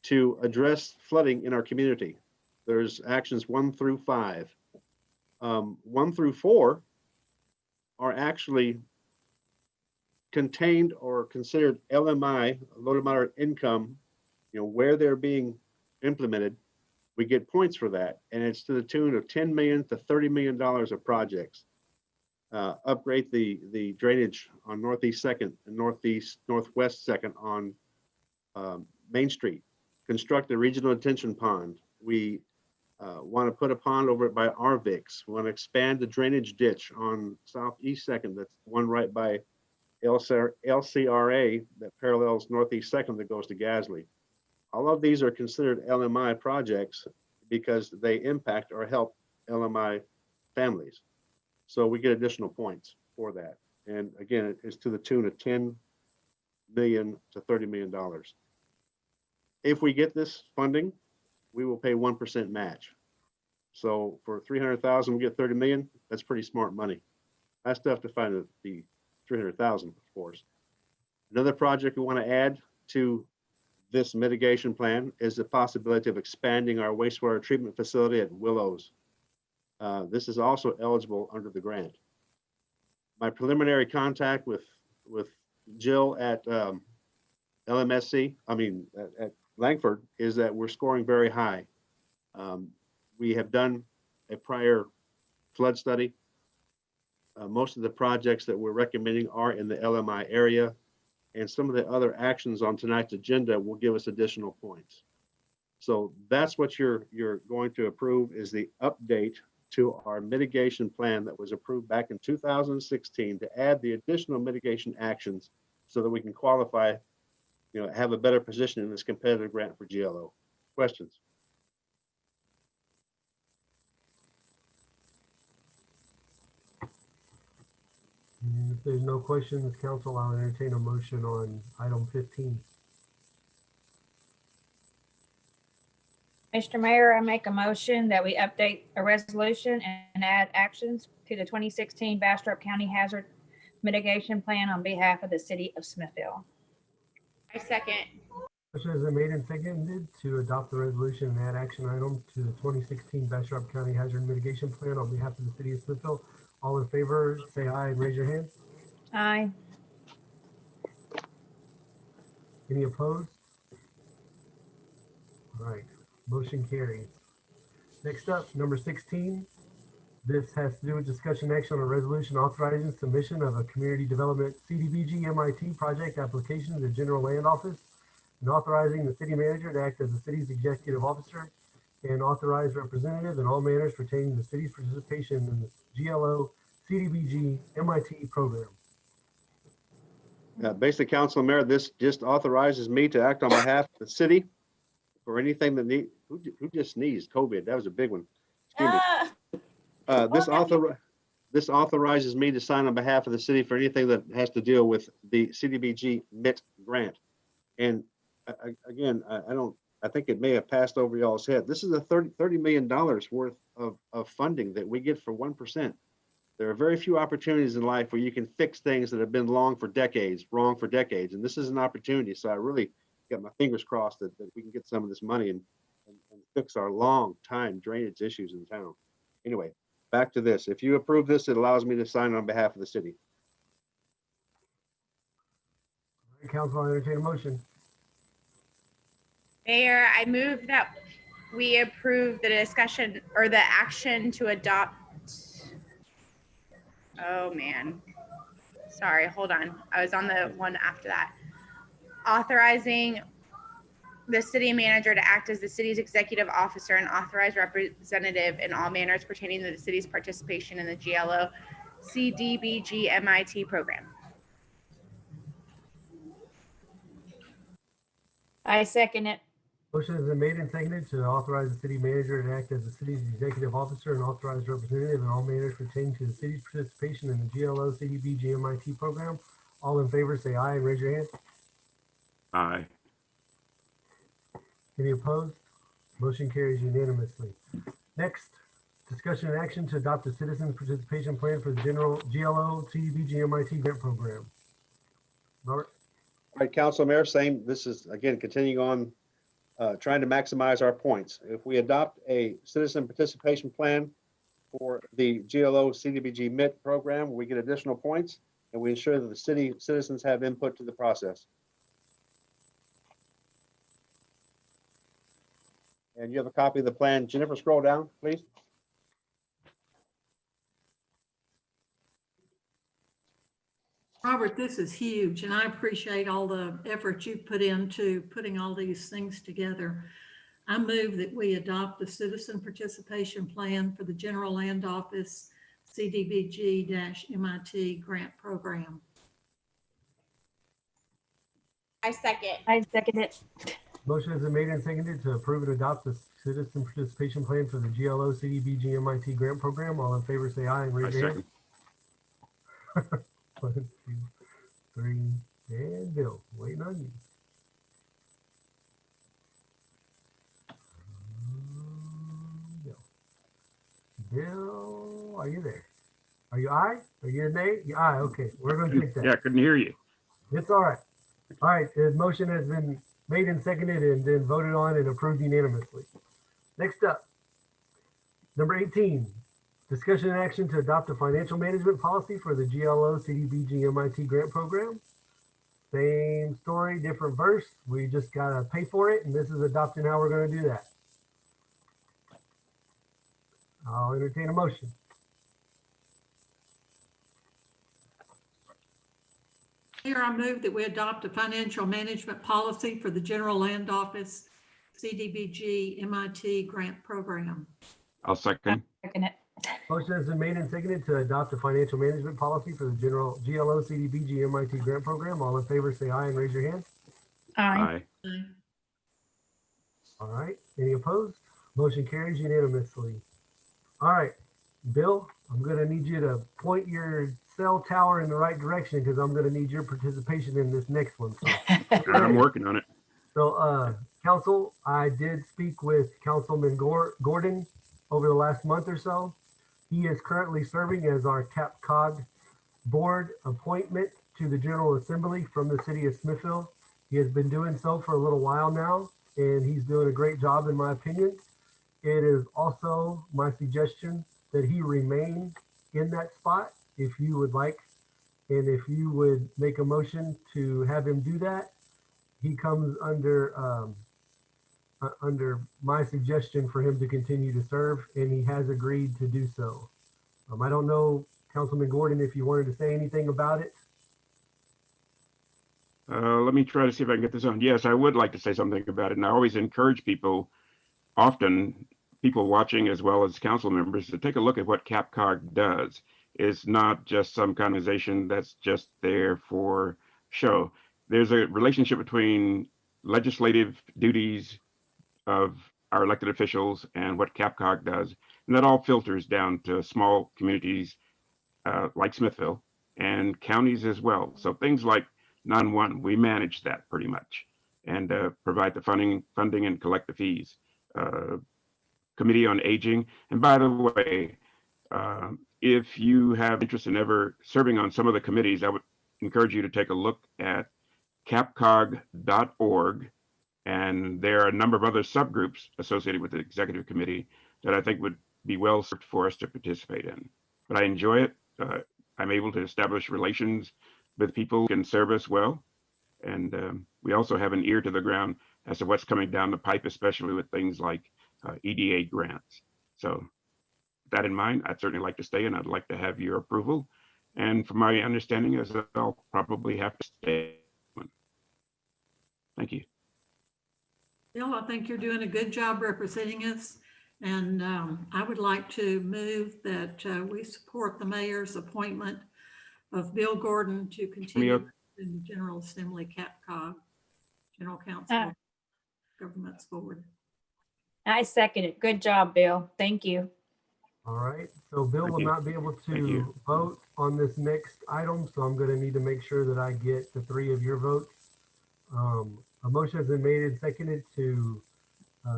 Speaker 2: to address flooding in our community. There's actions 1 through 5. 1 through 4 are actually contained or considered LMI, low to moderate income, where they're being implemented. We get points for that, and it's to the tune of $10 million to $30 million of projects. Upgrade the drainage on Northeast 2nd and Northwest 2nd on Main Street. Construct a regional detention pond. We want to put a pond over by Arvix. We want to expand the drainage ditch on Southeast 2nd. That's one right by LCRA that parallels Northeast 2nd that goes to Gasly. All of these are considered LMI projects because they impact or help LMI families. So we get additional points for that. And again, it is to the tune of $10 million to $30 million. If we get this funding, we will pay 1% match. So for 300,000, we get 30 million. That's pretty smart money. That's tough to find the 300,000, of course. Another project we want to add to this mitigation plan is the possibility of expanding our wastewater treatment facility at Willows. This is also eligible under the grant. My preliminary contact with Jill at LMSC, at Langford, is that we're scoring very high. We have done a prior flood study. Most of the projects that we're recommending are in the LMI area, and some of the other actions on tonight's agenda will give us additional points. So that's what you're going to approve, is the update to our mitigation plan that was approved back in 2016 to add the additional mitigation actions so that we can qualify, have a better position in this competitive grant for GLO. Questions?
Speaker 3: If there's no questions, council, I'll entertain a motion on item 15.
Speaker 6: Mr. Mayor, I make a motion that we update a resolution and add actions to the 2016 Bastrop County Hazard Mitigation Plan on behalf of the city of Smithville.
Speaker 4: I second.
Speaker 3: Motion has been made and seconded to adopt the resolution and add action item to the 2016 Bastrop County Hazard Mitigation Plan on behalf of the city of Smithville. All in favor, say aye and raise your hand.
Speaker 6: Aye.
Speaker 3: Any opposed? All right, motion carries. Next up, number 16. This has to do with discussion action on a resolution authorizing submission of a community development CDBG MIT project application to the General Land Office. and authorizing the city manager to act as the city's executive officer and authorized representative in all manners pertaining to the city's participation in the GLO CDBG MIT program.
Speaker 2: Basically, Council Mayor, this just authorizes me to act on behalf of the city for anything that who just sneezed? COVID, that was a big one. Excuse me. This authorizes me to sign on behalf of the city for anything that has to deal with the CDBG MIT grant. And again, I think it may have passed over y'all's head. This is a $30 million worth of funding that we get for 1%. There are very few opportunities in life where you can fix things that have been wrong for decades. And this is an opportunity. So I really got my fingers crossed that we can get some of this money and fix our long time drainage issues in town. Anyway, back to this. If you approve this, it allows me to sign on behalf of the city.
Speaker 3: Council, I entertain a motion.
Speaker 4: Mayor, I move that we approve the discussion or the action to adopt. Oh man, sorry, hold on. I was on the one after that. Authorizing the city manager to act as the city's executive officer and authorized representative in all manners pertaining to the city's participation in the GLO CDBG MIT program.
Speaker 6: I second it.
Speaker 3: Motion has been made and seconded to authorize the city manager to act as the city's executive officer and authorized representative in all manners pertaining to the city's participation in the GLO CDBG MIT program. All in favor, say aye and raise your hand.
Speaker 5: Aye.
Speaker 3: Any opposed? Motion carries unanimously. Next, discussion and action to adopt a citizen participation plan for the general GLO CDBG MIT grant program. Robert?
Speaker 2: All right, Council Mayor, same. This is again continuing on trying to maximize our points. If we adopt a citizen participation plan for the GLO CDBG MIT program, we get additional points and we ensure that the city citizens have input to the process. And you have a copy of the plan. Jennifer, scroll down, please.
Speaker 12: Robert, this is huge, and I appreciate all the effort you've put into putting all these things together. I move that we adopt the citizen participation plan for the General Land Office CDBG-MIT grant program.
Speaker 4: I second.
Speaker 6: I second it.
Speaker 3: Motion has been made and seconded to approve and adopt the citizen participation plan for the GLO CDBG MIT grant program. All in favor, say aye and raise your hand. 1, 2, 3, and Bill, waiting on you. Bill, are you there? Are you aye? Are you a nay? You aye, okay. We're going to take that.
Speaker 5: Yeah, I couldn't hear you.
Speaker 3: It's all right. All right, the motion has been made and seconded and then voted on and approved unanimously. Next up, number 18. Discussion and action to adopt a financial management policy for the GLO CDBG MIT grant program. Same story, different verse. We just gotta pay for it, and this is adopting how we're gonna do that. I'll entertain a motion.
Speaker 12: Here, I move that we adopt a financial management policy for the General Land Office CDBG MIT grant program.
Speaker 5: I'll second.
Speaker 6: Second it.
Speaker 3: Motion has been made and seconded to adopt a financial management policy for the general GLO CDBG MIT grant program. All in favor, say aye and raise your hand.
Speaker 6: Aye.
Speaker 12: Aye.
Speaker 3: All right. Any opposed? Motion carries unanimously. All right, Bill, I'm going to need you to point your cell tower in the right direction because I'm going to need your participation in this next one. So,
Speaker 5: I'm working on it.
Speaker 3: So, Council, I did speak with Councilman Gordon over the last month or so. He is currently serving as our CapCog board appointment to the General Assembly from the city of Smithville. He has been doing so for a little while now, and he's doing a great job in my opinion. It is also my suggestion that he remain in that spot if you would like, and if you would make a motion to have him do that. He comes under my suggestion for him to continue to serve, and he has agreed to do so. I don't know, Councilman Gordon, if you wanted to say anything about it.
Speaker 5: Let me try to see if I can get this on. Yes, I would like to say something about it. And I always encourage people, often people watching as well as council members, to take a look at what CapCog does. It's not just some organization that's just there for show. There's a relationship between legislative duties of our elected officials and what CapCog does. And that all filters down to small communities like Smithville and counties as well. So things like 911, we manage that pretty much and provide the funding and collect the fees. Committee on Aging. And by the way, if you have interest in ever serving on some of the committees, I would encourage you to take a look at capcog.org. And there are a number of other subgroups associated with the executive committee that I think would be well served for us to participate in. But I enjoy it. I'm able to establish relations with people who can serve us well. And we also have an ear to the ground as to what's coming down the pipe, especially with things like EDA grants. So with that in mind, I'd certainly like to stay and I'd like to have your approval. And from my understanding, as I'll probably have to stay. Thank you.
Speaker 12: Bill, I think you're doing a good job representing us. And I would like to move that we support the mayor's appointment of Bill Gordon to continue in the General Assembly CapCog, General Counsel, Governments Board.
Speaker 6: I second it. Good job, Bill. Thank you.
Speaker 3: All right, so Bill will not be able to vote on this next item, so I'm going to need to make sure that I get the 3 of your votes. A motion has been made and seconded to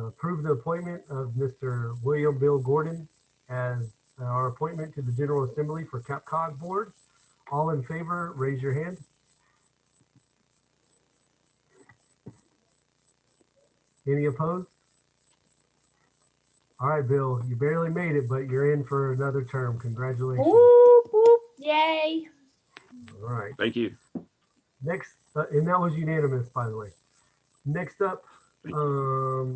Speaker 3: approve the appointment of Mr. William Bill Gordon as our appointment to the General Assembly for CapCog Board. All in favor, raise your hand. Any opposed? All right, Bill, you barely made it, but you're in for another term. Congratulations.
Speaker 6: Whoop, whoop, yay.
Speaker 3: All right.
Speaker 5: Thank you.
Speaker 3: Next, and that was unanimous, by the way. Next up,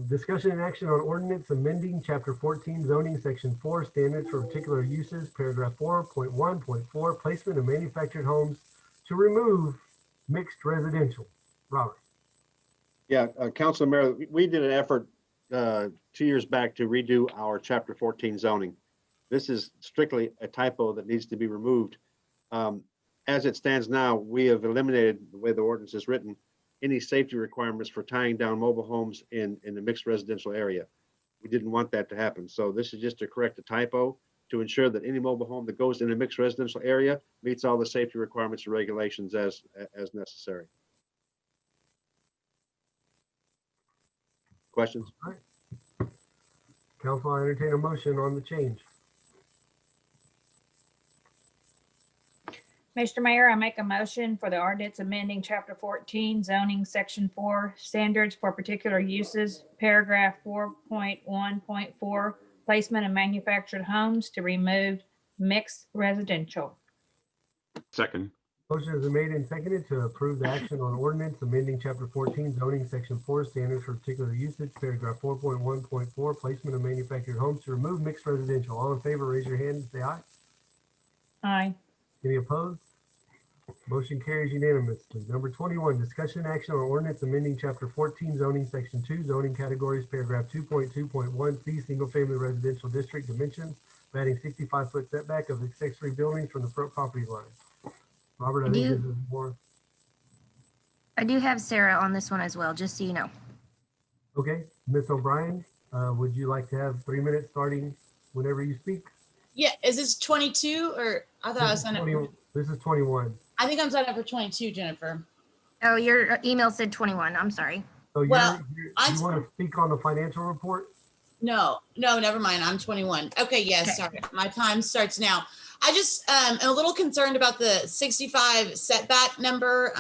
Speaker 3: discussion and action on ordinance amending chapter 14 zoning section 4 standards for particular uses, paragraph 4.1.4 placement of manufactured homes to remove mixed residential. Robert.
Speaker 2: Yeah, Council Mayor, we did an effort 2 years back to redo our chapter 14 zoning. This is strictly a typo that needs to be removed. As it stands now, we have eliminated the way the ordinance is written, any safety requirements for tying down mobile homes in the mixed residential area. We didn't want that to happen. So this is just to correct a typo to ensure that any mobile home that goes in a mixed residential area meets all the safety requirements and regulations as necessary. Questions?
Speaker 3: All right. Council, I entertain a motion on the change.
Speaker 6: Mr. Mayor, I make a motion for the ordinance amending chapter 14 zoning section 4 standards for particular uses, paragraph 4.1.4 placement of manufactured homes to remove mixed residential.
Speaker 5: Second.
Speaker 3: Motion has been made and seconded to approve the action on ordinance amending chapter 14 zoning section 4 standards for particular usage, paragraph 4.1.4 placement of manufactured homes to remove mixed residential. All in favor, raise your hand and say aye.
Speaker 6: Aye.
Speaker 3: Any opposed? Motion carries unanimously. Number 21, discussion action on ordinance amending chapter 14 zoning section 2 zoning categories, paragraph 2.2.1C single family residential district dimensions, adding 65-foot setback of accessory buildings from the front property line. Robert, I think this is more.
Speaker 9: I do have Sarah on this one as well, just so you know.
Speaker 3: Okay, Ms. O'Brien, would you like to have 3 minutes starting whenever you speak?
Speaker 10: Yeah, is this 22 or I thought I was signed up.
Speaker 3: This is 21.
Speaker 10: I think I'm signed up for 22, Jennifer.
Speaker 9: Oh, your email said 21. I'm sorry.
Speaker 3: So you want to speak on the financial report?
Speaker 10: No, never mind. I'm 21. Okay, yes, sorry. My time starts now. I just am a little concerned about the 65 setback number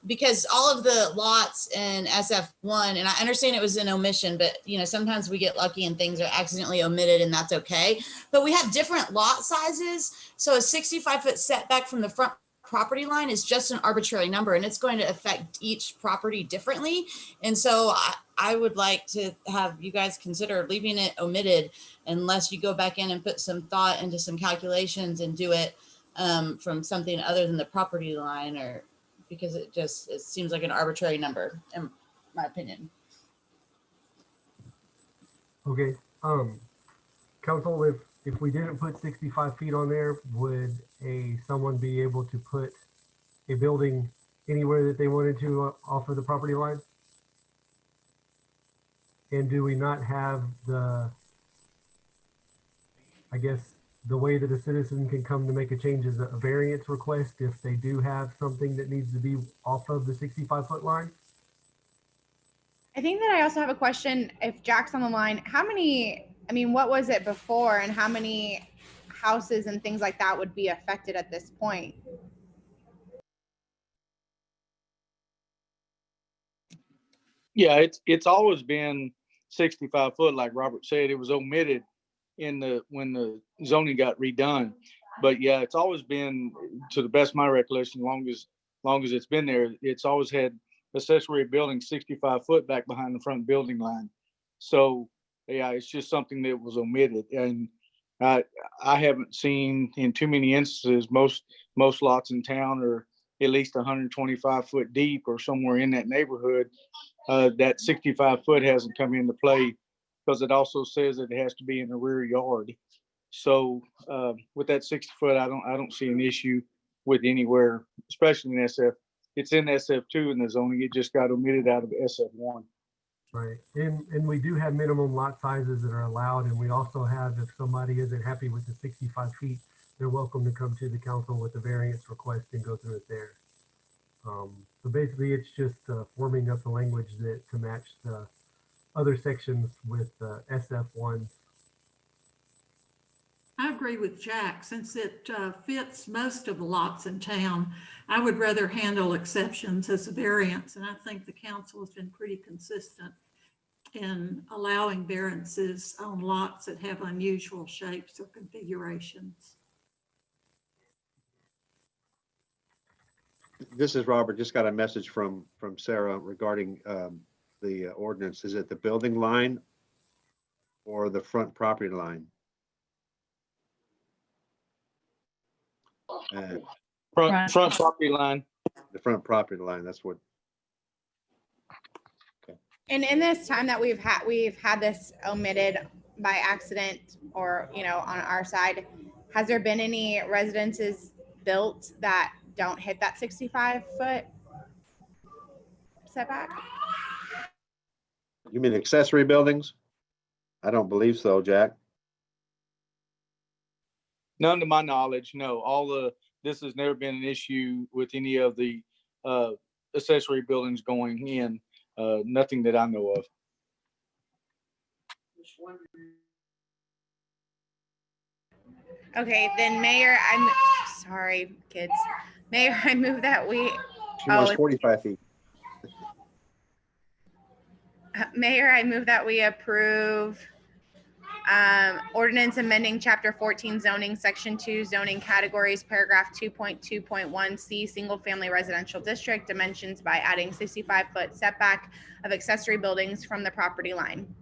Speaker 10: because all of the lots in SF1, and I understand it was an omission, but sometimes we get lucky and things are accidentally omitted and that's okay. But we have different lot sizes. So a 65-foot setback from the front property line is just an arbitrary number and it's going to affect each property differently. And so I would like to have you guys consider leaving it omitted unless you go back in and put some thought into some calculations and do it from something other than the property line or
Speaker 17: because it seems like an arbitrary number, in my opinion.
Speaker 3: Okay, council, if we didn't put 65 feet on there, would someone be able to put a building anywhere that they wanted to off of the property line? And do we not have I guess, the way that a citizen can come to make a change is a variance request if they do have something that needs to be off of the 65-foot line?
Speaker 4: I think that I also have a question. If Jack's on the line, what was it before and how many houses and things like that would be affected at this point?
Speaker 8: Yeah, it's always been 65 foot, like Robert said. It was omitted when the zoning got redone. But yeah, it's always been, to the best of my recollection, long as it's been there, it's always had accessory building 65 foot back behind the front building line. So yeah, it's just something that was omitted. And I haven't seen in too many instances, most lots in town are at least 125 foot deep or somewhere in that neighborhood. That 65 foot hasn't come into play because it also says that it has to be in the rear yard. So with that 60 foot, I don't see an issue with anywhere, especially in SF. It's in SF2 in the zoning. It just got omitted out of SF1.
Speaker 3: Right, and we do have minimum lot sizes that are allowed, and we also have, if somebody isn't happy with the 65 feet, they're welcome to come to the council with a variance request and go through it there. So basically, it's just forming up the language to match the other sections with SF1.
Speaker 12: I agree with Jack. Since it fits most of the lots in town, I would rather handle exceptions as a variance. And I think the council has been pretty consistent in allowing variances on lots that have unusual shapes or configurations.
Speaker 2: This is Robert. Just got a message from Sarah regarding the ordinance. Is it the building line or the front property line?
Speaker 8: Front property line.
Speaker 2: The front property line. That's what. Okay.
Speaker 4: And in this time that we've had this omitted by accident or, on our side, has there been any residences built that don't hit that 65 foot setback?
Speaker 2: You mean accessory buildings? I don't believe so, Jack.
Speaker 8: None to my knowledge, no. This has never been an issue with any of the accessory buildings going in. Nothing that I know of.
Speaker 4: Okay, then Mayor, I'm sorry, kids. Mayor, I move that we.
Speaker 2: She wants 45 feet.
Speaker 4: Mayor, I move that we approve ordinance amending chapter 14 zoning, section 2 zoning categories, paragraph 2.2.1C, single family residential district, dimensions by adding 65 foot setback of accessory buildings from the property line.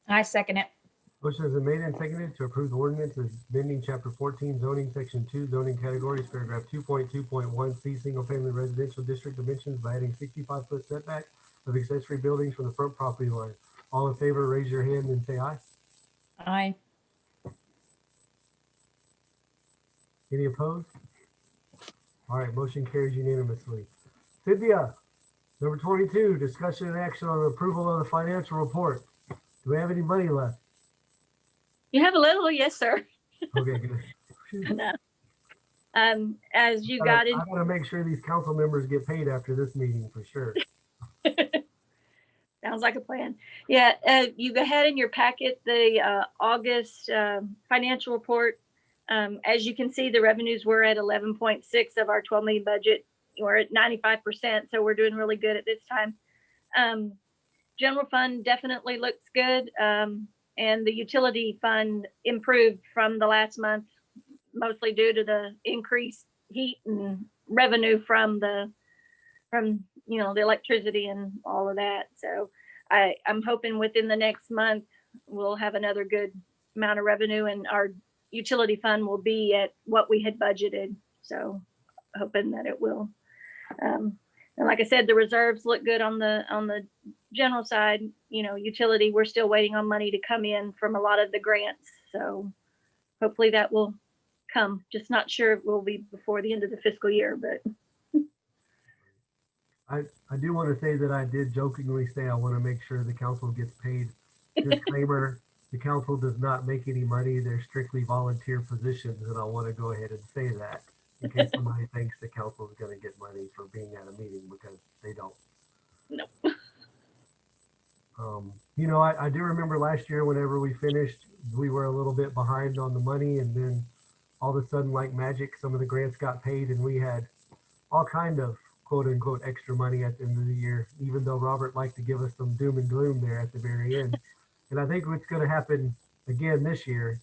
Speaker 6: I second it.
Speaker 3: Motion has been made and seconded to approve the ordinance as amending chapter 14 zoning, section 2 zoning categories, paragraph 2.2.1C, single family residential district, dimensions by adding 65 foot setback of accessory buildings from the front property line. All in favor, raise your hand and say aye.
Speaker 6: Aye.
Speaker 3: Any opposed? All right, motion carries unanimously. Cynthia, number 22, discussion and action on approval of the financial report. Do we have any money left?
Speaker 19: You have a little, yes, sir.
Speaker 3: Okay, good.
Speaker 19: No. As you got in.
Speaker 3: I gotta make sure these council members get paid after this meeting for sure.
Speaker 19: Sounds like a plan. Yeah, you go ahead in your packet, the August financial report. As you can see, the revenues were at 11.6 of our 12 million budget. We're at 95%, so we're doing really good at this time. General fund definitely looks good. And the utility fund improved from the last month, mostly due to the increased heat and revenue from the electricity and all of that. So I'm hoping within the next month, we'll have another good amount of revenue and our utility fund will be at what we had budgeted. So hoping that it will. And like I said, the reserves look good on the general side. You know, utility, we're still waiting on money to come in from a lot of the grants. So hopefully that will come. Just not sure it will be before the end of the fiscal year, but.
Speaker 3: I do want to say that I did jokingly say I want to make sure the council gets paid. Disclaimer, the council does not make any money. They're strictly volunteer positions, and I want to go ahead and say that in case somebody thinks the council is going to get money for being at a meeting, because they don't.
Speaker 19: Nope.
Speaker 3: You know, I do remember last year whenever we finished, we were a little bit behind on the money, and then all of a sudden, like magic, some of the grants got paid, and we had all kind of quote unquote extra money at the end of the year, even though Robert liked to give us some doom and gloom there at the very end. And I think what's going to happen again this year,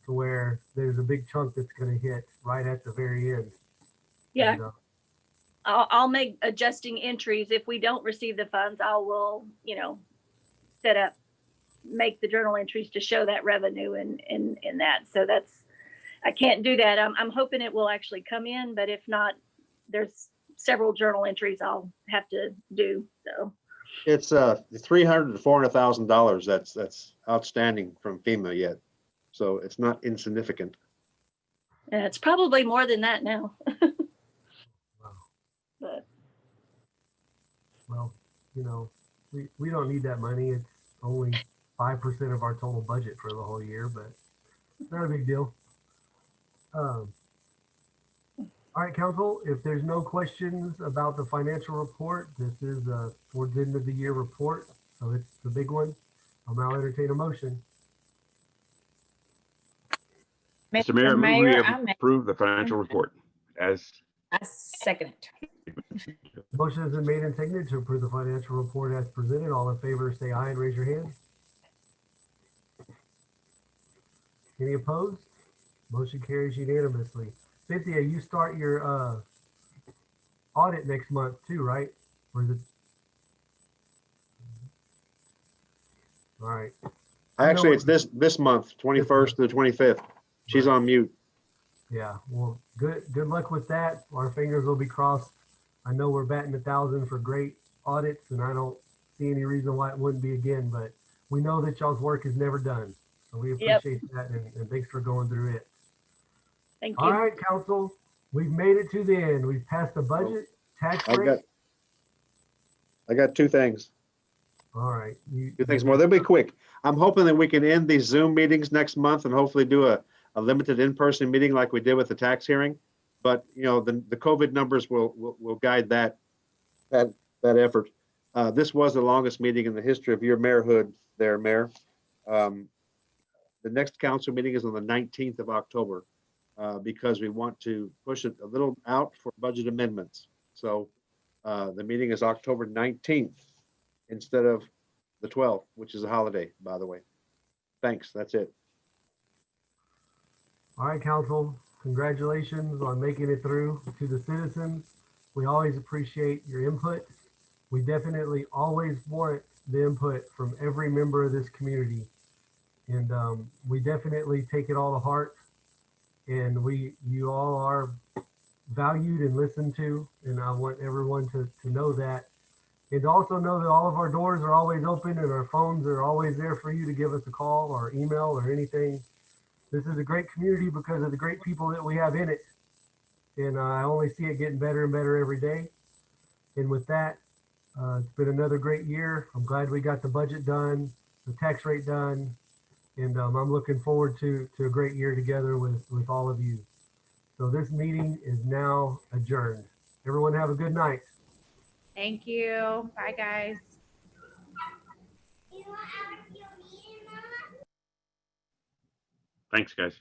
Speaker 3: to where there's a big chunk that's going to hit right at the very end.
Speaker 19: Yeah.
Speaker 3: And,
Speaker 19: I'll make adjusting entries. If we don't receive the funds, I will, you know, make the journal entries to show that revenue in that. So I can't do that. I'm hoping it will actually come in, but if not, there's several journal entries I'll have to do. So
Speaker 2: It's $300,000 to $400,000 that's outstanding from FEMA yet, so it's not insignificant.
Speaker 19: yeah, it's probably more than that now. But
Speaker 3: well, you know, we don't need that money. It's only 5% of our total budget for the whole year, but it's not a big deal. All right, council, if there's no questions about the financial report, this is towards the end of the year report, so it's the big one. I'll now entertain a motion.
Speaker 5: Mr. Mayor,
Speaker 9: I
Speaker 5: we approve the financial report as.
Speaker 9: I second it.
Speaker 3: Motion has been made and seconded to approve the financial report as presented. All in favor, say aye and raise your hand. Any opposed? Motion carries unanimously. Cynthia, you start your audit next month too, right? Or is it? All right.
Speaker 2: Actually, it's this month, 21st to the 25th. She's on mute.
Speaker 3: Yeah, well, good luck with that. Our fingers will be crossed. I know we're batting 1,000 for great audits, and I don't see any reason why it wouldn't be again, but we know that y'all's work is never done. So we appreciate that, and thanks for going through it.
Speaker 19: thank you.
Speaker 3: All right, council, we've made it to the end. We've passed the budget, tax rate.
Speaker 2: I got two things.
Speaker 3: All right.
Speaker 2: Two things more. They'll be quick. I'm hoping that we can end these Zoom meetings next month and hopefully do a limited in-person meeting like we did with the tax hearing. But you know, the COVID numbers will guide that effort. This was the longest meeting in the history of your mayorhood there, Mayor. The next council meeting is on the 19th of October because we want to push it a little out for budget amendments. So the meeting is October 19th instead of the 12th, which is a holiday, by the way. Thanks. That's it.
Speaker 3: All right, council, congratulations on making it through. To the citizens, we always appreciate your input. We definitely always want the input from every member of this community. And we definitely take it all to heart. And you all are valued and listened to. And I want everyone to know that. And to also know that all of our doors are always open and our phones are always there for you to give us a call or email or anything. This is a great community because of the great people that we have in it. And I only see it getting better and better every day. And with that, it's been another great year. I'm glad we got the budget done, the tax rate done. And I'm looking forward to a great year together with all of you. So this meeting is now adjourned. Everyone have a good night.
Speaker 4: Thank you. Bye, guys.
Speaker 5: Thanks, guys.